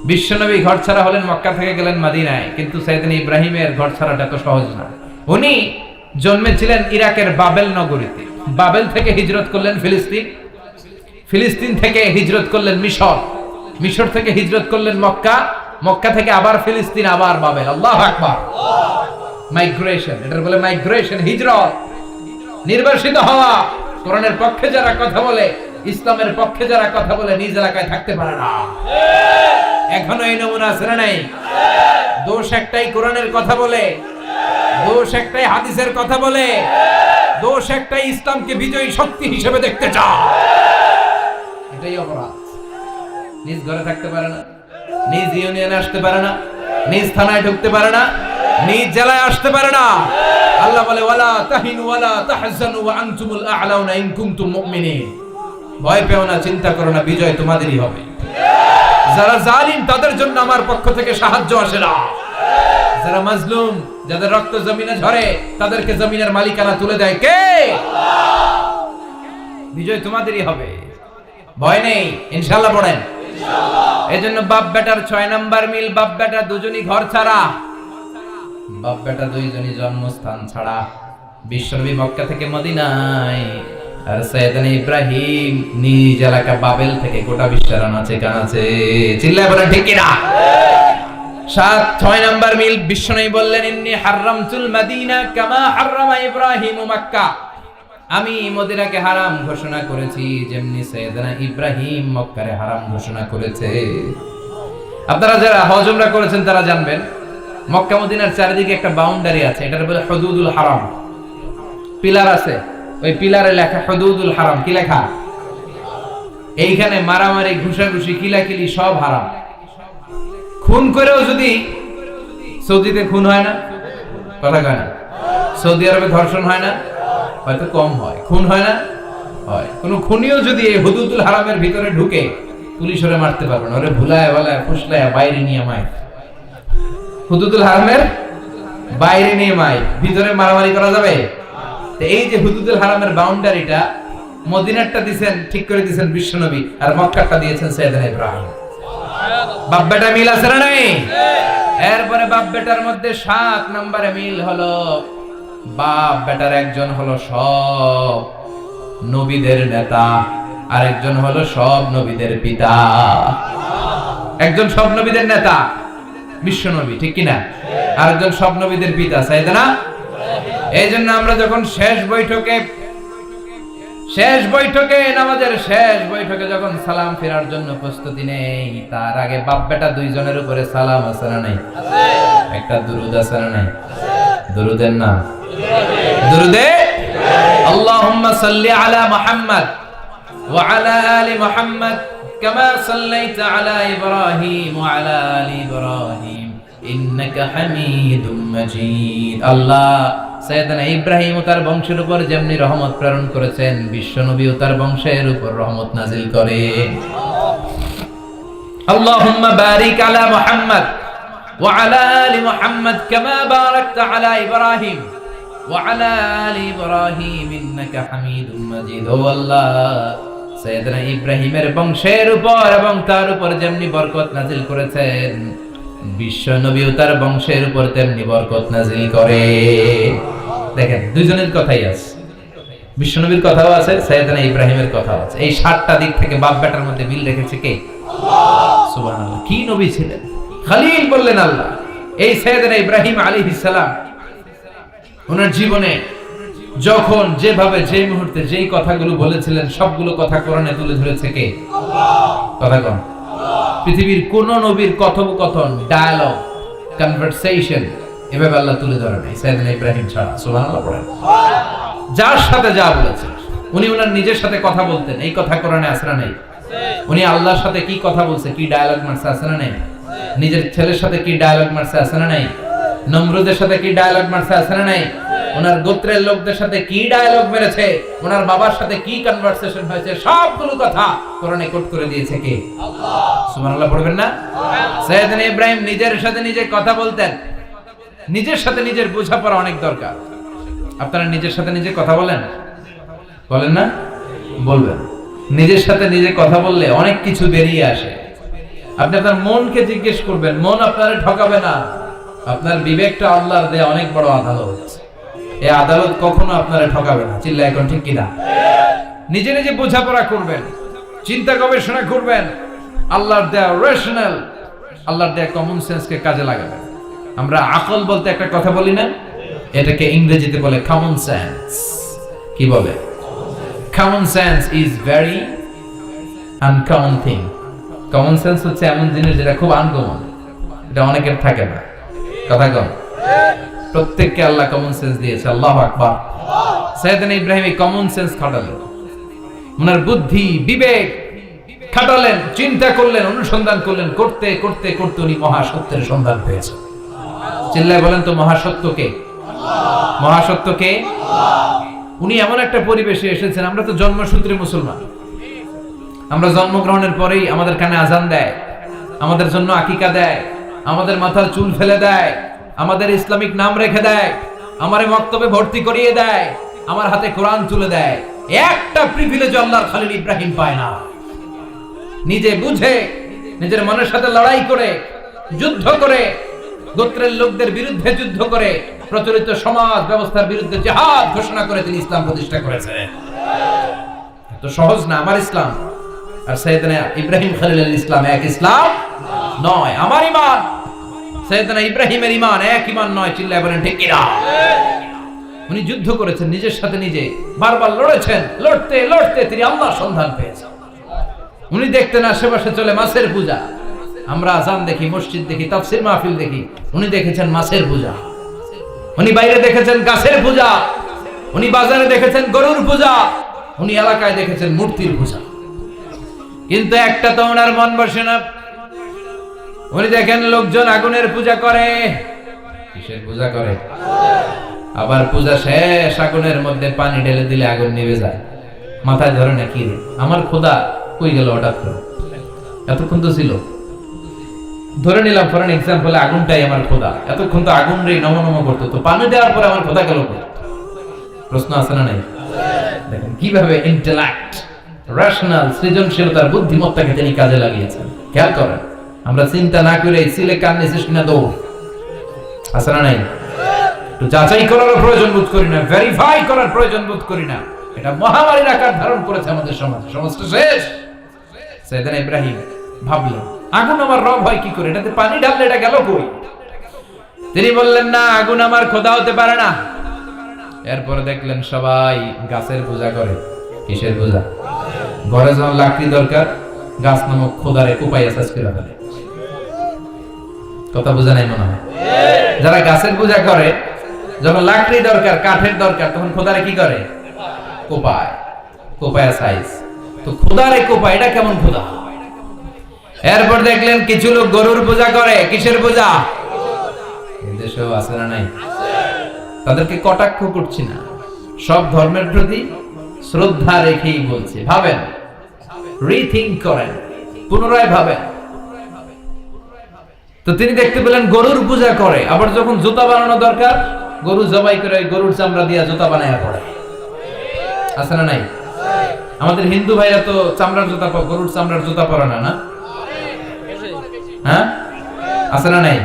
বিশ্বনবী ঘর ছাড়া হলেন, মক্কা থেকে গেলেন মদিনায়। কিন্তু সাইয়েদনা ইব্রাহিমের ঘর ছাড়াটা তো সহজ না। উনি জন্মেছিলেন ইরাকের বাবেল নগরীতে, বাবেল থেকে হিজরত করলেন ফিলিস্তিন, ফিলিস্তিন থেকে হিজরত করলেন মিশর, মিশর থেকে হিজরত করলেন মক্কা, মক্কা থেকে আবার ফিলিস্তিন, আবার বাবেল। আল্লাহু আকবার। মাইগ্রেশন, এটার বলে মাইগ্রেশন, হিজরত, নির্বাসিত হওয়া। কোরআনের পক্ষে যারা কথা বলে, ইসলামের পক্ষে যারা কথা বলে, নিজ এলাকায় থাকতে পারে না। এখনো এই নমুনা আছে না নাই? দোষ একটাই, কোরআনের কথা বলে, দোষ একটাই, হাদিসের কথা বলে, দোষ একটাই, ইসলামকে বিজয়ী শক্তি হিসেবে দেখতে চায়। এটাই অপরাধ। নিজ ঘরে থাকতে পারে না, নিজ ইউনিয়নে আসতে পারে না, নিজ থানায় ঢুকতে পারে না, নিজ জেলায় আসতে পারে না। আল্লাহ বলে ওয়ালা তাহিনু ওয়ালা তাহজানু ওয়া আনতুমুল আ'লাউনা ইন কুনতুম মুমিনিন। ভয় পেও না, চিন্তা করো না, বিজয় তোমাদেরই হবে। যারা জালিম তাদের জন্য আমার পক্ষ থেকে সাহায্য আসে না। যারা মাজলুম, যাদের রক্ত জমিনে ঝরে, তাদেরকে জমিনের মালিকানা তুলে দেয় কে? বিজয় তোমাদেরই হবে, ভয় নেই, ইনশাআল্লাহ। পড়েন ইনশাআল্লাহ। এজন্য বাপ বেটার 6 নাম্বার মিল, বাপ বেটা দুজনই ঘর ছাড়া, বাপ বেটা দুইজনই জন্মস্থান ছাড়া। বিশ্বনবী মক্কা থেকে মদিনায়, আর সাইয়েদনা ইব্রাহিম নিজ এলাকা বাবেল থেকে গোটা বিশ্বের আনাচে কানাচে। চিল্লায় বলেন ঠিক কিনা? 6 নাম্বার মিল, বিশ্বনবী বললেন ইন্নী হারামতুল মাদিনা কামা হারামা ইব্রাহিম মক্কা। আমি মদিনাকে হারাম ঘোষণা করেছি যেমনি সাইয়েদনা ইব্রাহিম মক্কারে হারাম ঘোষণা করেছে। আপনারা যারা হজ উমরা করেছেন তারা জানবেন, মক্কা মদিনার চারিদিকে একটা বাউন্ডারি আছে, এটার বলে হুদুদুল হারাম। পিলার আছে, ওই পিলারে লেখা হুদুদুল হারাম। কি লেখা? এইখানে মারামারি, ঘুষাঘুষি, কিলাকিলি সব হারাম। খুন করেও যদি, সৌদিতে খুন হয় না, কথা কয় না? সৌদি আরবে ধর্ষণ হয় না, হয়তো কম হয়, খুন হয় না, হয়। কোন খুনিও যদি এই হুদুদুল হারামের ভিতরে ঢুকে, পুলিশ ওরে মারতে পারবে না, ওরে ভুলায় বলায় ফুসলায় বাইরে নিয়ে মায়। হুদুদুল হারামের বাইরে নিয়ে মায়, ভিতরে মারামারি করা যাবে? এই যে হুদুদুল হারামের বাউন্ডারিটা, মদিনারটা দিয়েছেন, ঠিক করে দিয়েছেন বিশ্বনবী, আর মক্কারটা দিয়েছেন সাইয়েদনা ইব্রাহিম। বাপ বেটা মিল আছে না নাই? এরপরে বাপ বেটার মধ্যে 7 নম্বরে মিল হলো, বাপ বেটার একজন হলো সব নবীদের নেতা, আর একজন হলো সব নবীদের পিতা। একজন সব নবীদের নেতা বিশ্বনবী, ঠিক কিনা? আর একজন সব নবীদের পিতা সাইয়েদনা। এই জন্য আমরা যখন শেষ বৈঠকে নামাজের শেষ বৈঠকে যখন সালাম ফেরার জন্য প্রস্তুতি নেই, তার আগে বাপ বেটা দুইজনের উপরে সালাম আছে না নাই? একটা দুরুদ আছে না নাই? দুরুদের নাম দুরুদে আল্লাহুম্মা সাল্লি আলা মুহাম্মদ ওয়া আলা আলি মুহাম্মদ কামা সাল্লাইতা আলা ইব্রাহিম ওয়া আলা আলি ইব্রাহিম ইন্নাকা হামিদুম মাজিদ। আল্লাহ সাইয়েদনা ইব্রাহিম ও তার বংশের উপর যেমনি রহমত প্রেরণ করেছেন, বিশ্বনবী ও তার বংশের উপর রহমত নাজিল করেন। আল্লাহুম্মা বারিক আলা মুহাম্মদ ওয়া আলা আলি মুহাম্মদ কামা বারাকতা আলা ইব্রাহিম ওয়া আলা আলি ইব্রাহিম ইন্নাকা হামিদুম মাজিদ। ও আল্লাহ, সাইয়েদনা ইব্রাহিমের বংশের উপর এবং তার উপর যেমনি বরকত নাজিল করেছেন, বিশ্বনবী ও তার বংশের উপর তেমনি বরকত নাজিল করে। দেখেন, দুইজনের কথাই আছে, বিশ্বনবীর কথাও আছে, সাইয়েদনা ইব্রাহিমের কথাও আছে। এই 7টা দিক থেকে বাপ বেটার মধ্যে মিল রেখেছে কে? আল্লাহ। সুবহানাল্লাহ। কি নবী ছিলেন? খলিল বললেন আল্লাহ। এই সাইয়েদনা ইব্রাহিম আলাইহিস সালাম ওনার জীবনে যখন যেভাবে, যে মুহূর্তে যেই কথাগুলো বলেছিলেন, সবগুলো কথা কোরআনে তুলে ধরেছে কে? আল্লাহ। কথা কোন? পৃথিবীর কোন নবীর কথোপকথন, ডায়ালগ, কনভারসেশন এভাবে আল্লাহ তুলে ধরে নাই সাইয়েদনা ইব্রাহিম ছাড়া। সুবহানাল্লাহ পড়েন। যার সাথে যা বলেছেন, উনি ওনার নিজের সাথে কথা বলতেন, এই কথা কোরআনে আছে না নাই? উনি আল্লাহর সাথে কি কথা বলছে, কি ডায়ালগ মারছে আছে না নাই? নিজের ছেলের সাথে কি ডায়ালগ মারছে আছে না নাই? নমরুদের সাথে কি ডায়ালগ মারছে আছে না নাই? ওনার গোত্রের লোকদের সাথে কি ডায়ালগ মেরেছে, ওনার বাবার সাথে কি কনভারসেশন হয়েছে, সবগুলো কথা কোরআনে কোট করে দিয়েছে কে? আল্লাহ। সুবহানাল্লাহ পড়বেন না? সাইয়েদনা ইব্রাহিম নিজের সাথে নিজে কথা বলতেন। নিজের সাথে নিজের বোঝাপড়া অনেক দরকার। আপনারা নিজের সাথে নিজে কথা বলেন? বলেন না? বলবেন। নিজের সাথে নিজে কথা বললে অনেক কিছু বেরিয়ে আসে। আপনি আপনার মনকে জিজ্ঞেস করবেন, মন আপনারে ঠকাবে না। আপনার বিবেকটা আল্লাহর দেয়া অনেক বড় আদালত। এই আদালত কখনো আপনারে ঠকাবে না। চিল্লায় এখন ঠিক কিনা? নিজে নিজে বোঝাপড়া করবেন, চিন্তা গবেষণা করবেন, আল্লাহর দেয়া রেশনাল, আল্লাহর দেয়া কমন সেন্সকে কাজে লাগাবেন। আমরা আকল বলতে একটা কথা বলি না, এটাকে ইংরেজিতে বলে কমন সেন্স। কি বলে? Common sense is very uncommon thing. Common sense হচ্ছে এমন জিনিস যেটা খুব আনকমন, এটা অনেকের থাকে না। কথা কম। প্রত্যেককে আল্লাহ কমন সেন্স দিয়েছে। আল্লাহু আকবার। সাইয়েদনা ইব্রাহিম এই কমন সেন্স খাটালেন, ওনার বুদ্ধি বিবেক খাটালেন, চিন্তা করলেন, অনুসন্ধান করলেন, করতে করতে করতে উনি মহাসত্যের সন্ধান পেয়েছেন। চিল্লায় বলেন তো মহাসত্যকে? মহাসত্যকে? উনি এমন একটা পরিবেশে এসেছেন, আমরা তো জন্মসূত্রে মুসলমান। আমরা জন্মগ্রহণের পরেই আমাদের কানে আজান দেয়, আমাদের জন্য আকিকা দেয়, আমাদের মাথার চুল ফেলে দেয়, আমাদের ইসলামিক নাম রেখে দেয়, আমারে মক্তবে ভর্তি করিয়ে দেয়, আমার হাতে কোরআন তুলে দেয়। একটা প্রিভিলেজ আল্লাহর খলিল ইব্রাহিম পায় না। নিজে বুঝে, নিজের মনের সাথে লড়াই করে, যুদ্ধ করে, গোত্রের লোকদের বিরুদ্ধে যুদ্ধ করে, প্রচলিত সমাজ ব্যবস্থার বিরুদ্ধে জিহাদ ঘোষণা করে তিনি ইসলাম প্রতিষ্ঠা করেছেন। তো সহজ না আমার ইসলাম আর সাইয়েদনা ইব্রাহিম খলিলুল ইসলাম এক ইসলাম নয়। আমার ঈমান সাইয়েদনা ইব্রাহিমের ঈমান এক ঈমান নয়। চিল্লায় বলেন ঠিক কিনা? উনি যুদ্ধ করেছেন, নিজের সাথে নিজে বারবার লড়েছেন। লড়তে লড়তে তিনি আল্লাহর সন্ধান পেয়েছেন। উনি দেখতেন আশেপাশে চলে মাছের পূজা। আমরা আজান দেখি, মসজিদ দেখি, তাফসীর মাহফিল দেখি। উনি দেখেছেন মাছের পূজা। উনি বাইরে দেখেছেন গাছের পূজা। উনি বাজারে দেখেছেন গরুর পূজা। উনি এলাকায় দেখেছেন মূর্তির পূজা। কিন্তু একটা তো ওনার মন বসে না। উনি দেখেন লোকজন আগুনের পূজা করে। কিসের পূজা করে? আবার পূজা শেষ, আগুনের মধ্যে পানি ঢেলে দিলে আগুন নিভে যায়। মাথায় ধরে না কি রে, আমার খোদা কই গেল হঠাৎ করে? এতক্ষণ তো ছিল। ধরে নিলাম ফর এন এক্সাম্পল, আগুনটাই আমার খোদা। এতক্ষণ তো আগুন রে নম নম করতো, তো পানি দেওয়ার পরে আমার খোদা গেল। প্রশ্ন আছে না নাই? দেখেন কিভাবে ইন্টেলেক্ট, রেশনাল, সৃজনশীলতার বুদ্ধিমত্তাকে তিনি কাজে লাগিয়েছেন। খেয়াল করেন, আমরা চিন্তা না করে সিলে কান্নে সিস্টেমে দৌড়। আছে না নাই? তো যাচাই করার প্রয়োজন বোধ করি না, ভেরিফাই করার প্রয়োজন বোধ করি না। এটা মহামারীর আকার ধারণ করেছে আমাদের সমাজে। সমাজটা শেষ। সাইয়েদনা ইব্রাহিম ভাবলেন, আগুন আমার রব হয় কি করে? এটাতে পানি ঢাললে এটা গেল কই? তিনি বললেন, না, আগুন আমার খোদা হতে পারে না। এরপরে দেখলেন সবাই গাছের পূজা করে। কিসের পূজা? ঘরে যখন লাকড়ি দরকার, গাছ নামক খোদারে কোপাইয়া শেষ করে ফেলে। কথা বোঝা নাই মনে হয়? যারা গাছের পূজা করে, যখন লাকড়ি দরকার, কাঠের দরকার, তখন খোদারে কি করে? কোপায়। কোপায়া সাইজ। তো খোদারে কোপায়, এটা কেমন খোদা? এরপর দেখলেন কিছু লোক গরুর পূজা করে। কিসের পূজা? দেশেও আছে না নাই? তাদেরকে কটাক্ষ করছি না, সব ধর্মের প্রতি শ্রদ্ধা রেখেই বলছি। ভাবেন, রিথিঙ্ক করেন, পুনরায় ভাবেন। তো তিনি দেখতে পেলেন গরুর পূজা করে। আবার যখন জুতা বানানো দরকার, গরু জবাই করে গরুর চামড়া দিয়ে জুতা বানায় পড়ে। আছে না নাই? আমাদের হিন্দু ভাইরা তো চামড়ার জুতা, গরুর চামড়ার জুতা পরে না, না? হ্যাঁ, আছে না নাই?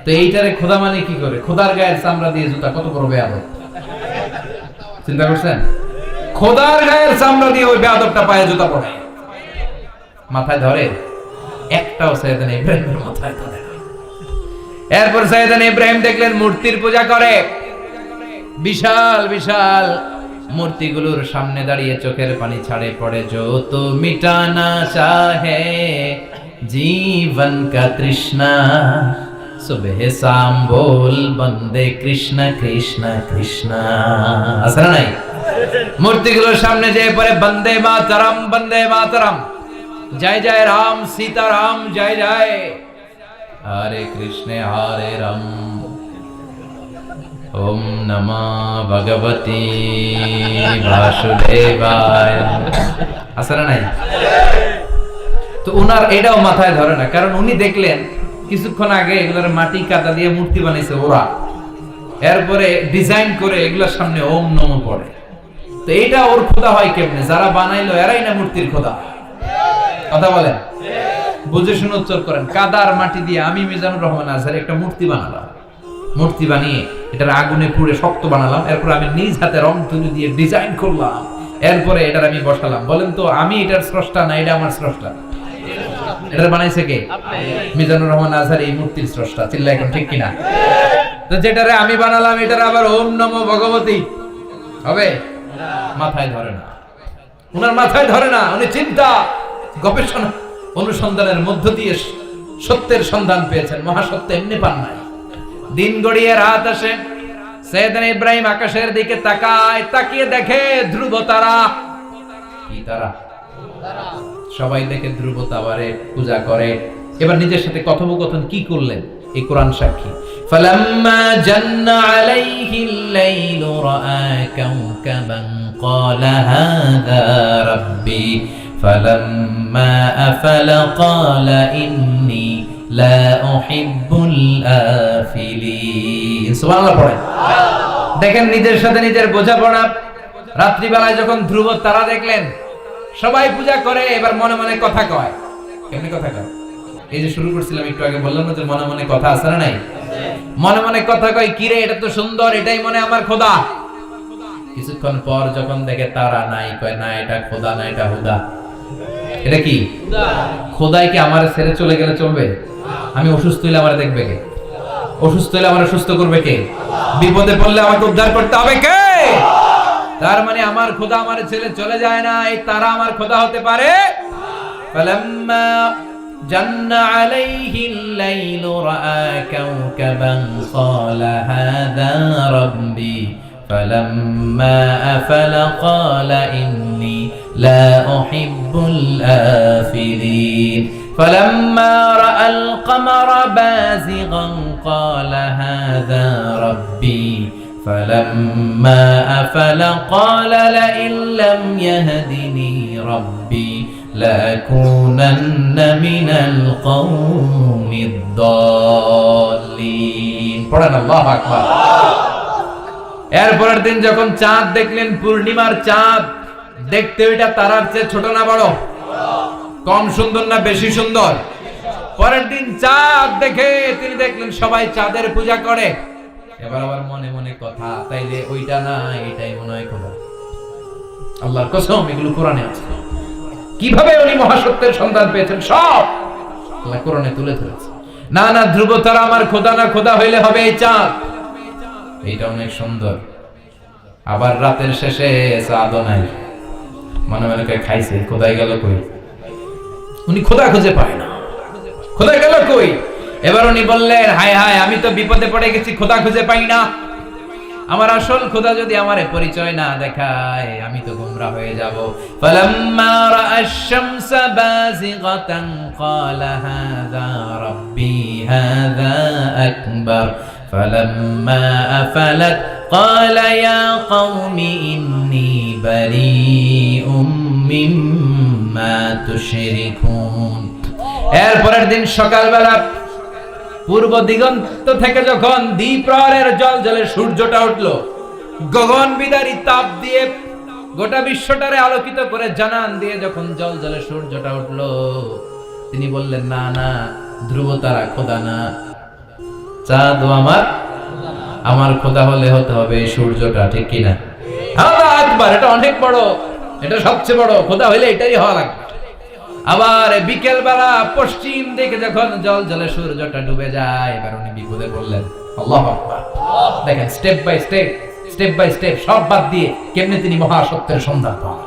তো এইটারে খোদা মানে কি করে? খোদার গায়ের চামড়া দিয়ে জুতা, কত বড় বেয়াদব! চিন্তা করছেন? খোদার গায়ের চামড়া দিয়ে ওই বেয়াদবটা পায়ে জুতা পড়ে। মাথায় ধরে? একটাও সাইয়েদনা ইব্রাহিমের মাথায় ধরে না। এরপর সাইয়েদনা ইব্রাহিম দেখলেন মূর্তির পূজা করে। বিশাল বিশাল মূর্তিগুলোর সামনে দাঁড়িয়ে চোখের পানি ছাড়ে পড়ে। जो तो मिटाना चाहे जीवन का तृष्णा, सुबह शाम बोल बंदे कृष्ण कृष्ण कृष्ण। আছে না নাই? মূর্তিগুলোর সামনে যেয়ে পড়ে বন্দে মাতরম, বন্দে মাতরম, জয় জয় রাম সীতারাম, জয় জয় হরে কৃষ্ণ হরে রাম। ওম নমঃ ভগবতে বাসুদেবায়। আসলে নাই তো উনার এটাও মাথায় ধরে না, কারণ উনি দেখলেন কিছুক্ষণ আগে এগুলোর মাটি কাদা দিয়ে মূর্তি বানাইছে ওরা, এরপরে ডিজাইন করে এগুলোর সামনে ওম নমঃ পড়ে। তো এটা ওর খোদা হয় কেমনে? যারা বানাইলো এরাই না মূর্তির খোদা। কথা বলেন, বুঝে শুনে উচ্চারণ করেন। কাদার মাটি দিয়ে আমি মিজানুর রহমান আজহারি একটা মূর্তি বানালাম, মূর্তি বানিয়ে এটার আগুনে পুড়ে শক্ত বানালাম, এরপর আমি নিজ হাতে রং তুলি দিয়ে ডিজাইন করলাম, এরপরে এটার আমি বসালাম। বলেন তো আমি এটার স্রষ্টা না এটা আমার স্রষ্টা? এটা বানাইছে কে? মিজানুর রহমান আজহারি এই মূর্তির স্রষ্টা। চিল্লা এখন ঠিক কিনা? তো যেটারে আমি বানালাম এটার আবার ওম নমঃ ভগবতী হবে? মাথায় ধরে না, উনার মাথায় ধরে না। উনি চিন্তা গবেষণা অনুসন্ধানের মধ্য দিয়ে সত্যের সন্ধান পেয়েছেন। মহাসত্য এমনি পান নাই। দিন গড়িয়ে রাত আসে, সাইয়েদনা ইব্রাহিম আকাশের দিকে তাকায়, তাকিয়ে দেখে ধ্রুব তারা। কি তারা? সবাই দেখে ধ্রুব তারারে পূজা করে। এবার নিজের সাথে কথোপকথন কি করলেন এই কোরআন সাক্ষী। ফালাম্মা জান্না আলাইহিল লাইলু রাআ কাওকাবান ক্বালা হাযা রাব্বি ফালাম্মা আফালা ক্বালা ইন্নী লা উহিব্বুল আফিলিন। সুবহানাল্লাহ পড়েন। দেখেন নিজের সাথে নিজের বোঝাপড়া। রাত্রিবেলায় যখন ধ্রুব তারা দেখলেন সবাই পূজা করে, এবার মনে মনে কথা কয়। কেমনে কথা কয়? এই যে শুরু করছিলাম একটু আগে, বললাম না যে মনে মনে কথা আছে না নাই? মনে মনে কথা কয়, কিরে এটা তো সুন্দর, এটাই মনে আমার খোদা। কিছুক্ষণ পর যখন দেখে তারা নাই, কয় না এটা খোদা না, এটা হুদা। এটা কি খোদাই? কি আমার ছেড়ে চলে গেলে চলবে? আমি অসুস্থ হইলে আমার দেখবে কে? অসুস্থ হইলে আমার সুস্থ করবে কে? বিপদে পড়লে আমাকে উদ্ধার করতে হবে কে? তার মানে আমার খোদা আমার ছেড়ে চলে যায় না, এই তারা আমার খোদা হতে পারে। ফালাম্মা জান্না আলাইহিল লাইলু রাআ কাওকাবান ক্বালা হাযা রাব্বি ফালাম্মা আফালা ক্বালা ইন্নী লা উহিব্বুল আফিলিন ফালাম্মা রাআল কমারা বাযিগান ক্বালা হাযা রাব্বি فلما أفل قال لئن لم يهدني ربي لأكونن من القوم الضالين। পড়েন আল্লাহু আকবার। এরপরের দিন যখন চাঁদ দেখলেন, পূর্ণিমার চাঁদ, দেখতে ওইটা তারার চেয়ে ছোট না বড়? কম সুন্দর না বেশি সুন্দর? পরের দিন চাঁদ দেখে তিনি দেখলেন সবাই চাঁদের পূজা করে। এবার আবার মনে মনে কথা, তাইলে ওইটা না এটাই মনে হয় খোদা। আল্লাহর কসম এগুলো কোরআনে আছে। কিভাবে উনি মহাসত্যের সন্ধান পেয়েছেন সব আল্লাহ কোরআনে তুলে ধরেছে। না না, ধ্রুব তারা আমার খোদা না, খোদা হইলে হবে এই চাঁদ। এইটা অনেক সুন্দর। আবার রাতের শেষে চাঁদও নাই, মনে মনে খাইছে খোদাই গেল কই? উনি খোদা খুঁজে পায় না, খোদা গেল কই? এবার উনি বললেন, হায় হায়, আমি তো বিপদে পড়ে গেছি, খোদা খুঁজে পাই না। আমার আসল খোদা যদি আমারে পরিচয় না দেখায় আমি তো গোমরা হয়ে যাব। ফালাম্মা রাআশ শামসা বাযিগাতান ক্বালা হাযা রাব্বি হাযা আকবার ফালাম্মা আফালাত ক্বালা ইয়া কওমি ইন্নী বারীউম মিম্মা তুশরিকুন। এরপরের দিন সকালবেলা পূর্ব দিগন্ত থেকে যখন দ্বিপ্রহরের জলজলে সূর্যটা উঠলো, গগন বিদারী তাপ দিয়ে গোটা বিশ্বটারে আলোকিত করে জানান দিয়ে যখন জলজলে সূর্যটা উঠলো, তিনি বললেন, না না, ধ্রুব তারা খোদা না, চাঁদও আমার খোদা হলে হতে হবে এই সূর্যটা। ঠিক কিনা? আল্লাহু আকবার। এটা অনেক বড়, এটা সবচেয়ে বড় খোদা হইলে এটাই হওয়া লাগবে। আবার বিকেল বেলা পশ্চিম দিকে যখন জল জলে সূর্যটা ডুবে যায়, এবার উনি বিপদে পড়লেন। আল্লাহু আকবার। দেখেন স্টেপ বাই স্টেপ সব বাদ দিয়ে কেমনে তিনি মহাসত্যের সন্ধান পান।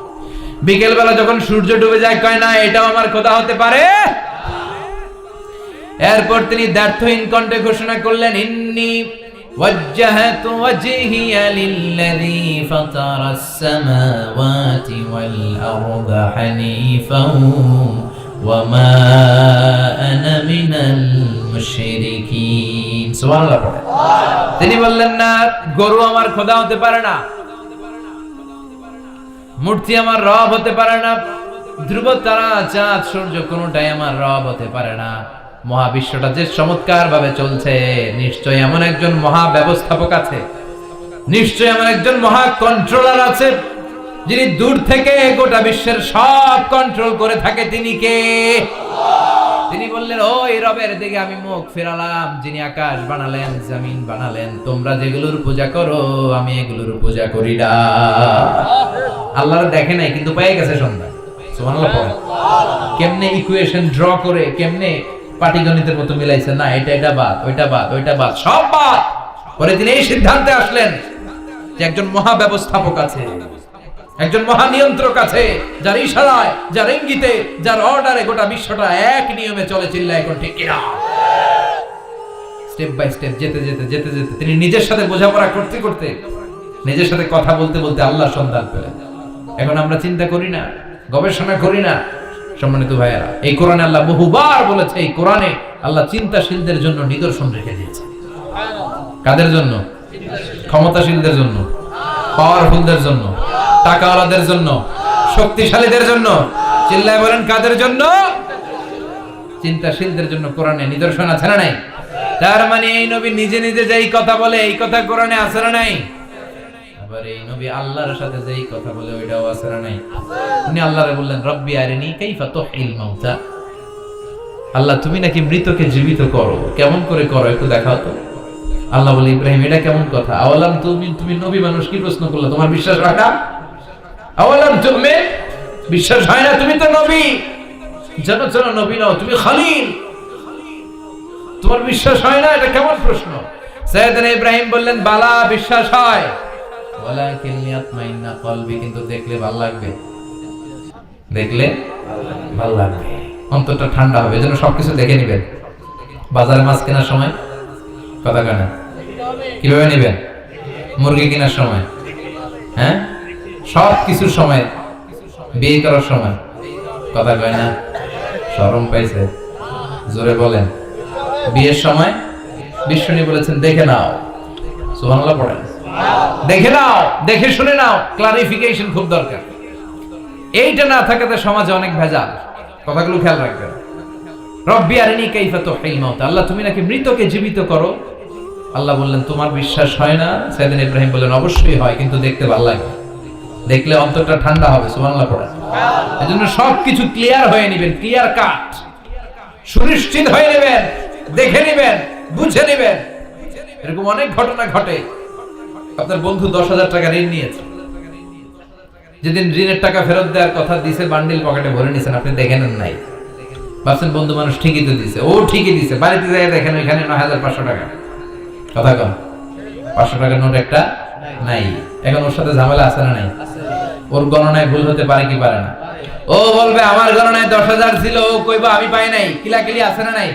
বিকেল বেলা যখন সূর্য ডুবে যায়, কয় না এটাও আমার খোদা হতে পারে। এরপর তিনি দ্ব্যর্থহীন কণ্ঠে ঘোষণা করলেন, ইন্নী وجهت وجهي للذي فطر السماوات والأرض حنيفا وما أنا من المشركين সুবহানাল্লাহ পড়ে। তিনি বললেন না, গরু আমার খোদা হতে পারে না, মূর্তি আমার রব হতে পারে না, ধ্রুব তারা চাঁদ সূর্য কোনটাই আমার রব হতে পারে না। মহাবিশ্বটা যে চমৎকার ভাবে চলছে, নিশ্চয়ই এমন একজন মহা ব্যবস্থাপক আছে, নিশ্চয়ই এমন একজন মহা কন্ট্রোলার আছে, যিনি দূর থেকে গোটা বিশ্বের সব কন্ট্রোল করে থাকে। তিনি কে? তিনি বললেন, ওই রবের দিকে আমি মুখ ফেরালাম, যিনি আকাশ বানালেন, জমিন বানালেন। তোমরা যেগুলোর পূজা করো, আমি এগুলোর পূজা করি না। আল্লাহর দেখে নাই, কিন্তু পেয়ে গেছে সন্ধ্যা। সুবহানাল্লাহ পড়ে। কেমনে ইকুয়েশন ড্র করে, কেমনে পাটিগণিতের মতো মিলাইছে, না এটা বাদ, ওইটা বাদ, ওইটা বাদ, সব বাদ। পরে তিনি এই সিদ্ধান্তে আসলেন যে একজন মহা ব্যবস্থাপক আছে, একজন মহা নিয়ন্ত্রক আছে, যার ইশারায়, যার ইঙ্গিতে, যার অর্ডারে গোটা বিশ্বটা এক নিয়মে চলে। চিল্লায় এখন ঠিক কিনা? স্টেপ বাই স্টেপ যেতে যেতে যেতে যেতে তিনি নিজের সাথে বোঝাপড়া করতে করতে, নিজের সাথে কথা বলতে বলতে আল্লাহর সন্ধান পেলেন। এখন আমরা চিন্তা করি না, গবেষণা করি না। সম্মানিত ভাইয়েরা, এই কোরআনে আল্লাহ বহুবার বলেছে, এই কোরআনে আল্লাহ চিন্তাশীলদের জন্য নিদর্শন রেখে দিয়েছে। কাদের জন্য? ক্ষমতাশীলদের জন্য, পাওয়ারফুলদের জন্য, টাকাওয়ালাদের জন্য, শক্তিশালীদের জন্য। চিল্লায় বলেন, কাদের জন্য? চিন্তাশীলদের জন্য কোরআনে নিদর্শন আছে না নাই? তার মানে এই নবী নিজে নিজে যেই কথা বলে, এই কথা কোরআনে আছে না নাই? আবার এই নবী আল্লাহর সাথে যেই কথা বলে, ওইটাও আছে না নাই? উনি আল্লাহরে বললেন, রব্বি আরিনি কাইফা তুহিল মাউতা। আল্লাহ, তুমি নাকি মৃতকে জীবিত করো, কেমন করে করো একটু দেখাও তো। আল্লাহ বলে, ইব্রাহিম, এটা কেমন কথা? আওয়ালাম তুমি নবী মানুষ, কি প্রশ্ন করলে? তোমার বিশ্বাস রাখা? আওয়ালাম তুমি বিশ্বাস হয় না? তুমি তো নবী, জানো জানো নবী নাও, তুমি খলিল, তোমার বিশ্বাস হয় না? এটা কেমন প্রশ্ন? সাইয়েদনা ইব্রাহিম বললেন, বালা, বিশ্বাস হয়, ওয়ালাকিন ইয়াতমাইন্না কলবি, কিন্তু দেখলে ভালো লাগবে, দেখলে ভালো লাগবে, অন্তরটা ঠান্ডা হবে। এজন্য সবকিছু দেখে নিবেন। বাজারে মাছ কেনার সময় কথা কানা কিভাবে নিবেন? মুরগি কেনার সময়, হ্যাঁ, সব কিছুর সময়, বিয়ে করার সময় কথা কয় না? শরম পাইছে? জোরে বলেন। বিয়ের সময় বিষ্ণু বলেছেন, দেখে নাও। সুবহানাল্লাহ পড়েন। দেখে নাও, দেখে শুনে নাও। ক্লারিফিকেশন খুব দরকার। এইটা না থাকাতে সমাজে অনেক ভেজাল। কথাগুলো খেয়াল রাখবেন। রব্বি আরিনি কাইফা তুহিল মাউতা। আল্লাহ, তুমি নাকি মৃতকে জীবিত করো। আল্লাহ বললেন, তোমার বিশ্বাস হয় না? সাইয়েদনা ইব্রাহিম বললেন, অবশ্যই হয়, কিন্তু দেখতে ভালো লাগে, দেখলে অন্তরটা ঠান্ডা হবে। সুবহানাল্লাহ পড়েন। এজন্য সবকিছু ক্লিয়ার হয়ে নেবেন, ক্লিয়ার কাট, সুনিশ্চিত হয়ে নেবেন, দেখে নেবেন, বুঝে নেবেন। এরকম অনেক ঘটনা ঘটে। আপনার বন্ধু 10,000 টাকা ঋণ নিয়েছে, যেদিন ঋণের টাকা ফেরত দেওয়ার কথা দিছে, বান্ডিল পকেটে ভরে নিছেন, আপনি দেখেন নাই। ভাবছেন বন্ধু মানুষ ঠিকই তো দিছে, ও ঠিকই দিছে। বাড়িতে যাই দেখেন এখানে 9,500 টাকা। কথা কম, 500 টাকার নোট একটা নাই। এখন ওর সাথে ঝামেলা আছে না নাই? ওর গণনায় ভুল হতে পারে কি পারে না? ও বলবে, আমার গণনায় 10,000 ছিল, ও কইবা আমি পাই নাই। কিলাকিলি আছে না নাই?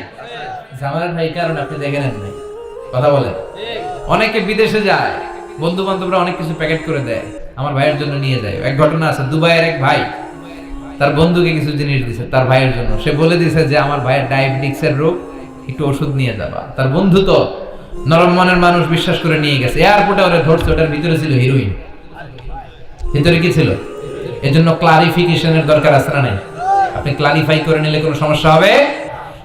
ঝামেলাটা এই কারণে আপনি দেখে নেন নাই। কথা বলে। অনেকে বিদেশে যায়, বন্ধু বান্ধবরা অনেক কিছু প্যাকেট করে দেয়, আমার ভাইয়ের জন্য নিয়ে যায়। এক ঘটনা আছে, দুবাইয়ের এক ভাই তার বন্ধুকে কিছু জিনিস দিছে তার ভাইয়ের জন্য। সে বলে দিছে যে আমার ভাইয়ের ডায়াবেটিক্সের রোগ, একটু ওষুধ নিয়ে যাবা। তার বন্ধু তো নরম মনের মানুষ, বিশ্বাস করে নিয়ে গেছে। এয়ারপোর্টে ওরা ধরছে, ওটার ভিতরে ছিল হিরোইন। ভিতরে কি ছিল? এজন্য ক্লারিফিকেশনের দরকার আছে না নাই? আপনি ক্লারিফাই করে নিলে কোনো সমস্যা হবে?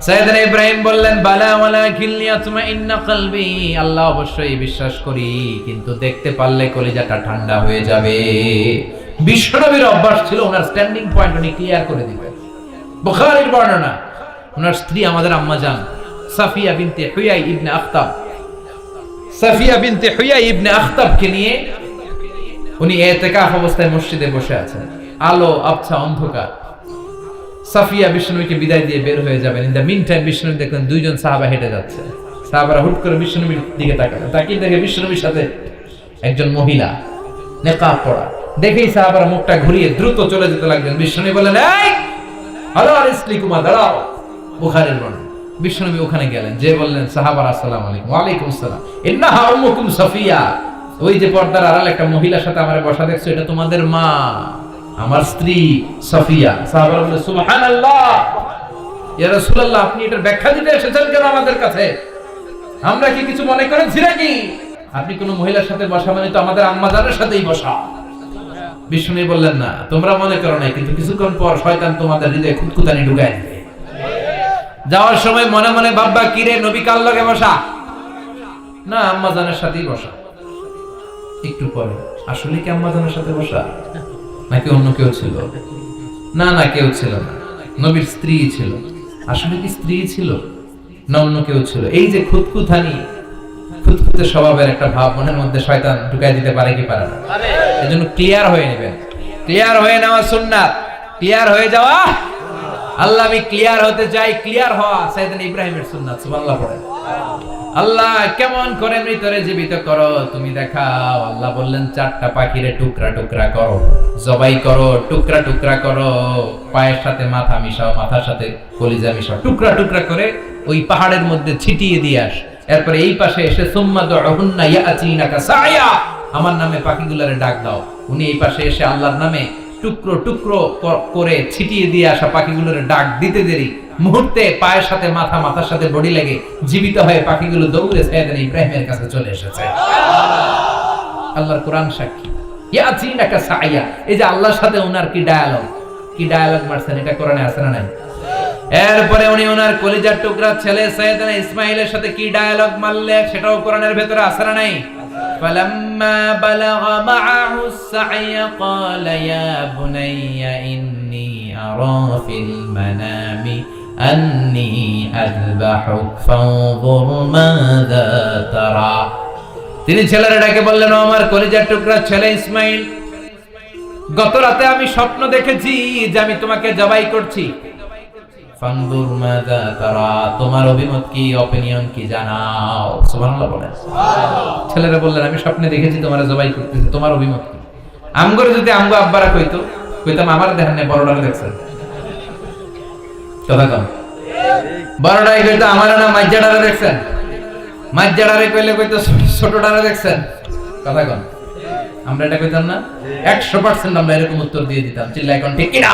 সাইয়েদনা ইব্রাহিম বললেন, বালা ওয়ালাকিন লিয়াতমাইন্না কলবি। আল্লাহ, অবশ্যই বিশ্বাস করি, কিন্তু দেখতে পারলে কলিজাটা ঠান্ডা হয়ে যাবে। বিশ্বনবীর অভ্যাস ছিল, ওনার স্ট্যান্ডিং পয়েন্ট উনি ক্লিয়ার করে দিবেন। বুখারীর বর্ণনা, ওনার স্ত্রী আমাদের আম্মা জান সাফিয়া বিনতে হুয়াই ইবনে আখতাব, সাফিয়া বিনতে হুয়াই ইবনে আখতাবকে নিয়ে উনি ইতিকাফ অবস্থায় মসজিদে বসে আছেন। আলো আবছা, অন্ধকার। সাফিয়া বিষ্ণুকে বিদায় দিয়ে বের হয়ে যাবেন। In the meantime Vishnu দেখলেন দুইজন সাহাবা হেঁটে যাচ্ছে। সাহাবারা হুট করে বিষ্ণুর দিকে তাকালেন। তাকিয়ে দেখে বিষ্ণুর সাথে একজন মহিলা, নেকাব পরা। দেখেই সাহাবারা মুখটা ঘুরিয়ে দ্রুত চলে যেতে লাগলেন। বিষ্ণু বললেন, এই হ্যালো আলাইকুম, দাঁড়াও। বুখারীর বর্ণনা। বিষ্ণু ওখানে গেলেন, যে বললেন, সাহাবারা আসসালামু আলাইকুম। ওয়া আলাইকুম আসসালাম। ইন্নাহা উম্মুকুম সাফিয়া। ওই যে পর্দার আড়াল একটা মহিলার সাথে আমারে বসা দেখছো, এটা তোমাদের মা, আমার স্ত্রী সাফিয়া। সাহাবারা বললেন, সুবহানাল্লাহ, ইয়া রাসূলুল্লাহ, আপনি এটার ব্যাখ্যা দিতে এসেছেন কেন আমাদের কাছে? আমরা কি কিছু মনে করেছি নাকি? আপনি কোন মহিলার সাথে বসা মানে তো আমাদের আম্মাজানের সাথেই বসা। বিষ্ণু বললেন না, তোমরা মনে করো না, কিন্তু কিছুক্ষণ পর শয়তান তোমাদের হৃদয়ে খুঁতখুঁতানি ঢুকায় দিবে। যাওয়ার সময় মনে মনে ভাববা, কিরে নবী কার লগে বসা? না, আম্মাজানের সাথেই বসা। একটু পরে আসলে কি আম্মাজানের সাথে বসা নাকি অন্য কেউ ছিল? না না, কেউ ছিল না, নবীর স্ত্রী ছিল। আসলে কি স্ত্রী ছিল না অন্য কেউ ছিল? এই যে খুঁতখুঁতানি, খুঁতখুঁতে স্বভাবের একটা ভাব মনের মধ্যে শয়তান ঢুকাই দিতে পারে কি পারে না? এজন্য ক্লিয়ার হয়ে নেবেন। ক্লিয়ার হয়ে নেওয়া সুন্নাত, ক্লিয়ার হয়ে যাওয়া। আল্লাহ, আমি ক্লিয়ার হতে চাই। ক্লিয়ার হওয়া সাইয়েদনা ইব্রাহিমের সুন্নাত। সুবহানাল্লাহ পড়েন। আল্লাহ কেমন করে মৃতরে জীবিত করো তুমি দেখাও। আল্লাহ বললেন, 4টা পাখিরে টুকরা টুকরা করো, জবাই করো, টুকরা টুকরা করো, পায়ের সাথে মাথা মিশাও, মাথার সাথে কলিজা মিশাও, টুকরা টুকরা করে ওই পাহাড়ের মধ্যে ছিটিয়ে দিয়ে আস। এরপরে এই পাশে এসে সুম্মা দুহুন্না ইয়াতিনাকা সায়া, আমার নামে পাখিগুলোরে ডাক দাও। উনি এই পাশে এসে আল্লাহর নামে টুকরো টুকরো করে ছিটিয়ে দিয়ে আসা পাখিগুলোরে ডাক দিতে দেরি মুহূর্তে পায়ের সাথে মাথা, মাথার সাথে বডি লেগে জীবিত হয়ে পাখিগুলো দৌড়ে সাইয়েদনা ইব্রাহিমের কাছে চলে এসেছে। আল্লাহর কোরআন সাক্ষী। ইয়াতিনাকা সায়া, এই যে আল্লাহর সাথে ওনার কি ডায়ালগ মারছেন, এটা কোরআনে আছে না নাই? এরপরে উনি ওনার কলিজার টুকরা ছেলে সাইয়েদনা ইসমাঈলের সাথে কি ডায়ালগ মারলেন, সেটাও কোরআনের ভেতরে আছে না নাই? فلما بلغ معه السعي قال يا بني إني أرى في المنام أني أذبحك فانظر ماذا ترى। তিনি ছেলের ডাকে বললেন, ও আমার কলিজার টুকরা ছেলে ইসমাঈল, গত রাতে আমি স্বপ্ন দেখেছি যে আমি তোমাকে জবাই করছি। ফানজুর মাযা তারা, তোমার অভিমত কি, অপিনিয়ন কি জানাও। সুবহানাল্লাহ বলেন। ছেলেরা বললেন, আমি স্বপ্নে দেখেছি তোমারে জবাই করতেছি, তোমার অভিমত কি? আমগরে যদি আমগো আব্বারা কইতাম আমার দেখেন না, বড়ডারে দেখছেন কথা কম, বড়ডারে কইতো আমার না মাইজাডারে দেখছেন, মাইজাডারে কইতো ছোটডারে দেখছেন কথা কম। আমরা এটা কইতাম না? 100% আমরা এরকম উত্তর দিয়ে দিতাম। চিল্লা এখন ঠিক কি না?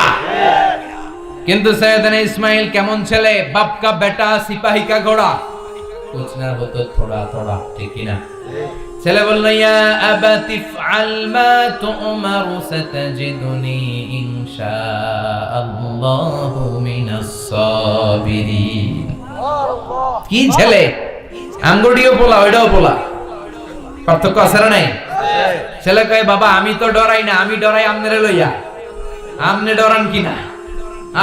কিন্তু সৈয়দনা ইসমাইল কেমন ছেলে, বাপ কা বেটা সিপাহী কা ঘোড়া, কুছ না হতো থোড়া থোড়া, ঠিক কি না? ছেলে বলল, ইয়া আবাতি ফআল মা তুমারু সাতাজিদুনি ইনশাআল্লাহু মিনাস সাবিরিন। কি ছেলে, আঙ্গুটিও পোলা ওইটাও পোলা, পার্থক্য আছে না নাই? ছেলে কয়, বাবা আমি তো ডরাই না, আমি ডরাই আমনেরে লইয়া, আমনে ডরান কিনা,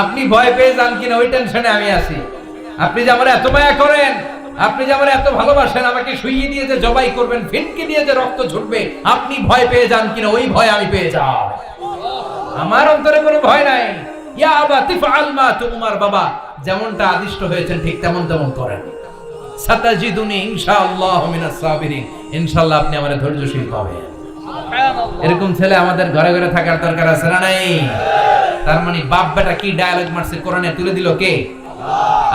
আপনি ভয় পেয়ে যান কিনা ওই টেনশনে আমি আছি। আপনি যে আমার এত মায়া করেন, আপনি যে আমার এত ভালোবাসেন, আমাকে শুইয়ে দিয়ে যে জবাই করবেন, ফিনকি দিয়ে যে রক্ত ঝরবে, আপনি ভয় পেয়ে যান কিনা ওই ভয় আমি পেয়ে যাই। আমার অন্তরে কোনো ভয় নাই। ইয়া আবাতি ফাআল মা তুমার, বাবা যেমনটা আদিষ্ট হয়েছেন ঠিক তেমন করেন। সাতাজিদুনি ইনশাআল্লাহু মিনাস সাবিরিন, ইনশাআল্লাহ আপনি আমারে ধৈর্যশীল পাবেন। এরকম ছেলে আমাদের ঘরে ঘরে থাকার দরকার আছে না নাই? তার মানে বাপ বেটা কি ডায়ালগ মারছে কোরআনে তুলে দিল কে?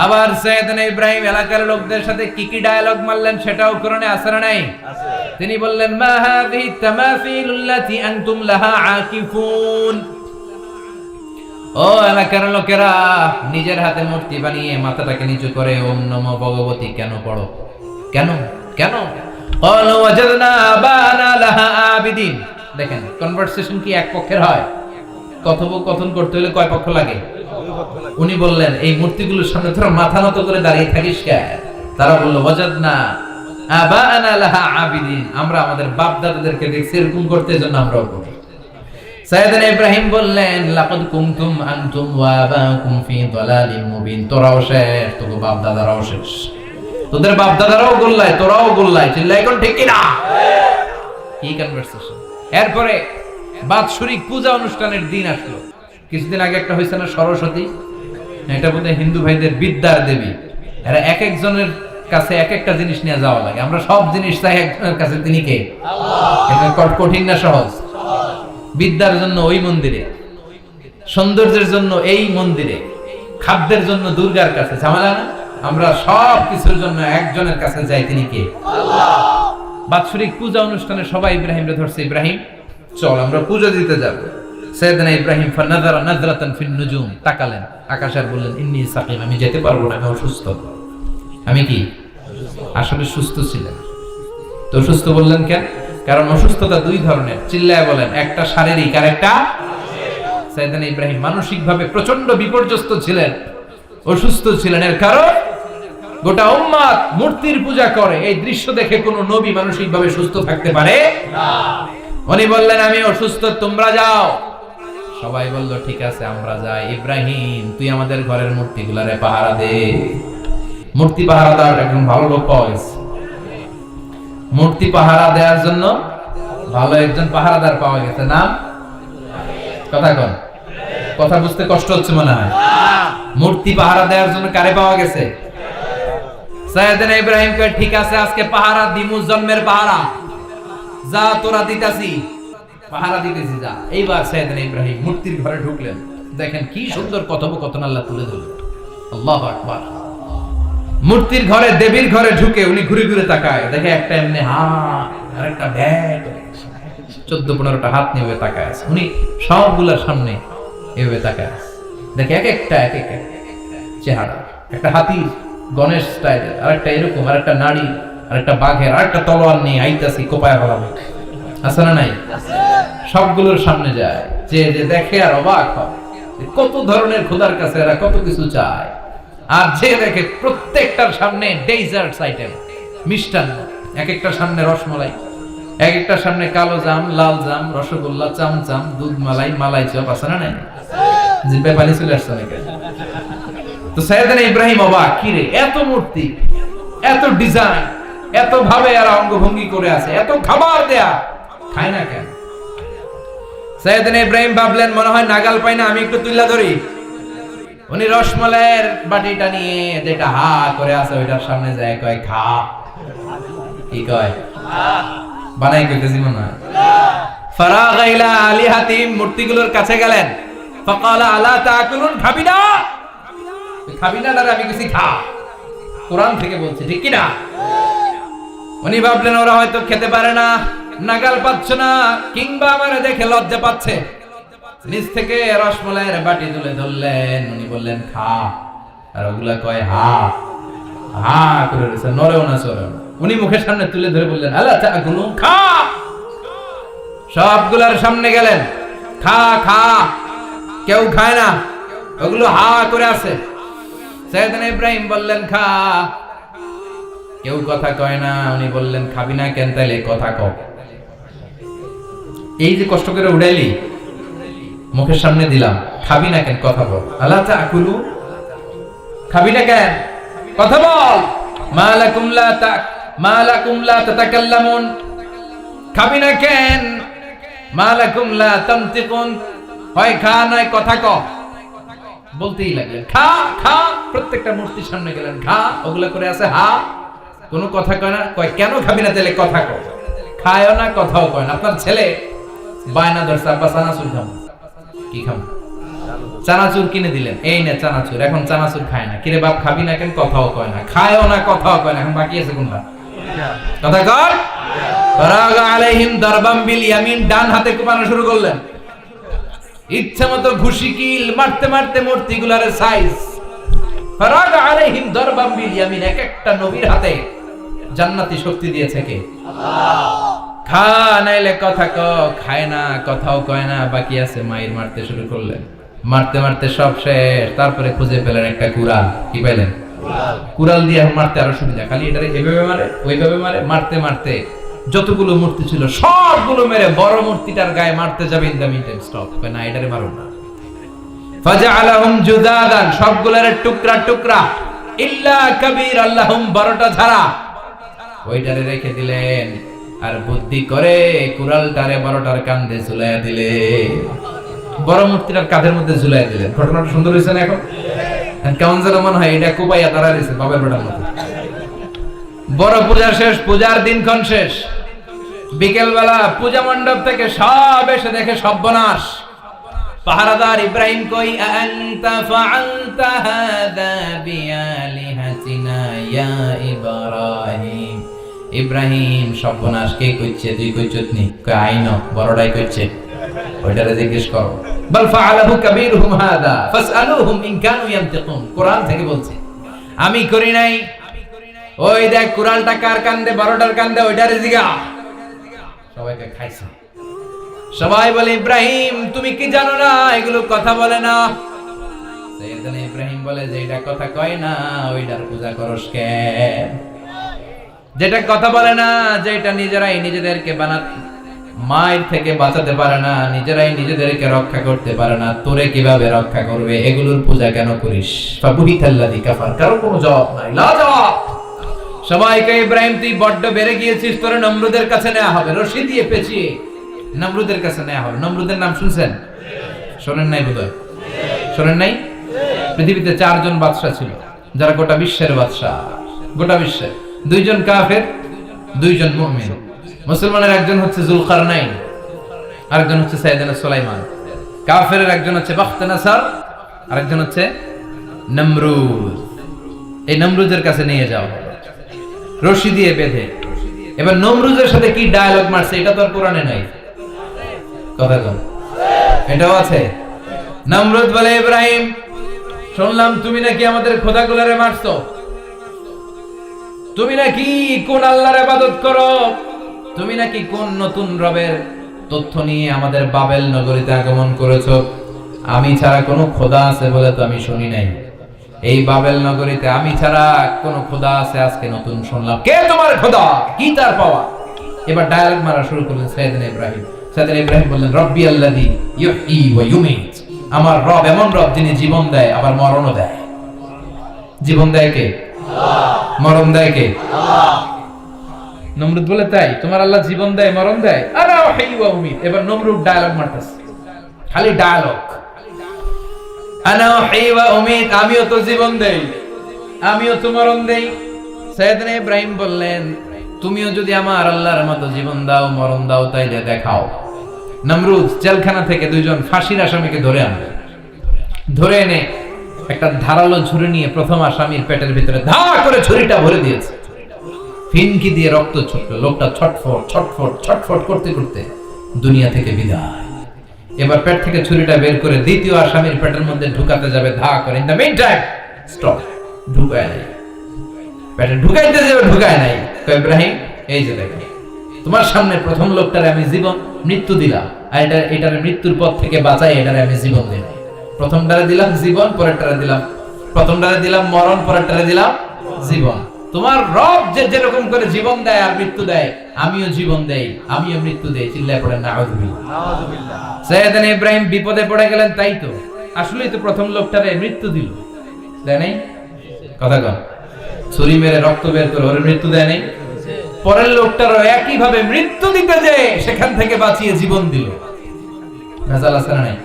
আবার সাইয়েদনা ইব্রাহিম এলাকার লোকদের সাথে কি কি ডায়ালগ মারলেন সেটাও কোরআনে আছে না নাই? তিনি বললেন, মা হাযিহি তামাসিলুল্লাতী আনতুম লাহা আকিফুন। ও এলাকার লোকেরা, নিজের হাতে মূর্তি বানিয়ে মাথাটাকে নিচু করে ওম নমো ভগবতী কেন পড়ো? কেন কেন? ক্বালু ওয়াজাদনা আবানা লাহা আবিদিন। দেখেন কনভারসেশন কি এক পক্ষের হয়? কথোপকথন করতে হলে কয় পক্ষ লাগে? উনি বললেন, এই মূর্তিগুলোর সামনে তোরা মাথা নত করে দাঁড়িয়ে থাকিস কেন? তারা বলল, ওয়াজাদনা আবানা লাহা আবিদিন, আমরা আমাদের বাপ দাদাদেরকে দেখছি এরকম করতে, জন্য আমরাও করি। সাইয়েদনা ইব্রাহিম বললেন, লাকাদ কুনতুম আনতুম ওয়া আবাকুম ফি দালালিন মুবিন। তোরাও শেষ, তোর বাপ দাদারাও শেষ, তোদের বাপ দাদারাও গোল্লায়, তোরাও গোল্লায়। চিল্লা এখন ঠিক কি না? কি কনভারসেশন। এরপরে বাৎসরিক পূজা অনুষ্ঠানের দিন আসলো। কিছুদিন আগে একটা হয়েছে না সরস্বতী, এটা বোধহয় হিন্দু ভাইদের বিদ্যার দেবী। এরা এক একজনের কাছে এক একটা জিনিস নিয়ে যাওয়া লাগে। আমরা সব জিনিস চাই একজনের কাছে, তিনি কে? কঠিন না সহজ? বিদ্যার জন্য ওই মন্দিরে, সৌন্দর্যের জন্য এই মন্দিরে, খাদ্যের জন্য দুর্গার কাছে, ঝামেলা না? আমরা সব কিছুর জন্য একজনের কাছে যাই, তিনি কে? আল্লাহ। বাৎসরিক পূজা অনুষ্ঠানে সবাই ইব্রাহিমরে ধরছে, ইব্রাহিম চল আমরা পূজা দিতে যাব। সাইয়েদনা ইব্রাহিম ফানাযারা নাযরাতান ফিন নুজুম, তাকালেন আকাশে আর বললেন, ইন্নী সাকিম, আমি যেতে পারবো না, আমি অসুস্থ। আমি কি? আসলে সুস্থ ছিলেন। তো অসুস্থ বললেন কেন? কারণ অসুস্থতা দুই ধরনের, চিল্লায় বলেন। একটা শারীরিক আর একটা সাইয়েদনা ইব্রাহিম মানসিকভাবে প্রচন্ড বিপর্যস্ত ছিলেন, অসুস্থ ছিলেন। এর কারণ গোটা উম্মাত মূর্তির পূজা করে, এই দৃশ্য দেখে কোন নবী মানসিকভাবে সুস্থ থাকতে পারে না। উনি বললেন আমি অসুস্থ, তোমরা যাও। সবাই বলল ঠিক আছে আমরা যাই। ইব্রাহিম তুই আমাদের ঘরের মূর্তিগুলারে পাহারা দে। মূর্তি পাহারাদার একজন ভালো লোক পাওয়া গেছে। মূর্তি পাহারা দেওয়ার জন্য ভালো একজন পাহারাদার পাওয়া গেছে। নাম কথা কন, কথা বুঝতে কষ্ট হচ্ছে মনে হয়। মূর্তি পাহারা দেওয়ার জন্য কারে পাওয়া গেছে? সাইয়েদনা ইব্রাহিম কয় ঠিক আছে আজকে পাহারা দিমু, জন্মের পাহারা। যা তোরা দিতাছি, পাহারা দিতেছি যা। এইবার সাইয়েদনা ইব্রাহিম মূর্তির ঘরে ঢুকলেন। দেখেন কি সুন্দর কথোপকথন আল্লাহ তুলে ধরলেন। আল্লাহু আকবার। মূর্তির ঘরে, দেবীর ঘরে ঢুকে উনি ঘুরে ঘুরে তাকায়, দেখে একটা এমনি হাত আর একটা ব্যাগ, 14-15টা হাত নিয়ে তাকায় আছে। উনি সবগুলোর সামনে এভাবে তাকায় আছে, দেখে এক একটা চেহারা। একটা হাতির গণেশ স্টাইলের, আরেকটা এরকম, আরেকটা নারী, আরেকটা বাঘের, আরেকটা তলোয়ার নিয়ে আইতাছি কোপায় ফেলাবে। আছে না নাই? সবগুলোর সামনে যায়, যে যে দেখে আর অবাক হয় কত ধরনের খোদার কাছে এরা কত কিছু চায়। আর যে দেখে প্রত্যেকটার সামনে ডেজার্টস আইটেম, মিষ্টান্ন। এক একটার সামনে রসমালাই, এক একটার সামনে কালো জাম, লাল জাম, রসগোল্লা, চামচাম, দুধ মালাই, মালাই চপ। আছে না নাই? জিব্বে পানি চলে আসছে নাকি? তো সাইয়েদনা ইব্রাহিম অবাক, কি রে এত মূর্তি, এত ডিজাইন, এত ভাবে আর অঙ্গভঙ্গি করে আছে, এত খাবার দেয়া, খায় না কেন? সাইয়েদনা ইব্রাহিম ভাবলেন মনে হয় নাগাল পাই না, আমি একটু তুইলা ধরি। উনি রসমালাইয়ের বাটিটা নিয়ে যেটা হা করে আছে ওইটার সামনে যায়, কয় খা। কি কয়? বানাই কইতেছি মনে হয়। ফারাগা ইলা আলিহাতিম, মূর্তিগুলোর কাছে গেলেন। ফাকালা আলা তাকুলুন, খাবি না? খাবি না? আমি কিছু খা, কোরআন থেকে বলছি, ঠিক কি না? উনি ভাবলেন ওরা হয়তো খেতে পারে না, নাগাল পাচ্ছে না, কিংবা আমারে দেখে লজ্জা পাচ্ছে। নিচ থেকে রসমালাইয়ের বাটি তুলে ধরলেন। উনি বললেন খা, আর ওগুলা কয় হা হা করে রয়েছে, নরেও না চরেও না। উনি মুখের সামনে তুলে ধরে বললেন আলা তাকুলুন, খা। সবগুলার সামনে গেলেন, খা খা। কেউ খায় না, ওগুলো হা করে আছে। সাইয়েদনা ইব্রাহিম বললেন খা, কেউ কথা কয় না। উনি বললেন খাবি না কেন? তাইলে কথা কও। এই যে কষ্ট করে উড়াইলি, মুখের সামনে দিলাম, খাবি না কেন? কথা বল। আলা তাকুলু, খাবি না কেন? কথা বল। মালাকুম লা তাতাকাল্লামুন, খাবি না কেন? মালাকুম লা তানতিকুন, হয় খা নয় কথা ক। বলতেই লাগলেন খা খা। প্রত্যেকটা মূর্তির সামনে গেলেন, খা। ওগুলা করে আছে হা, কোনো কথা কয় না। কয় কেন খাবি না? তাহলে কথা কয়। খায়ও না, কথাও কয় না। আপনার ছেলে বায়না ধরছে, আব্বা চানাচুর খাবো। কি খাবো? চানাচুর কিনে দিলেন, এই না চানাচুর। এখন চানাচুর খায় না। কিরে বাপ খাবি না কেন? কথাও কয় না, খায়ও না, কথাও কয় না। এখন বাকি আছে কোনটা? কথা কর। ফারাগা আলাইহিম দারবাম বিল ইয়ামিন, ডান হাতে কোপানো শুরু করলেন। ইচ্ছা মতো ঘুষি কিল মারতে মারতে মূর্তিগুলার সাইজ। ফারাগা আলাইহিম দারবাম বিল ইয়ামিন, এক একটা নবীর হাতে জান্নাতি শক্তি দিয়েছে কে? আল্লাহ। খা নাইলে কথা ক, খায় না, কথাও কয় না, বাকি আছে। মাইর মারতে শুরু করলেন, মারতে মারতে সব শেষ। তারপরে খুঁজে পেলেন একটা কুড়াল। কি পেলেন? কুড়াল দিয়ে মারতে আরো সুবিধা, খালি এটারে এভাবে মারে, ওইভাবে মারে। মারতে মারতে যতগুলো মূর্তি ছিল সবগুলো মেরে বড় মূর্তিটার গায়ে মারতে যাবে, in the meantime stop, না এটারে মারো না। ফাজআলাহুম জুদাদান, সবগুলোর টুকরা টুকরা। ইল্লা কাবীর আল্লাহুম, বড়টা ছাড়া ওইটারে রেখে দিলেন। আর বুদ্ধি করে কুড়ালটারে বড়টার কাঁধে ঝুলাইয়া দিলে, বড় মূর্তিটার কাঁধের মধ্যে ঝুলাইয়া দিলেন। ঘটনাটা সুন্দর হয়েছে না? এখন কেমন যেন মনে হয় এটা কুপাইয়া তারা দিয়েছে বাবার বেটার মতো। বড় পূজা শেষ, পূজার দিনক্ষণ শেষ। বিকেল বেলা পূজা মণ্ডপ থেকে সব এসে দেখে সর্বনাশ। পাহারাদার ইব্রাহিম কই, আনতা ফাআলতা হাদা বিআলিহাতিনা ইয়া ইব্রাহিম। ইব্রাহিম সর্বনাশ কে কইছে? তুই কইছত নি? কই আইনো, বড়টাই কইছে। ওইটারে জিজ্ঞেস করো। বাল ফাআলাহু কাবীরুহুম হাদা ফাসআলুহুম ইন কানু ইয়ানতিকুন, কোরআন থেকে বলছে। আমি করি নাই, ওই দেখ কুড়ালটা কার কান্দে, 12টার কান্দে, ওইটারে জিগা। সবাইকে খাইছে। সবাই বলে ইব্রাহিম তুমি কি জানো না এগুলো কথা বলে না? সাইয়েদনা ইব্রাহিম বলে যে এটা কথা কয় না ওইটার পূজা করস কেন? যেটা কথা বলে না, যেটা নিজেরাই নিজেদেরকে মায়ের থেকে বাঁচাতে পারে না, নিজেরাই নিজেদেরকে রক্ষা করতে পারে না, তোরে কিভাবে রক্ষা করবে? এগুলোর পূজা কেন করিস? ফাবুহিতাল্লাযী কাফার, কারো কোনো জবাব নাই, লা জবাব। সবাইকে ইব্রাহিম তুই বড্ড বেড়ে গিয়েছিস, তোরে নমরুদের কাছে নেওয়া হবে, রশি দিয়ে পেঁচিয়ে নমরুদের কাছে নেওয়া হবে। নমরুদের নাম শুনছেন? শোনেন নাই বোধহয়? শোনেন নাই? পৃথিবীতে 4 জন বাদশা ছিল যারা গোটা বিশ্বের বাদশা। গোটা বিশ্বের 2 জন কাফের, 2 জন মুমিন। মুসলমানের একজন হচ্ছে যুলকারনাইন, আরেকজন হচ্ছে সাইয়েদনা সুলাইমান। কাফেরের একজন হচ্ছে বাখতানাসার, আরেকজন হচ্ছে নমরুদ। এই নমরুদের কাছে নিয়ে যাও রশি দিয়ে বেঁধে। এবার নমরুদের সাথে কি ডায়ালগ মারছে এটা তো আর কোরআনে নাই। কথা কম, এটাও আছে। নমরুদ বলে ইব্রাহিম শুনলাম তুমি নাকি আমাদের খোদাগুলোরে মারছো, তুমি নাকি কোন আল্লাহর ইবাদত করো, তুমি নাকি কোন নতুন রবের তথ্য নিয়ে আমাদের বাবেল নগরীতে আগমন করেছো। আমি ছাড়া কোনো খোদা আছে বলে তো আমি শুনি নাই। এই বাবেল নগরীতে আমি ছাড়া কোন খোদা আছে আজকে নতুন শুনলাম। কে তোমার খোদা? কি তার পাওয়া? এবার ডায়ালগ মারা শুরু করলেন সাইয়েদনা ইব্রাহিম। সাইয়েদনা ইব্রাহিম বললেন রব্বি আল্লাযী ইউহয়ী ওয়া ইউমীত, আমার রব এমন রব যিনি জীবন দেয় আবার মরণও দেয়। জীবন দেয় কে? আল্লাহ। মরণ দেয় কে? আল্লাহ। নমরুদ বলে তাই তোমার আল্লাহ জীবন দেয় মরণ দেয়? আনা উহয়ী ওয়া উমীত। এবার নমরুদ ডায়ালগ মারতেছে, খালি ডায়ালগ। আনা উহয়ী ওয়া উমীত, আমিও তো জীবন দেই, আমিও তো মরণ দেই। সাইয়েদনা ইব্রাহিম বললেন তুমিও যদি আমার আল্লাহর মতো জীবন দাও মরণ দাও তাইলে দেখাও। নমরুদ জেলখানা থেকে 2 জন ফাঁসির আসামিকে ধরে আনবে। ধরে এনে একটা ধারালো ছুরি নিয়ে প্রথম আসামির পেটের ভিতরে ধা করে ছুরিটা ভরে দিয়েছে। ফিনকি দিয়ে রক্ত ছুটলো। লোকটা ছটফট ছটফট ছটফট করতে করতে দুনিয়া থেকে বিদায়। এবার পেট থেকে ছুরিটা বের করে দ্বিতীয় আসামির পেটের মধ্যে ঢুকাতে যাবে ধা করে। In the meantime stop, ঢুকায় নাই। পেটে ঢুকাইতে যাবে, ঢুকায় নাই। তো ইব্রাহিম এই যে দেখো তোমার সামনে প্রথম লোকটারে আমি জীবন মৃত্যু দিলাম, আর এটার মৃত্যুর পথ থেকে বাঁচাই এটারে আমি জীবন দিলাম। প্রথমটারে দিলাম জীবন, পরেরটারে দিলাম, প্রথমটারে দিলাম মরণ, পরেরটারে দিলাম জীবন। তোমার রব যে যেরকম করে জীবন দেয় আর মৃত্যু দেয়, আমিও জীবন দেই আমিও মৃত্যু দেই। চিল্লায় পড়েন নাউযুবিল্লাহ, নাউযুবিল্লাহ। সাইয়েদনা ইব্রাহিম বিপদে পড়ে গেলেন। তাই তো আসলেই তো প্রথম লোকটারে মৃত্যু দিল, দেয় নাই? কথা কন, ছুরি মেরে রক্ত বের করে ওর মৃত্যু দেয় নাই? পরের লোকটারও একই ভাবে মৃত্যু দিতে যে সেখান থেকে বাঁচিয়ে জীবন দিল। ভেজাল আছে না নাই?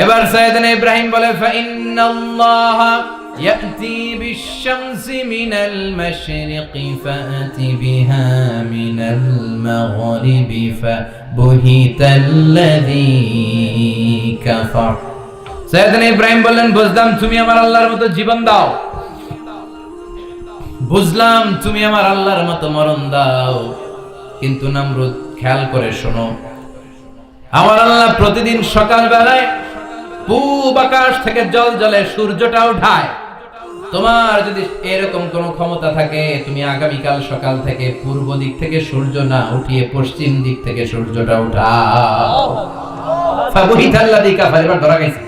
এবার সাইয়েদনা ইব্রাহিম বলে ফাইন্নাল্লাহা ইয়াতি বিশ-শামসি মিনাল মাশরিকি ফাআতি বিহা মিনাল মাগরিবি ফাবুহিতাল্লাযী কাফার। সাইয়েদনা ইব্রাহিম বললেন বুঝলাম তুমি আমার আল্লাহর মতো জীবন দাও, বুঝলাম তুমি আমার আল্লাহর মতো মরণ দাও, কিন্তু নমরুদ খেয়াল করে শোনো, আমার আল্লাহ প্রতিদিন সকাল বেলায় পূব আকাশ থেকে জল জলে সূর্যটা উঠায়। তোমার যদি এরকম কোন ক্ষমতা থাকে তুমি আগামীকাল সকাল থেকে পূর্ব দিক থেকে সূর্য না উঠিয়ে পশ্চিম দিক থেকে সূর্যটা উঠাও। ফাবুহিতাল্লাযী কাফার। এবার ধরা গেছে,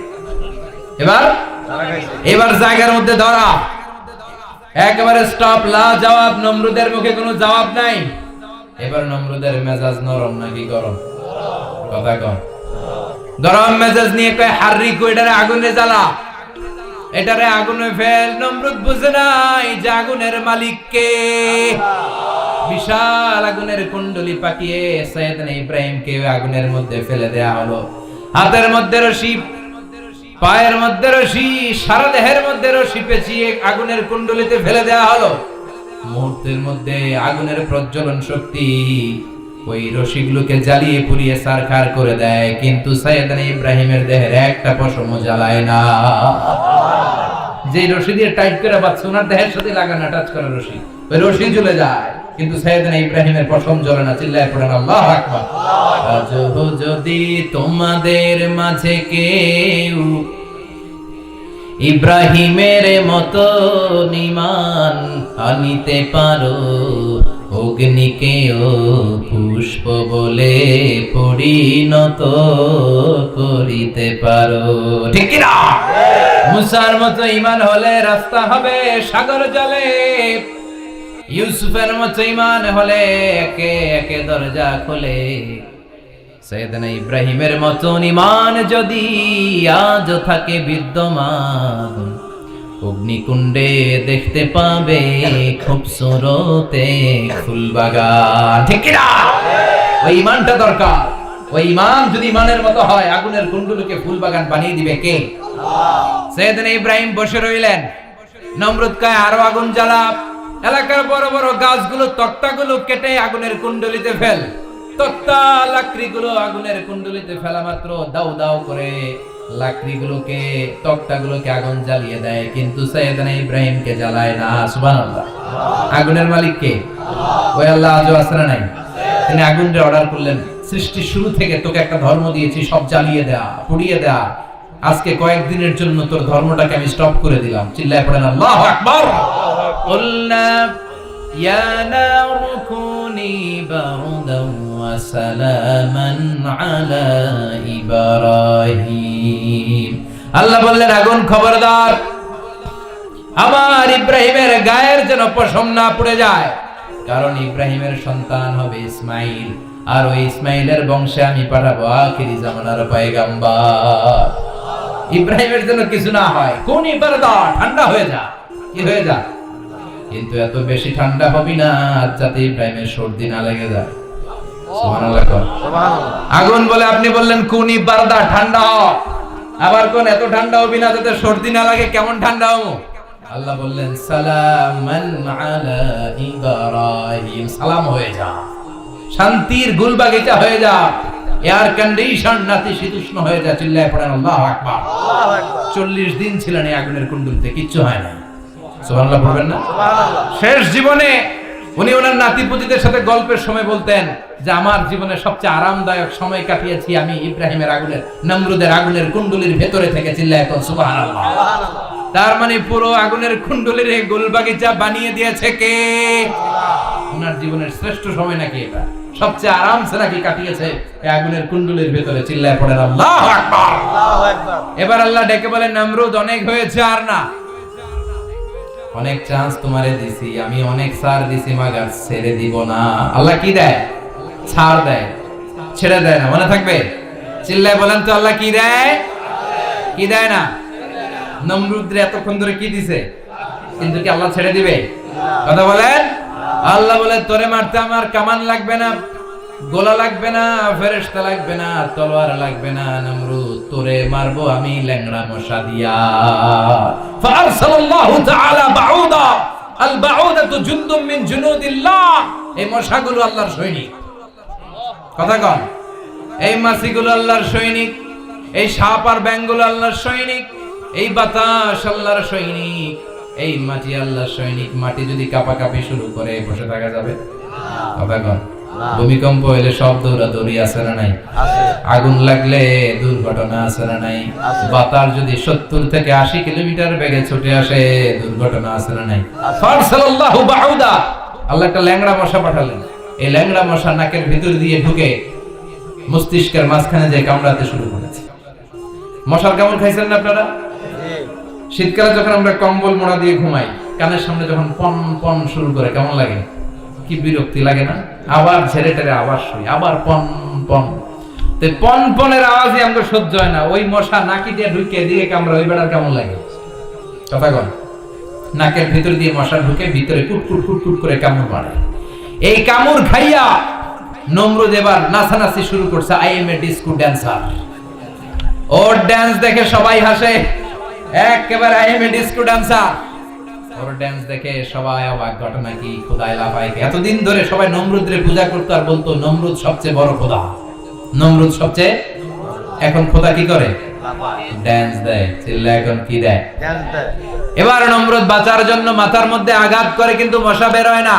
এবার জায়গার মধ্যে ধরা, একেবারে স্টপ, লা জবাব। নমরুদের মুখে কোনো জবাব নাই। এবার নমরুদের মেজাজ নরম নাকি গরম? কথা কম। গরম মেজাজ নিয়ে কয় হাররিকু, এটারে আগুনে জ্বালা, এটারে আগুনে ফেল। নমরুদ বুঝে নাই যে আগুনের মালিক কে। বিশাল আগুনের কুণ্ডলি পাকিয়ে সাইয়েদনা ইব্রাহিমকে আগুনের মধ্যে ফেলে দেয়া হলো। হাতের মধ্যে রশি, পায়ের মধ্যে রশি, সারা দেহের মধ্যে রশি পেঁচিয়ে আগুনের কুণ্ডলিতে ফেলে দেওয়া হলো। মুহূর্তের মধ্যে আগুনের প্রজ্বলন শক্তি ওই রশিগুলোকে জ্বালিয়ে পুড়িয়ে ছারখার করে দেয়, কিন্তু সাইয়েদনা ইব্রাহিমের দেহের একটা পশমও জ্বালায় না। যে রশি দিয়ে টাইট করে বাঁধছে ওনার দেহের সাথে লাগানো টাচ করা রশি, ওই রশি জ্বলে যায়, কিন্তু সাইয়েদনা ইব্রাহিমের পশম জ্বলে না। চিল্লায় পড়েন আল্লাহু আকবার। আজও যদি তোমাদের মাঝে কেউ ইব্রাহিমের মতো ঈমান আনিতে পারো, অগ্নিকেও পুষ্প বলে পরিণত করিতে পারো। ঠিক কি না? মুসার মতো ঈমান হলে রাস্তা হবে সাগর জলে, ইউসুফের মতো ঈমান হলে একে একে দরজা খোলে। সাইয়েদনা ইব্রাহিমের মতো ঈমান যদি আজ থাকে বিদ্যমান, অগ্নিকুণ্ডে দেখতে পাবে খুবসুরতে ফুলবাগান। ঠিক কি না? ওই ঈমানটা দরকার। ওই ঈমান যদি ঈমানের মতো হয়, আগুনের কুণ্ডুলকে ফুলবাগান বানিয়ে দিবে কে? সাইয়েদনা ইব্রাহিম বসে রইলেন, নমরুদ কয় আরো আগুন জ্বালা, এলাকার বড় বড় গাছগুলো তক্তাগুলো কেটে আগুনের কুণ্ডলিতে ফেল। তক্তা লাকড়িগুলো আগুনের কুণ্ডলিতে ফেলা মাত্র দাউ দাউ করে লাকড়িগুলোকে তক্তাগুলোকে আগুন জ্বালিয়ে দেয়, কিন্তু সাইয়েদনা ইব্রাহিমকে জ্বালায় না। সুবহানাল্লাহ। আগুনের মালিক কে? ওই আল্লাহ আজও আছে না নাই? তিনি আগুনকে অর্ডার করলেন, সৃষ্টির শুরু থেকে তোকে একটা ধর্ম দিয়েছি, সব জ্বালিয়ে দেয়া, পুড়িয়ে দেয়া। আজকে কয়েকদিনের জন্য তোর ধর্মটাকে আমি স্টপ করে দিলাম। চিল্লায় পড়েন আল্লাহু আকবার। কুলনা ইয়া নারু কুনি বারদান ওয়া সালামান আলা ইব্রাহিম। আল্লাহ বললেন আগুন খবরদার, আমার ইব্রাহিমের গায়ের যেন পশম না পুড়ে যায়, কারণ ইব্রাহিমের সন্তান হবে ইসমাইল, আর ওই ইসমাইলের বংশে আমি পাঠাবো আখিরি জামানার পয়গম্বর। ইব্রাহিমের জন্য কিছু না হয়, কোন ইবারদা ঠান্ডা হয়ে যা, কি হয়ে যা, কিন্তু এত বেশি ঠান্ডা হবি না যাতে ইব্রাহিমের সর্দি না লেগে যায়। সুবহানাল্লাহ। আগুন বলে আপনি বললেন কোন ইবারদা ঠান্ডা হ, আবার কোন এত ঠান্ডা হবি না যাতে সর্দি না লাগে। কেমন ঠান্ডা হবো? আল্লাহ বললেন সালামান আলা ইব্রাহিম, সালাম হয়ে যা, শান্তির গুলবাগিচা হয়ে যা, এয়ার কন্ডিশন নাতিশীতোষ্ণ হয়ে যা। চিল্লায় পড়েন আল্লাহু আকবার। 40 দিন ছিলেন এই আগুনের কুণ্ডুলিতে, কিচ্ছু হয় না। সুবহানাল্লাহ পড়বেন না? শেষ জীবনে উনি ওনার নাতিপুতিদের সাথে গল্পের সময় বলতেন যে আমার জীবনের সবচেয়ে আরামদায়ক সময় কাটিয়েছি আমি ইব্রাহিমের আগুনের, নমরুদের আগুনের কুণ্ডুলির ভেতরে থেকে। চিল্লায় পড়েন সুবহানাল্লাহ। তার মানে পুরো আগুনের কুণ্ডুলির এই গোলবাগিচা বানিয়ে দিয়েছে কে? ওনার জীবনের শ্রেষ্ঠ সময় নাকি এটা, সবচেয়ে আরামসে নাকি কাটিয়েছে এই আগুনের কুণ্ডুলির ভেতরে। চিল্লায় পড়েন আল্লাহু আকবার। এবার আল্লাহ ডেকে বলেন নমরুদ অনেক হয়েছে, আর না, অনেক চান্স তোমারে দিছি আমি, অনেক ছাড় দিছি, মাগার ছেড়ে দিব না। আল্লাহ কি দেয়? ছাড় দেয়, ছেড়ে দেয় না। মনে থাকবে? চিল্লায় বলেন তো আল্লাহ কি দেয়? কি দেয় না? নমরুদরে এতক্ষণ ধরে কি দিছে, কিন্তু কি আল্লাহ ছেড়ে দিবে? কথা বলেন। আল্লাহ বলে তোরে মারতে আমার কামান লাগবে না, গোলা লাগবে না, ফেরেশতা লাগবে না, তলোয়ার লাগবে না, নমরুদ তোরে মারবো আমি ল্যাংড়া মশা দিয়া। ফাআরসালাল্লাহু তাআলা বাউদা, আল বাউদাতু জুনদুম মিন জুনুদিল্লাহ। এই মশাগুলো আল্লাহর সৈনিক। কথা কন। এই মাছিগুলো আল্লাহর সৈনিক, এই সাপ আর ব্যাঙগুলো আল্লাহর সৈনিক, এই বাতাস আল্লাহর সৈনিক, এই মাটি আল্লাহর সৈনিক। মাটি যদি কাঁপাকাঁপি শুরু করে বসে থাকা যাবে? কথা কন। ভূমিকম্প হইলে সব দৌড়াদৌড়ি আছে না নাই? আগুন লাগলে দুর্ঘটনা আছে না নাই? বাতাস যদি 70 থেকে 80 কিলোমিটার বেগে ছুটে আসে দুর্ঘটনা আছে না নাই? ফারসালাল্লাহু বাউদা, আল্লাহ একটা ল্যাংড়া মশা পাঠালেন। এই ল্যাংড়া মশা নাকের ভিতর দিয়ে ঢুকে মস্তিষ্কের মাঝখানে যে কামড়াতে শুরু করেছে। মশার কামড় খাইছেন না আপনারা? শীতকালে যখন আমরা কম্বল মোড়া দিয়ে ঘুমাই, কানের সামনে যখন পন পন শুরু করে কেমন লাগে? কি বিরক্তি লাগে না? আবার ঝেড়ে টেরে আবার শুই, আবার পন পন। তো পন পনের আওয়াজই আমাকে সহ্য হয় না। ওই মশা নাকি দিয়ে ঢুকে দিয়ে কামড়া, ওই বেড়ার কেমন লাগে? কথা কন। নাকের ভিতর দিয়ে মশা ঢুকে ভিতরে কুটকুট কুটকুট করে কামড় মারে। এই কামড় খাইয়া নমরুদ এবার নাচানাচি শুরু করছে। I M A disco dancer. Or dance দেখে সবাই হাসে, একেবারে I M A disco dancer. Or dance দেখে সবাই অবাক। ঘটনা কি? খোদাই লাফায়। এতদিন ধরে সবাই নমরুদরে পূজা করতো আর বলতো নমরুদ সবচেয়ে বড় খোদা, নমরুদ সবচেয়ে। এখন খোদা কি করে? ড্যান্স দেয়। চিল্লা এখন কি দেয়? ড্যান্স দেয়। এবার নমরুদ বাঁচার জন্য মাথার মধ্যে আঘাত করে, কিন্তু মশা বের হয় না।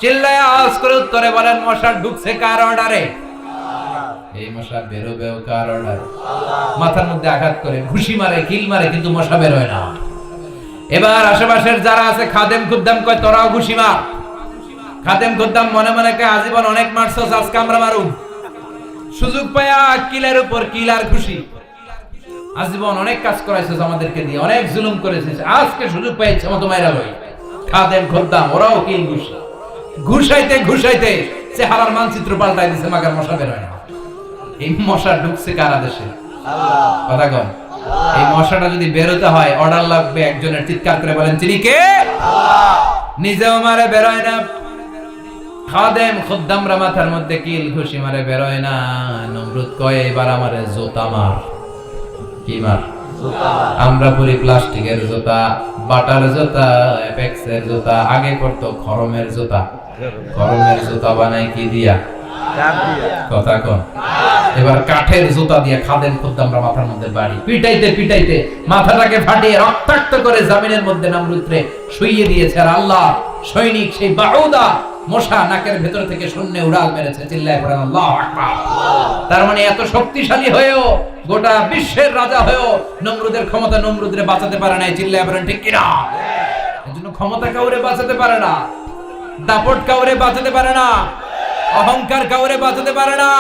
চিল্লায় আওয়াজ করে উত্তরে বলেন মশা ঢুকছে কার অর্ডারে? এই মশা বেরোবেও কার অর্ডারে? মাথার মধ্যে আঘাত করে, ঘুষি মারে, কিল মারে, কিন্তু মশা বের হয় না। এবার আশেপাশের যারা আছে খাদেম খুদ্দাম কয় তোরাও ঘুষি মার। খাদেম খুদ্দাম মনে মনে কয় আজীবন অনেক মারছস, আজকে আমরা মারুম। সুযোগ পায়া কিলের উপর কিল আর খুশি। আজীবন অনেক কাজ করাইছিস আমাদেরকে দিয়ে, অনেক জুলুম করেছিস, আজকে সুযোগ পাইছে মতো মাইরা লই। খাদেম খুদ্দাম ওরাও কিল ঘুষি। ঘুষাইতে ঘুষাইতে চেহারার মানচিত্র পাল্টাই দিছে, মাগার মশা বের হয় না। এই মশা ঢুকছে কারা দেশে? কথা কন। এই মশাটা যদি বেরোতে হয় অর্ডার লাগবে একজনের, চিৎকার করে বলেন তিনি কে? নিজেও মারে বেরোয় না, খাদেম খুদ্দামরা মাথার মধ্যে কিল ঘুষি মারে বেরোয় না। নমরুদ কয় এবার আমারে জুতা মার। কি মার? আমরা পরি প্লাস্টিকের জুতা, বাটার জুতা, অ্যাপেক্সের জুতা, আগে পড়তো খরমের জুতা। খরমের জুতা বানাই কি দিয়া? কথা কন। এবার কাঠের জুতা দিয়ে খাদেম খুদ্দামরা মাথার মধ্যে বাড়ি, পিটাইতে পিটাইতে মাথাটাকে ফাটিয়ে রক্তাক্ত করে জমিনের মধ্যে নমরুদরে শুইয়ে দিয়েছে। আর আল্লাহ সৈনিক সেই বাউদা মশা নাকের ভেতর থেকে শূন্যে উড়াল মেরেছে। চিল্লায় পড়েন আল্লাহু আকবার। তার মানে এত শক্তিশালী হয়েও, গোটা বিশ্বের রাজা হয়েও নমরুদের ক্ষমতা নমরুদরে বাঁচাতে পারে নাই। চিল্লায় পড়েন ঠিক কিনা? এজন্য ক্ষমতা কাউরে বাঁচাতে পারে না, দাপট কাউরে বাঁচাতে পারে না, অহংকার কাউরে বাঁচাতে পারে না,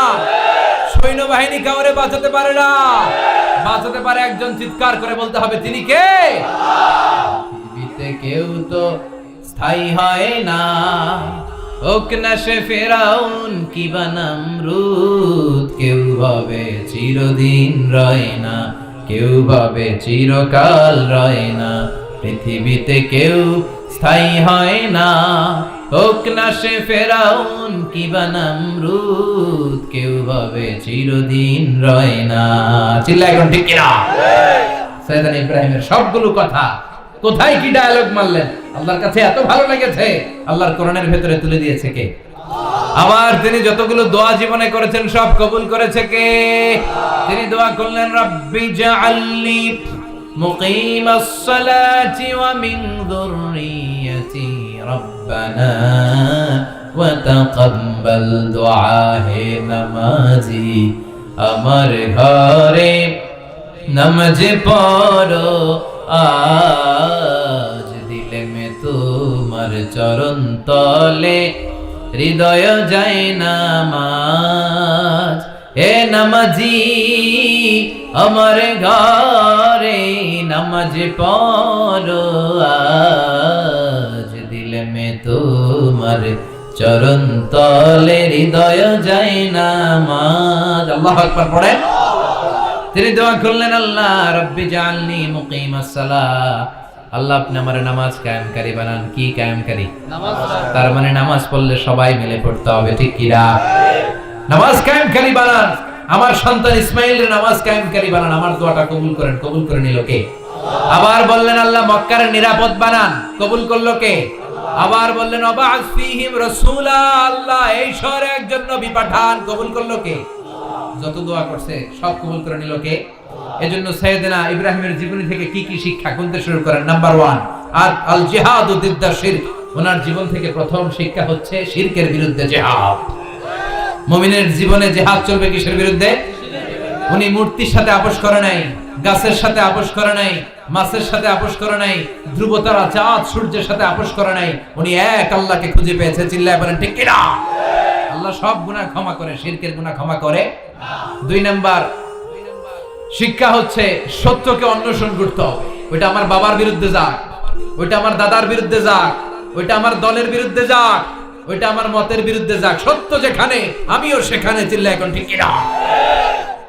সৈন্যবাহিনী কাউরে বাঁচাতে পারে না। বাঁচাতে পারে একজন, চিৎকার করে বলতে হবে তিনি কে? পৃথিবীতে কেউ তো স্থায়ী হয় না, হোক না সে ফেরাউন কিবা নমরুদ। কেউ ভাবে চিরদিন রয় না, কেউ ভাবে চিরকাল রয় না। পৃথিবীতে কেউ স্থায়ী হয় না, হোক না সে ফেরাউন কিবা নমরুদ। কেউ ভাবে চিরদিন রয় না। চিল্লায় এখন ঠিক কিনা? সৈয়দনা ইব্রাহিমের সবগুলো কথা কোথায় কি ডায়ালগ মারলেন, আল্লাহর কাছে এত ভালো লেগেছে, আল্লাহর কোরআনের ভেতরে তুলে দিয়েছে কে? আবার তিনি যতগুলো দোয়া জীবনে করেছেন সব কবুল করেছে কে? তিনি দোয়া করলেন রাব্বি জাআলনি মুকিমাস সালাতি ওয়া মিন যুররিয়্যাতি রব্বানা ওয়া তাকাব্বাল দুআ। হে নামাজি আমার ঘরে নামাজ পড়ো আজ, দিলে মে তোমার চরণ তলে হৃদয় যায় নামাজ। হে নামাজি আমার ঘরে নামাজ পড়ো আজ, দিলে মে তোমার চরণ তলে হৃদয় যায় নামাজ। আল্লাহু আকবার পড়েন। তিনি দোয়া করলেন আল্লাহ রাব্বি জাআলনি মুকিমাস সালাহ, আল্লাহ আপনি আমার নামাজ কায়েমকারী বানান। কি কায়েমকারী? নামাজ। তার মানে নামাজ পড়লে সবাই মিলে পড়তে হবে, ঠিক কি না? নামাজ কায়েমকারী বানান। আমার সন্তান ইসমাইলের নামাজ কায়েমকারী বানান। আমার দোয়াটা কবুল করেন। কবুল করে নিল কে? আবার বললেন আল্লাহ মক্কার নিরাপদ বানান। কবুল করলো কে? আবার বললেন ওয়াবা'আস ফীহিম রাসূলা, আল্লাহ এই শহরে একজন নবী পাঠান। কবুল করলো কে? যত দোয়া করছে সব কবুল করে নিল কে? এজন্য সাইয়েদনা ইব্রাহিমের জীবনী থেকে কি কি শিক্ষা কোনটা শুরু করেন? নাম্বার 1 আল জিহাদু দিদ্দা শিরক। ওনার জীবন থেকে প্রথম শিক্ষা হচ্ছে শিরকের বিরুদ্ধে জিহাদ। মুমিনের জীবনে জিহাদ চলবে কিসের বিরুদ্ধে? উনি মূর্তির সাথে আপোষ করে নাই, গাছের সাথে আপোষ করে নাই, মাছের সাথে আপোষ করে নাই, ধ্রুবতারা চাঁদ সূর্যের সাথে আপোষ করে নাই। উনি এক আল্লাহকে খুঁজে পেয়েছে। চিল্লায় বলেন ঠিক কিনা? আল্লাহ সব গুনাহ ক্ষমা করে, শিরকের গুনাহ ক্ষমা করে না। 2 নাম্বার শিক্ষা হচ্ছে সত্যকে অন্বেষণ করতে হবে। ওইটা আমার বাবার বিরুদ্ধে যাক, ওইটা আমার দাদার বিরুদ্ধে যাক, ওইটা আমার দলের বিরুদ্ধে যাক, ওইটা আমার মতের বিরুদ্ধে যাক, সত্য যেখানে আমিও সেখানে। চিল্লা এখন ঠিক কিনা?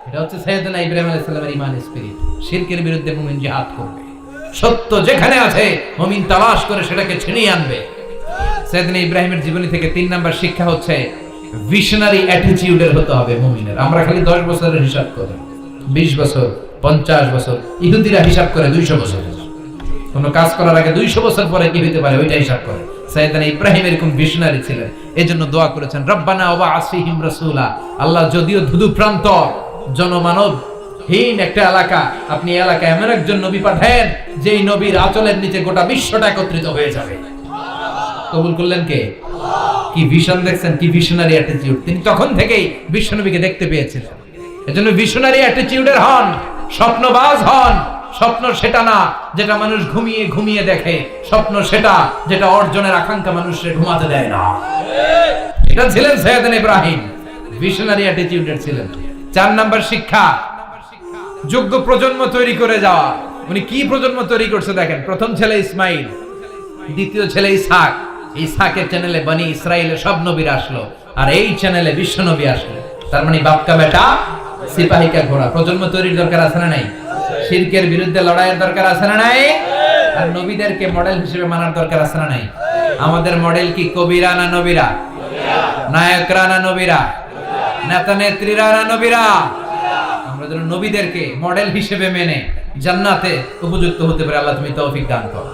এটা হচ্ছে সাইয়েদনা ইব্রাহিম আলাইহিস সালামের ঈমান স্পিরিট। শিরকের বিরুদ্ধে মুমিন জিহাদ করবে। সত্য যেখানে আছে মুমিন তালাশ করে সেটাকে ছিনিয়ে আনবে। সাইয়েদনা ইব্রাহিমের জীবনী থেকে 3 নাম্বার শিক্ষা হচ্ছে ভিশনারি অ্যাটিটিউডের হতে হবে মুমিনের। আমরা খালি 10 বছরের হিসাব করি, 20 বছর, 50 বছর। ইহুদিরা হিসাব করে 200 বছর। কোন কাজ করার আগে 200 বছর পরে কি হতে পারে ওইটা হিসাব করে। সাইয়েদনা ইব্রাহিম এরকম ভিশনারি ছিলেন। এজন্য দোয়া করেছেন রব্বানা ওয়াবা'আস ফীহিম রাসূলা। আল্লাহ যদিও ধুধু প্রান্ত জনমানব হীন একটা এলাকা, আপনি এলাকায় এমন একজন নবী পাঠান যেই নবীর আঁচলের নিচে গোটা বিশ্বটা একত্রিত হয়ে যাবে। কবুল করলেন কে? কি ভিশন দেখছেন, কি ভিশনারি অ্যাটিটিউড। তিনি তখন থেকেই বিশ্বনবীকে দেখতে পেয়েছিলেন। এজন্য ভিশনারি অ্যাটিটিউডের হন, স্বপ্নবাজ হন, স্বপ্ন সেটা না যেটা মানুষ ঘুমিয়ে ঘুমিয়ে দেখে, স্বপ্ন সেটা যেটা অর্জনের আকাঙ্ক্ষা মানুষকে ঘুমাতে দেয় না। এটা ছিলেন সৈয়দনা ইব্রাহিম, ভিশনারি অ্যাটিটিউডের ছিলেন। 4 নাম্বার শিক্ষা, যোগ্য প্রজন্ম তৈরি করে যাওয়া। উনি কি প্রজন্ম তৈরি করছে দেখেন। প্রথম ছেলে ইসমাইল, দ্বিতীয় ছেলে ইসহাক। ইসহাকের চ্যানেলে বনি ইসরায়েলের সব নবীরা আসলো, আর এই চ্যানেলে বিশ্ব নবী আসলো। তার মানে বাপকা বেটা সিপাহিকা ঘোড়া। প্রজন্ম তৈরির দরকার আছে না নাই? শিরকের বিরুদ্ধে লড়াইয়ের দরকার আছে না নাই? আর নবীদেরকে মডেল হিসেবে মানার দরকার আছে না নাই? আমাদের মডেল কি কবিরা না নবীরা? নায়করা না নবীরা? নেতা নেত্রীরা না নবীরা? আমরা যেন নবীদেরকে মডেল হিসেবে মেনে জান্নাতে উপযুক্ত হতে পারে। আল্লাহ তুমি তৌফিক দান করো।